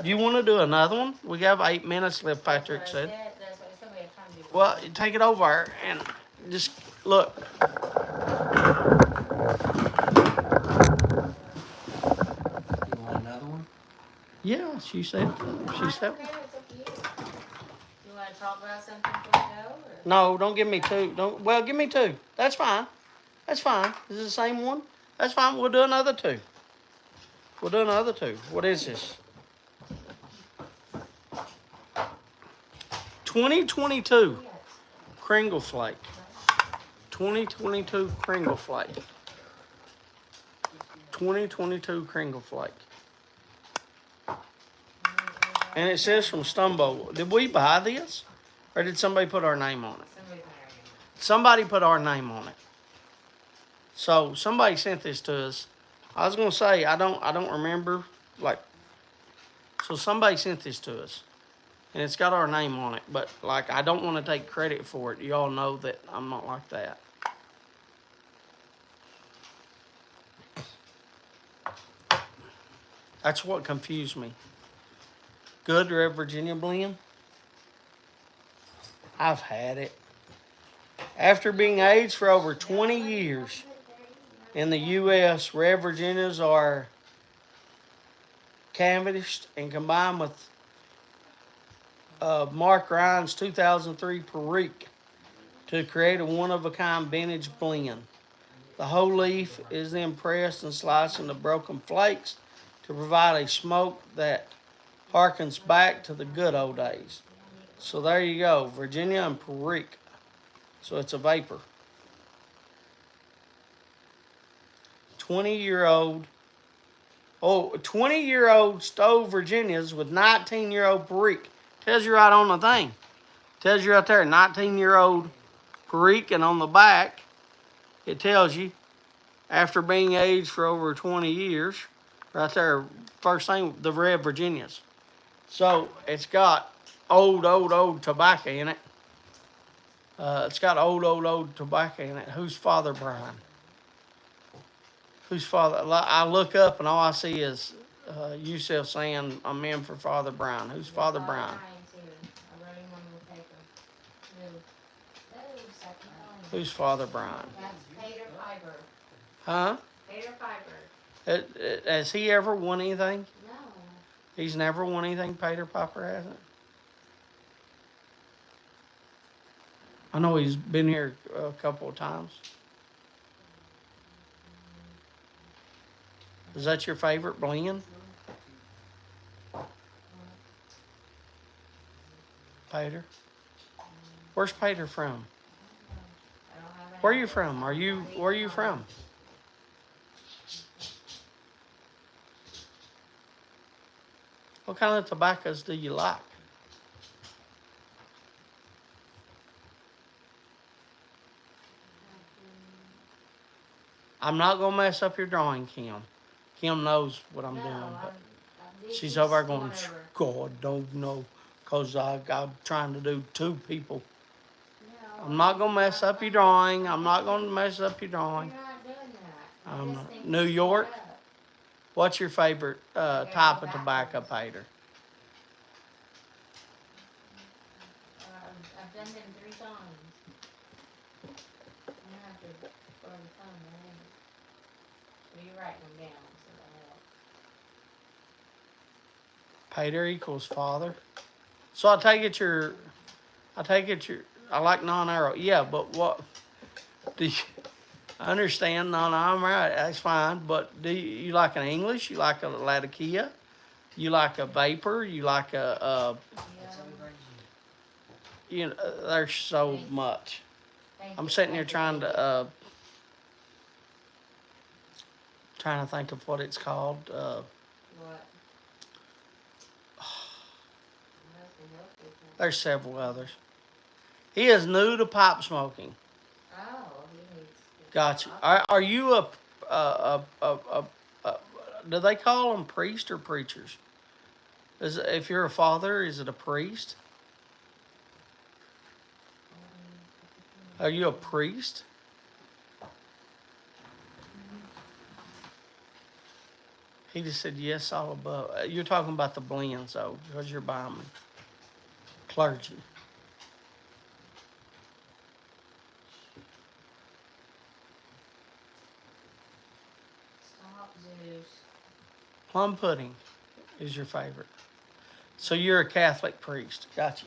A: you want to do another one? We have 8 minutes left. Patrick said.
B: That's what I said. We have time to do.
A: Well, take it over and just look.
C: You want another one?
A: Yeah, she said. She said.
B: Okay, it's up to you. You want to talk about something before we go? Or?
A: No, don't give me two. Well, give me two. That's fine. That's fine. Is it the same one? That's fine. We'll do another two. We'll do another two. What is this? 2022 Kringle Flake. 2022 Kringle Flake. 2022 Kringle Flake. And it says from Stumbo. Did we buy this? Or did somebody put our name on it? Somebody put our name on it. So somebody sent this to us. I was gonna say I don't remember so somebody sent this to us. And it's got our name on it, but I don't want to take credit for it. Y'all know that I'm not like that. That's what confused me. Good Red Virginia blend. I've had it. After being aged for over 20 years in the U.S., Red Virginias are canvassed and combined with Mark Ryan's 2003 Perique to create a one-of-a-kind vintage blend. The whole leaf is then pressed and sliced into broken flakes to provide a smoke that harkens back to the good old days. So there you go, Virginia and Perique. So it's a vapor. 20-year-old Stowe Virginias with 19-year-old Perique. Tells you right on the thing. Tells you right there, 19-year-old Perique, and on the back, it tells you, after being aged for over 20 years, right there, first thing, the Red Virginias. So it's got old tobacco in it. It's got old tobacco in it. Who's Father Brian? Who's Father? I look up and all I see is Yusef saying, I'm in for Father Brian. Who's Father Brian? Who's Father Brian?
B: That's Peter Piper.
A: Huh?
B: Peter Piper.
A: Has he ever won anything?
B: No.
A: He's never won anything. Peter Piper hasn't. I know he's been here a couple of times. Is that your favorite blend, Peter? Where's Peter from?
B: I don't have any
A: Where are you
B: ideas
A: from?
B: on it.
A: Where are you from? What kind of tobaccos do you like? I'm not gonna mess up your drawing, Kim. Kim knows what I'm
B: No,
A: doing, but
B: it's
A: she's
B: just
A: over there going,
B: whatever.
A: God, don't know, cause I'm trying to do two people.
B: No,
A: I'm not gonna mess up your drawing. I'm not gonna mess up your
B: You're
A: drawing.
B: not doing that. I
A: I'm
B: just
A: not.
B: think
A: New
B: it's
A: York.
B: caught up.
A: What's your favorite type of tobacco, Peter?
B: I've done them 3 times. You have to put the thumb in. Well, you're writing them down, so that helps.
A: Peter equals father. So I like non-arrow. Yeah, but what do you? I understand non-arrow, right? That's fine. But do you like an English? You like a Latakia? You like a vapor? You like a
C: That's
B: Yeah.
C: everybody.
A: you know, there's so much. I'm sitting here trying to think of what it's called.
B: What? Unless we help with it.
A: There's several others. He is new to pipe smoking.
B: Oh, he needs to.
A: Gotcha. Are you a do they call them priest or preachers? If you're a father, is it a priest? Are you a priest? He just said yes, all above. You're talking about the blends, though, because you're buying me. Clergy.
B: Stop, Zeus.
A: Plum pudding is your favorite. So you're a Catholic priest. Gotcha.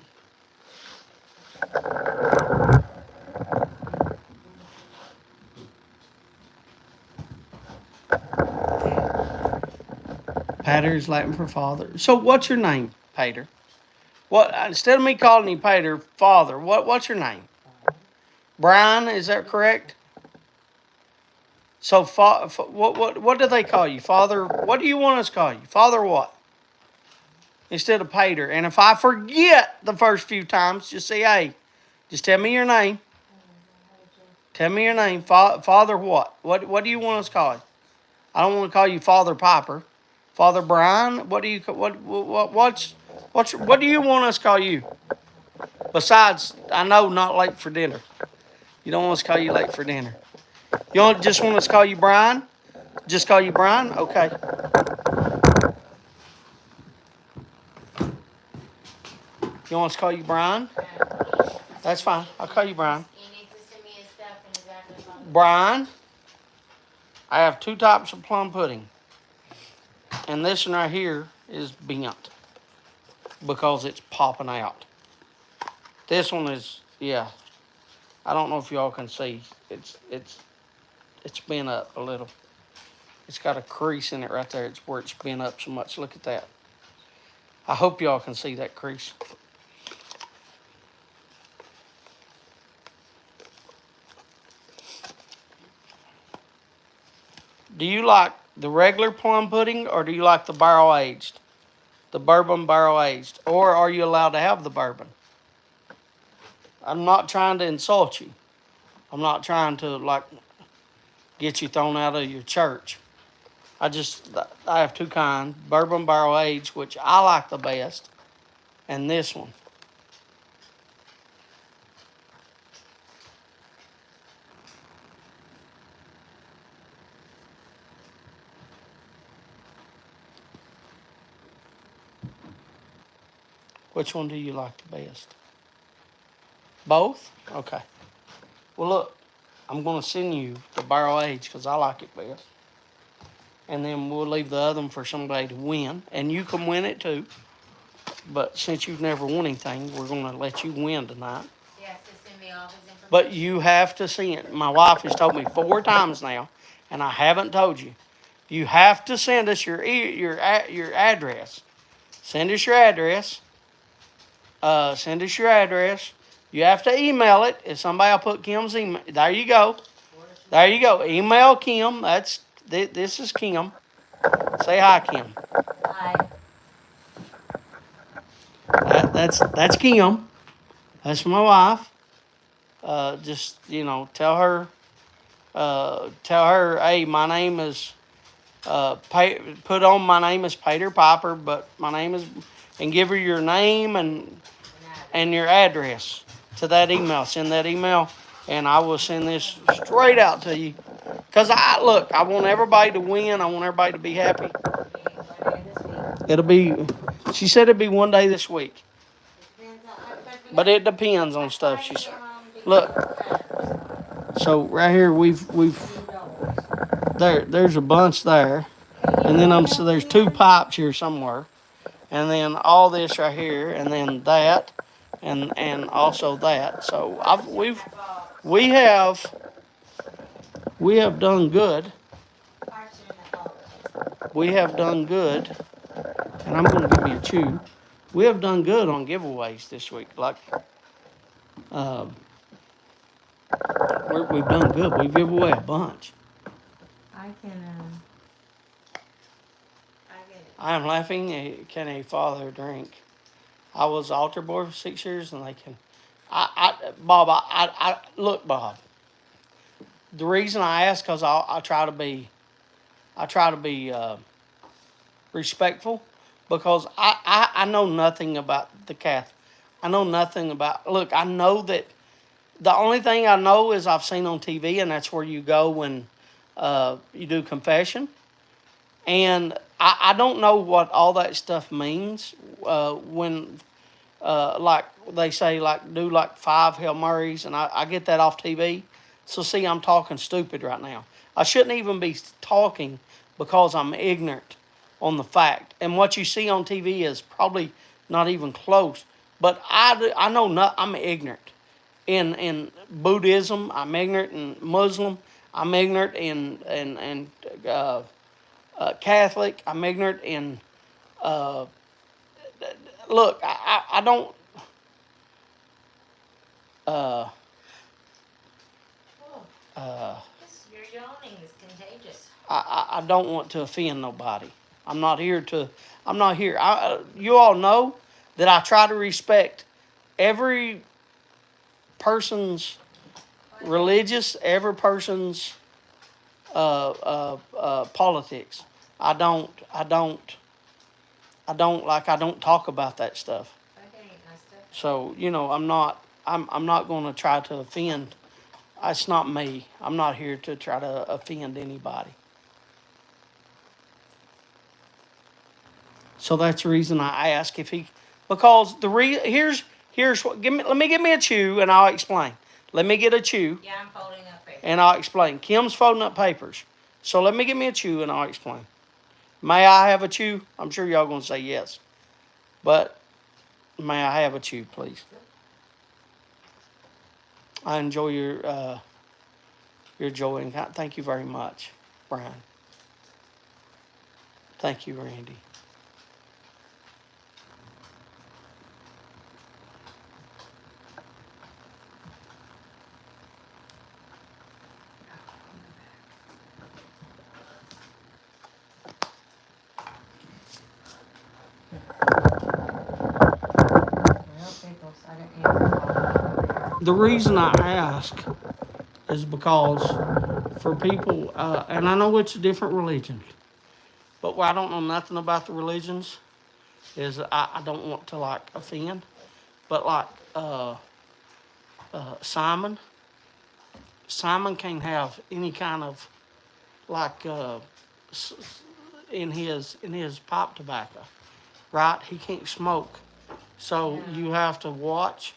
A: Pater is Latin for father. So what's your name, Pater? What instead of me calling you Pater, Father, what's your name? Brian, is that correct? So what do they call you? Father, what do you want us to call you? Father what? Instead of Pater. And if I forget the first few times, just say, hey, just tell me your name. Tell me your name. Father what? What do you want us to call you? I don't want to call you Father Piper. Father Brian, what do you what do you want us to call you? Besides, I know not late for dinner. You don't want us to call you late for dinner. Just want us to call you Brian? Just call you Brian? Okay. You want us to call you Brian? That's fine. I'll call you Brian.
B: He needs to send me his stuff and his address on the.
A: Brian, I have 2 types of plum pudding. And this one right here is bent because it's popping out. This one is, yeah. I don't know if y'all can see. It's bent up a little. It's got a crease in it right there. It's where it's bent up so much. Look at that. I hope y'all can see that crease. Do you like the regular plum pudding or do you like the barrel aged? The bourbon barrel aged? Or are you allowed to have the bourbon? I'm not trying to insult you. I'm not trying to get you thrown out of your church. I have 2 kinds, bourbon barrel aged, which I like the best, and this one. Which one do you like the best? Both? Okay. Well, look, I'm going to send you the barrel aged because I like it best. and then we'll leave the other one for somebody to win, and you can win it too. But since you've never won anything, we're gonna let you win tonight.
B: Yes, to send me all his information.
A: But you have to send. My wife has told me 4 times now, and I haven't told you. You have to send us your address. Send us your address. Send us your address. You have to email it. If somebody will put Kim's email, there you go. There you go. Email Kim. This is Kim. Say hi, Kim.
B: Hi.
A: That's Kim. That's my wife. Just tell her. Hey, my name is. Put on my name is Peter Piper, but my name is, and give her your name and your address to that email. Send that email, and I will send this straight out to you. Cause I want everybody to win. I want everybody to be happy. It'll be. She said it'll be one day this week, but it depends on stuff. She said. Look. So right here we've there's a bunch there, and then so there's 2 pipes here somewhere, and then all this right here, and then that, and also that. So we have done good. We have done good, and I'm going to give you a chew. We have done good on giveaways this week. Like, we've done good. We give away a bunch. I am laughing. Can a father drink? I was altar boy for 6 years, and they can. Bob. Look, Bob. The reason I ask because I try to be respectful, because I know nothing about the Catholic. I know nothing about. Look, I know that the only thing I know is I've seen on TV, and that's where you go when you do confession. And I don't know what all that stuff means when, like they say, like do like 5 Hail Marys, and I get that off TV. So see, I'm talking stupid right now. I shouldn't even be talking because I'm ignorant on the fact. And what you see on TV is probably not even close. But I know I'm ignorant. In Buddhism, I'm ignorant. In Muslim, I'm ignorant. In Catholic, I'm ignorant. In look, I don't.
B: Your yawning is contagious.
A: I don't want to offend nobody. I'm not here. You all know that I try to respect every person's religious, every person's politics. I don't talk about that stuff. So I'm not going to try to offend. It's not me. I'm not here to try to offend anybody. So that's the reason I ask if he, because here's what. Let me give me a chew and I'll explain. Let me get a chew.
B: Yeah, I'm folding up papers.
A: And I'll explain. Kim's folding up papers. So let me give me a chew and I'll explain. May I have a chew? I'm sure y'all gonna say yes. But may I have a chew, please? I enjoy your joy and thank you very much, Brian. Thank you, Randy. The reason I ask is because for people, and I know it's a different religion, but where I don't know nothing about the religions is I don't want to like offend, but like Simon can't have any kind of like in his pipe tobacco, right? He can't smoke, so you have to watch.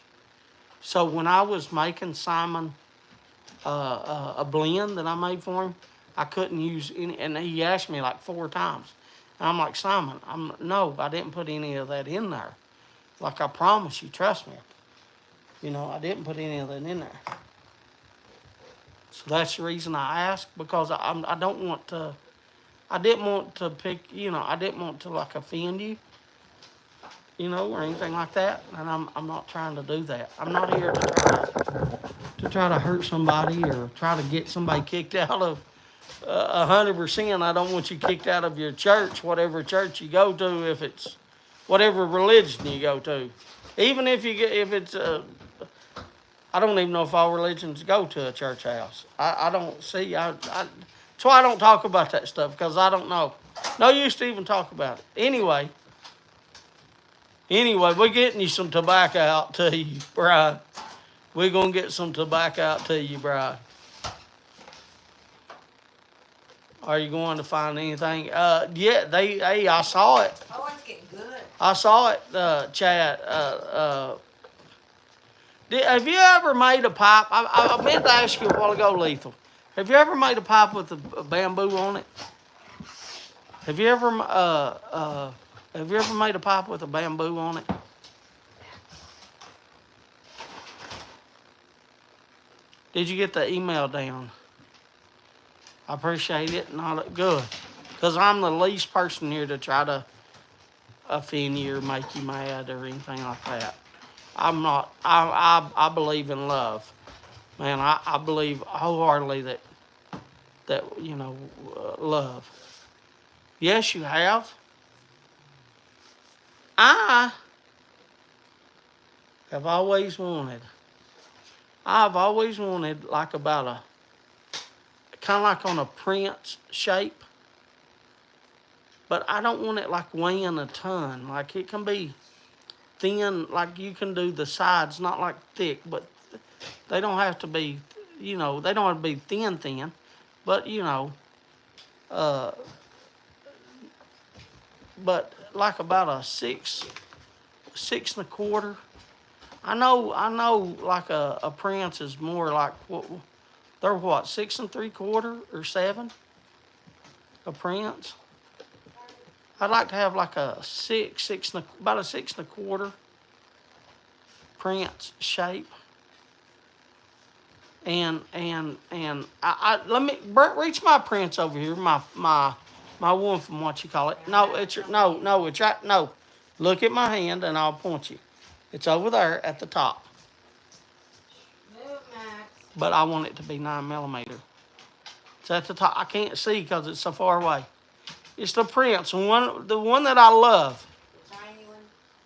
A: So when I was making Simon a blend that I made for him, I couldn't use any, and he asked me like 4 times. And I'm like, Simon, no, I didn't put any of that in there. Like I promise you, trust me. You know, I didn't put any of that in there. So that's the reason I asked, because I don't want to, I didn't want to pick, you know, I didn't want to like offend you, you know, or anything like that. And I'm not trying to do that. I'm not here to try to hurt somebody or try to get somebody kicked out of 100%. I don't want you kicked out of your church, whatever church you go to, if it's whatever religion you go to. Even if if it's I don't even know if all religions go to a church house. I don't see. That's why I don't talk about that stuff, because I don't know. No use to even talk about it. Anyway, we're getting you some tobacco out to you, Bride. We're going to get some tobacco out to you, Bride. Are you going to find anything? Yeah, I saw it.
B: Oh, it's getting good.
A: I saw it, Chad. Have you ever made a pipe? I meant to ask you a while ago, Lethal. Have you ever made a pipe with a bamboo on it? Have you ever made a pipe with a bamboo on it? Did you get the email down? I appreciate it. Not good, because I'm the least person here to try to offend you or make you mad or anything like that. I'm not. I believe in love, man. I believe wholeheartedly that you know, love. Yes, you have. I have always wanted. I've always wanted like about a kind of like on a Prince shape, but I don't want it like weighing a ton. Like it can be thin, like you can do the sides, not like thick, but they don't have to be, you know, they don't have to be thin, but you know, but like about a six and a quarter. I know, like a Prince is more like they're what, 6 3/4 or 7? A Prince. I'd like to have like a about a 6 1/4 Prince shape. And I let me reach my Prince over here, my one from what you call it. No, it's right. No, look at my hand and I'll point you. It's over there at the top.
B: Move, Max.
A: But I want it to be 9mm. It's at the top. I can't see because it's so far away. It's the Prince, the one that I love.
B: The tiny one?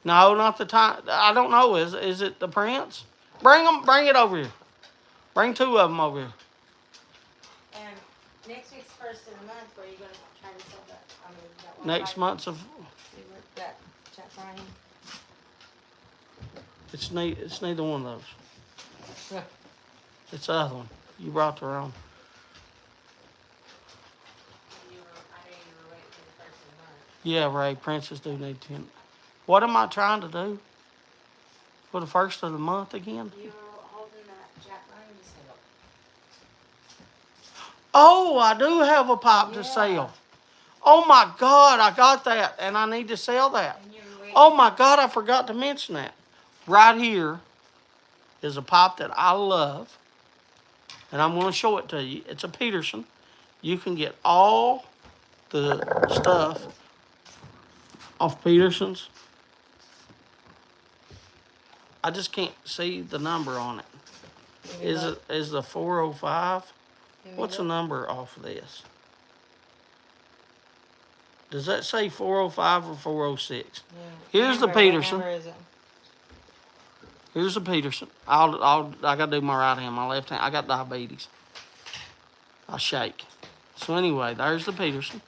A: No, not the tiny. I don't know. Is it the Prince? Bring it over here. Bring 2 of them over here.
B: And next week's first of the month, where are you going to try to sell that? I mean, that one
A: Next
B: pipe?
A: month's of.
B: That Jack Ryan.
A: It's neither one of those. It's the other one. You brought the wrong.
B: I knew you were waiting for the first of the month.
A: Yeah, Ray. Princes do need 10. What am I trying to do for the first of the month again?
B: You were holding that Jack Ryan sale.
A: Oh, I do have a pipe to sell. Oh my God, I got that, and I need to sell that.
B: And you were waiting.
A: Oh my God, I forgot to mention that. Right here is a pipe that I love, and I'm going to show it to you. It's a Peterson. You can get all the stuff off Peterson's. I just can't see the number on it. Is the 405? What's the number off of this? Does that say 405 or 406?
B: Yeah.
A: Here's the Peterson.
B: What number is it?
A: Here's the Peterson. I gotta do my right hand, my left hand. I got diabetes. I shake. So anyway, there's the Peterson.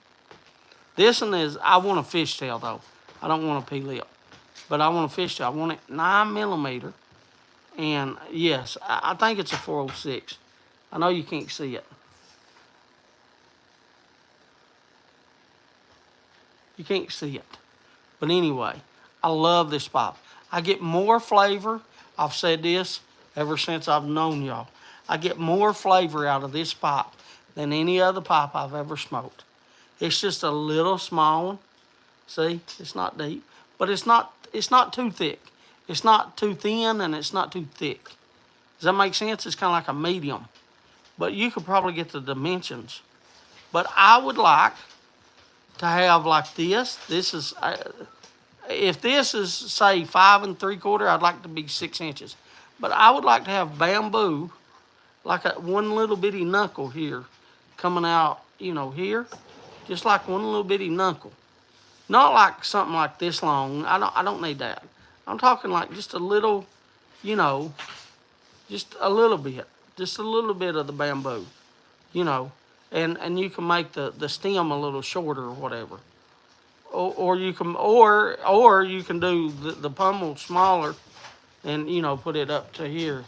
A: This one is, I want a fishtail though. I don't want a P-lip. But I want a fishtail. I want it 9mm. And yes, I think it's a 406. I know you can't see it. You can't see it. But anyway, I love this pipe. I get more flavor. I've said this ever since I've known y'all. I get more flavor out of this pipe than any other pipe I've ever smoked. It's just a little small one. See, it's not deep, but it's not too thick. It's not too thin and it's not too thick. Does that make sense? It's kind of like a medium, but you could probably get the dimensions. But I would like to have like this. This is, if this is say 5 3/4, I'd like to be 6 inches. But I would like to have bamboo, like a one little bitty knuckle here, coming out, here, just like one little bitty knuckle. Not like something like this long. I don't need that. I'm talking like just a little, just a little bit. Just a little bit of the bamboo, and you can make the stem a little shorter or whatever. Or you can you can do the pummel smaller and put it up to here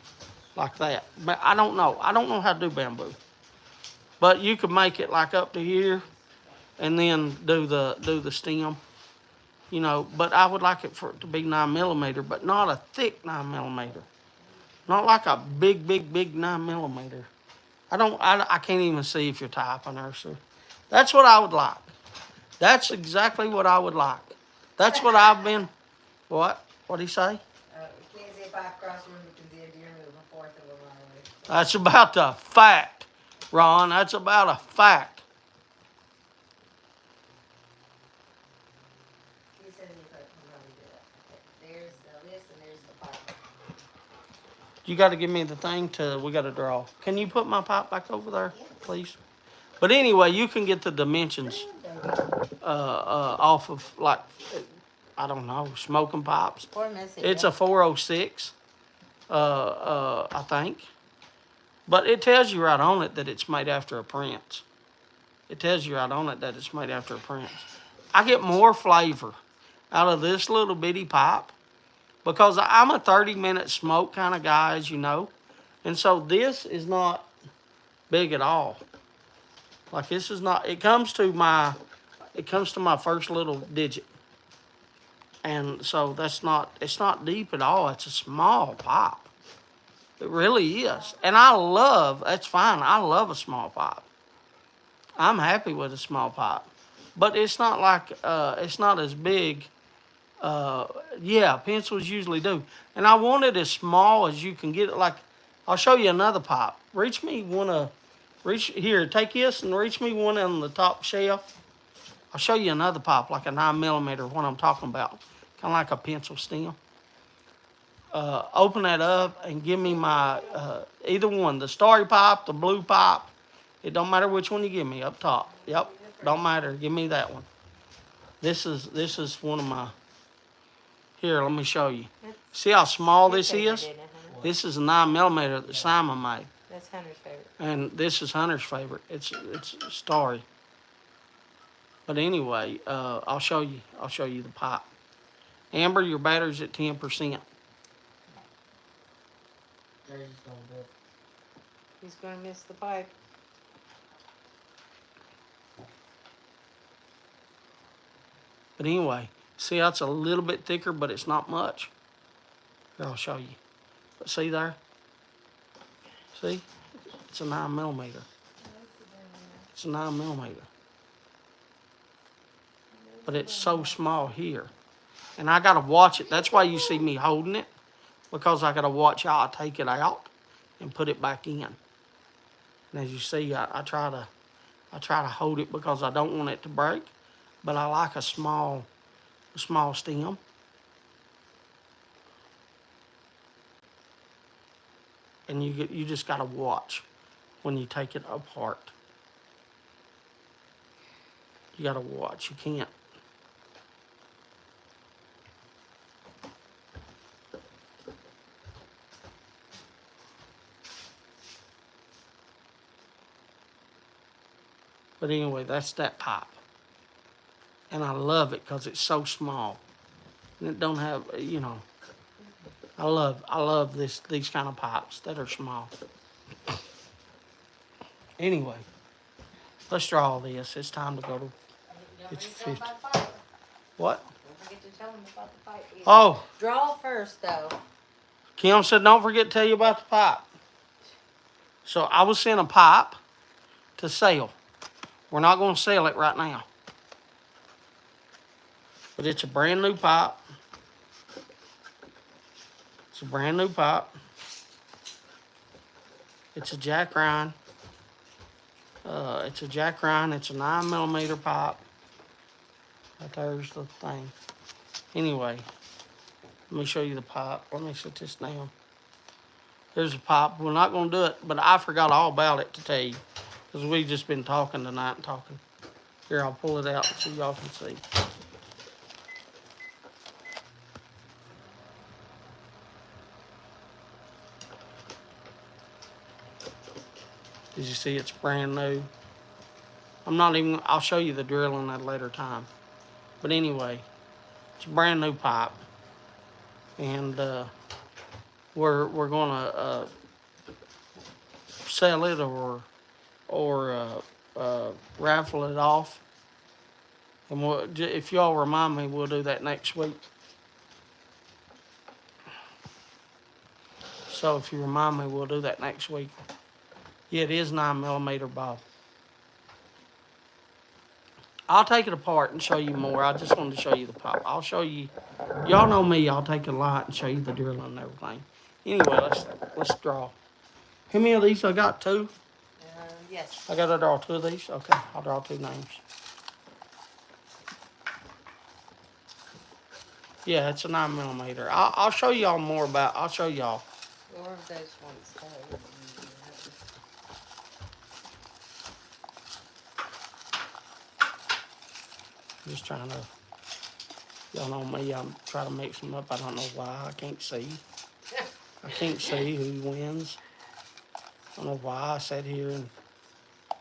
A: like that. But I don't know. I don't know how to do bamboo. But you could make it like up to here and then do the stem. But I would like it for it to be 9mm, but not a thick 9mm. Not like a big 9mm. I can't even see if you're typing there, sir. That's what I would like. That's exactly what I would like. That's what I've been. What? What'd he say?
B: You can't see a pipe across the room, you can see a deer moving forth of a mile away.
A: That's about the fact, Ron. That's about a fact.
B: He says he can probably do that. Okay, there's the list and there's the pipe.
A: You got to give me the thing we got to draw. Can you put my pipe back over there, please? But anyway, you can get the dimensions off of, like, I don't know, smoking pipes. It's a 406, I think. But it tells you right on it that it's made after a Prince. It tells you right on it that it's made after a Prince. I get more flavor out of this little bitty pipe because I'm a 30-minute smoke kind of guy, as you know. And so this is not big at all. Like this is not, it comes to my first little digit. And so it's not deep at all. It's a small pipe. It really is. And that's fine. I love a small pipe. I'm happy with a small pipe. But it's not like, it's not as big. Pencils usually do. And I want it as small as you can get it. Like, I'll show you another pipe. Reach here, take this and reach me one on the top shelf. I'll show you another pipe, like a 9mm, what I'm talking about. Kind of like a pencil stem. Open that up and give me my, either one, the starry pipe, the blue pipe. It don't matter which one you give me, up top. Yep, don't matter, give me that one. This is one of my, here, let me show you. See how small this is? This is a 9mm that Simon made.
B: That's Hunter's favorite.
A: And this is Hunter's favorite. It's starry. But anyway, I'll show you the pipe. Amber, your battery's at 10%.
B: He's gonna miss the pipe.
A: But anyway, see how it's a little bit thicker, but it's not much. Here, I'll show you. But see there? See? It's a 9mm. It's a 9mm. But it's so small here. And I gotta watch it. That's why you see me holding it. Because I gotta watch how I take it out and put it back in. And as you see, I try to hold it because I don't want it to break. But I like a small stem. And you just gotta watch when you take it apart. You gotta watch. You can't. But anyway, that's that pipe. And I love it because it's so small. And it don't have, I love these kind of pipes that are small. Anyway, let's draw this. It's time to go to, it's 50. What?
B: Don't forget to tell him about the pipe.
A: Oh,
B: Draw first, though.
A: Kim said don't forget to tell you about the pipe. So I was sent a pipe to sell. We're not going to sell it right now. But it's a brand new pipe. It's a brand new pipe. It's a Jack Ryan. It's a Jack Ryan. It's a 9mm pipe. Right there's the thing. Anyway, let me show you the pipe. Let me set this down. There's a pipe. We're not going to do it, but I forgot all about it to tell you. Because we've just been talking tonight and talking. Here, I'll pull it out so y'all can see. As you see, it's brand new. I'll show you the drilling at a later time. But anyway, it's a brand new pipe. And we're going to sell it or raffle it off. And if y'all remind me, we'll do that next week. So if you remind me, we'll do that next week. Yeah, it is 9mm, Bob. I'll take it apart and show you more. I just wanted to show you the pipe. I'll show you. Y'all know me. I'll take a light and show you the drilling and everything. Anyway, let's draw. How many of these I got? 2?
B: Yes.
A: I got to draw 2 of these? Okay, I'll draw 2 names. Yeah, it's a 9mm. I'll show y'all more about. I'll show y'all.
B: Or of those ones.
A: Just trying to. Y'all know me. I'm trying to mix them up. I don't know why. I can't see. I can't see who wins. I don't know why I sat here and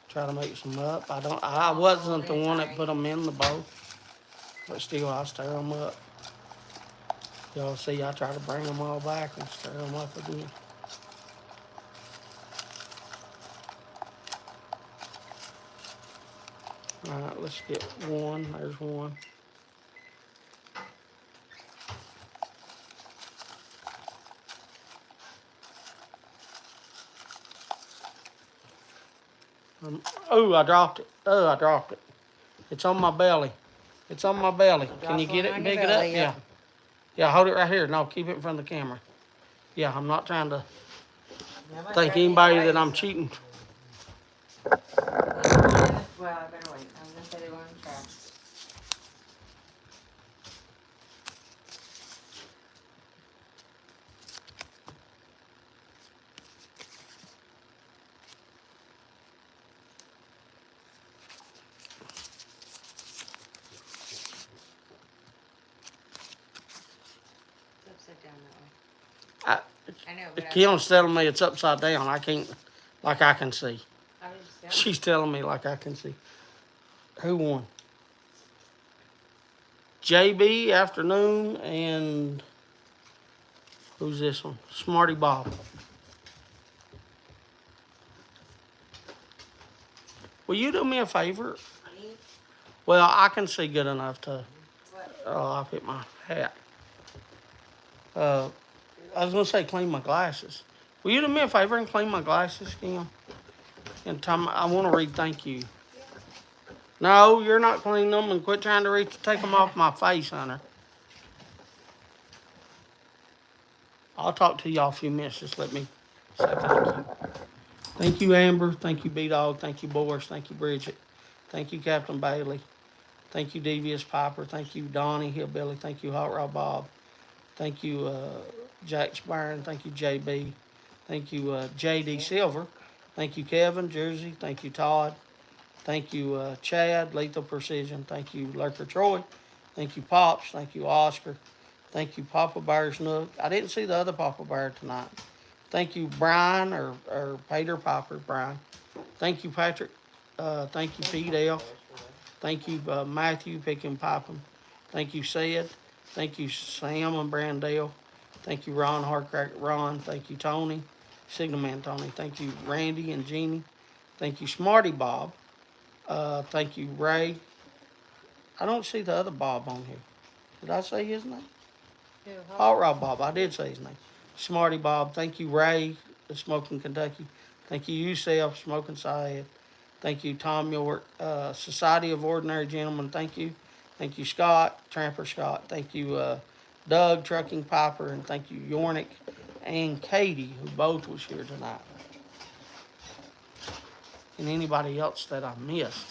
A: try to mix them up. I wasn't the one that put them in the bowl, but still I stir them up. Y'all see, I try to bring them all back and stir them up again. All right, let's get one. There's one. Oh, I dropped it. Oh, I dropped it. It's on my belly. It's on my belly. Can you get it and pick it up? Yeah. Yeah, hold it right here. No, keep it in front of the camera. Yeah, I'm not trying to think anybody that I'm cheating.
B: Well, I better wait. I'm going to put it on the track. Upside down that way. I know, but
A: Keon's telling me it's upside down. I can't, like I can see.
B: I was just
A: She's telling me like I can see. Who won? JB Afternoon and who's this one? Smarty Bob. Will you do me a favor? Well, I can see good enough to. Oh, I've hit my hat. I was gonna say clean my glasses. Will you do me a favor and clean my glasses, Kim? And Tom, I want to read thank you. No, you're not cleaning them, and quit trying to take them off my face, Hunter. I'll talk to y'all a few minutes. Just let me say thank you. Thank you, Amber. Thank you, B-Dog. Thank you, Boris. Thank you, Bridget. Thank you, Captain Bailey. Thank you, Devious Piper. Thank you, Donnie Hillbilly. Thank you, Hot Rod Bob. Thank you, Jack Byron. Thank you, JB. Thank you, JD Silver. Thank you, Kevin Jersey. Thank you, Todd. Thank you, Chad, Lethal Precision. Thank you, Lurker Troy. Thank you, Pops. Thank you, Oscar. Thank you, Papa Bear's Nook. I didn't see the other Papa Bear tonight. Thank you, Brian, or Peter Popper, Brian. Thank you, Patrick. Thank you, Pete Elf. Thank you, Matthew, Picking Poppin'. Thank you, Sid. Thank you, Sam and Brandale. Thank you, Ron Hardcracker, Ron. Thank you, Tony. Signal Man Tony. Thank you, Randy and Jeannie. Thank you, Smarty Bob. Thank you, Ray. I don't see the other Bob on here. Did I say his name? Hot Rod Bob. I did say his name. Smarty Bob. Thank you, Ray, the Smoking Kentucky. Thank you, Yusef, Smoking Syed. Thank you, Tom York. Society of Ordinary Gentlemen, thank you. Thank you, Scott, Tramper Scott. Thank you, Doug, Trucking Piper, and thank you, Yornick and Katie, who both was here tonight. And anybody else that I missed.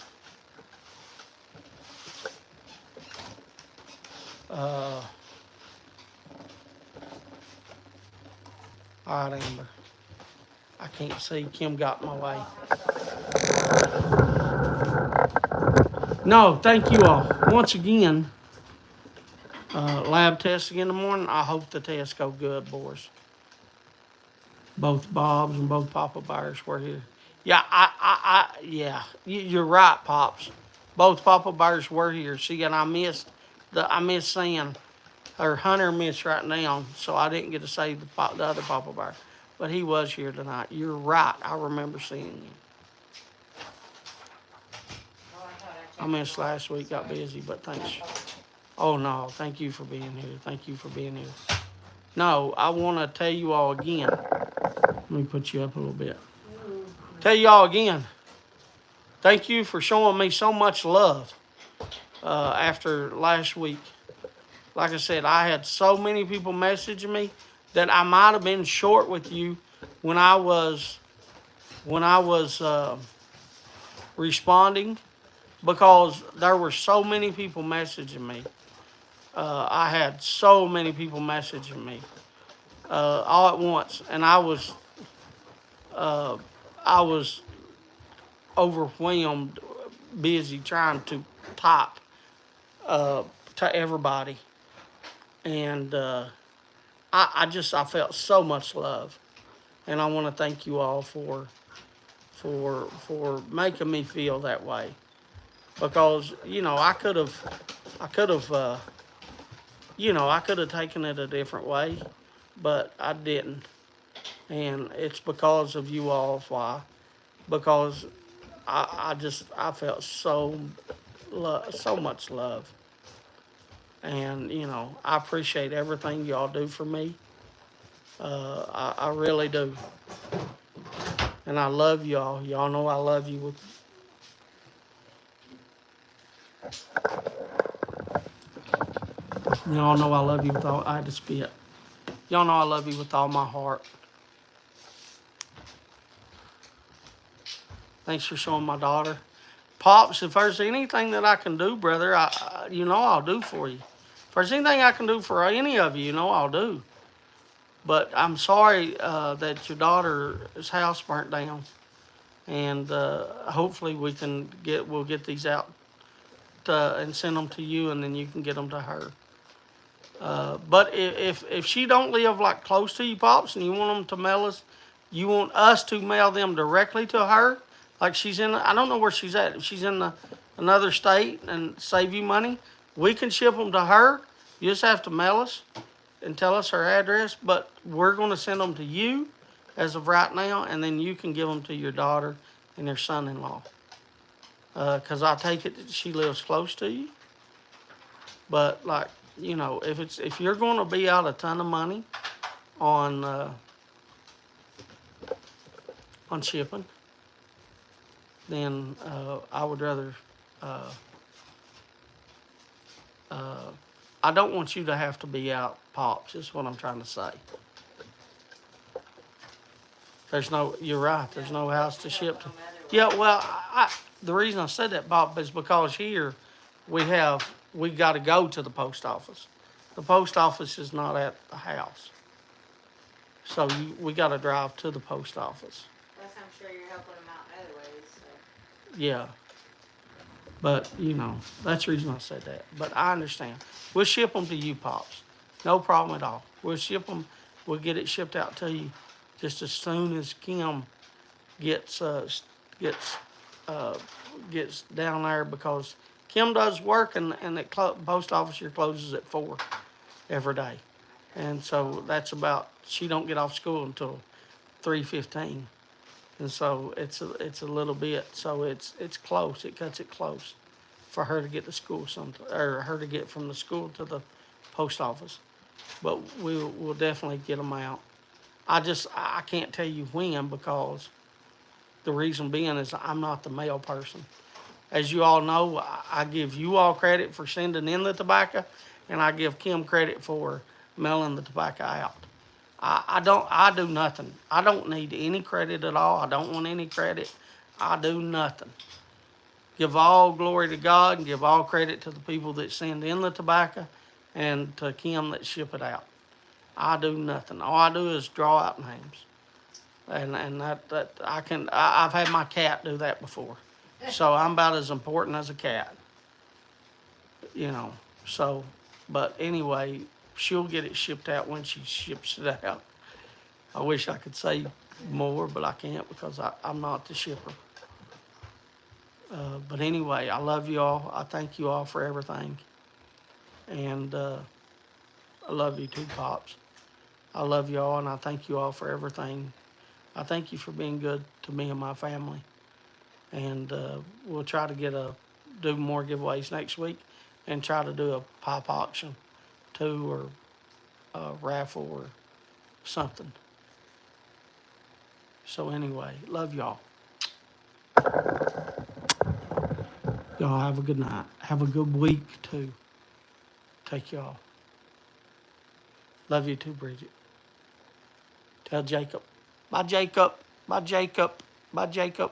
A: All right, Amber. I can't see. Kim got in my way. No, thank you all. Once again, lab testing in the morning. I hope the tests go good, boys. Both Bobs and both Papa Bears were here. Yeah, yeah. You're right, Pops. Both Papa Bears were here. See, and I missed seeing, or Hunter missed right now, so I didn't get to say the other Papa Bear. But he was here tonight. You're right. I remember seeing him. I missed last week. Got busy, but thanks. Oh no, thank you for being here. Thank you for being here. No, I want to tell you all again. Let me put you up a little bit. Tell you all again. Thank you for showing me so much love after last week. Like I said, I had so many people messaging me that I might have been short with you when I was responding, because there were so many people messaging me. I had so many people messaging me all at once, and I was overwhelmed, busy trying to type to everybody, and I felt so much love, and I want to thank you all for making me feel that way, because I could have taken it a different way, but I didn't, and it's because of you all. Why? Because I felt so much love, and I appreciate everything y'all do for me. I really do, and I love y'all. Y'all know I love you with. Y'all know I love you with all. I had to spit. Y'all know I love you with all my heart. Thanks for showing my daughter. Pops, if there's anything that I can do, brother, I'll do for you. If there's anything I can do for any of you, I'll do. But I'm sorry that your daughter's house burnt down, and hopefully we'll get these out and send them to you, and then you can get them to her. But if she don't live like close to you, Pops, and you want you want us to mail them directly to her, like I don't know where she's at. If she's in another state and save you money, we can ship them to her. You just have to mail us and tell us her address, but we're going to send them to you as of right now, and then you can give them to your daughter and your son-in-law. Because I take it that she lives close to you. But if you're going to be out a ton of money on shipping, then I would rather. I don't want you to have to be out, Pops. Is what I'm trying to say. You're right. There's no house to ship to. Yeah, well, the reason I said that, Bob, is because here we got to go to the post office. The post office is not at the house, so we got to drive to the post office.
B: Plus, I'm sure you're helping them out in other ways. So.
A: Yeah, but that's the reason I said that. But I understand. We'll ship them to you, Pops. No problem at all. We'll ship them. We'll get it shipped out to you just as soon as Kim gets down there, because Kim does work, and the post office here closes at 4 every day, and so that's about, she don't get off school until 3:15, and so it's a little bit, so it's close. It cuts it close for her to get to school or her to get from the school to the post office, but we'll definitely get them out. I can't tell you when, because The reason being is I'm not the mail person. As you all know, I give you all credit for sending in the tobacco, and I give Kim credit for mailing the tobacco out. I do nothing. I don't need any credit at all. I don't want any credit. I do nothing. Give all glory to God and give all credit to the people that send in the tobacco and to Kim that ship it out. I do nothing. All I do is draw out names. And that I've had my cat do that before. So I'm about as important as a cat. You know. So but anyway, she'll get it shipped out when she ships it out. I wish I could say more, but I can't because I'm not the shipper. But anyway, I love you all. I thank you all for everything. And I love you too, Pops. I love you all, and I thank you all for everything. I thank you for being good to me and my family. And we'll try to do more giveaways next week and try to do a pop auction too, or a raffle or something. So anyway, love y'all. Y'all have a good night. Have a good week too. Take y'all. Love you too, Bridget. Tell Jacob. Bye, Jacob. Bye, Jacob. Bye, Jacob.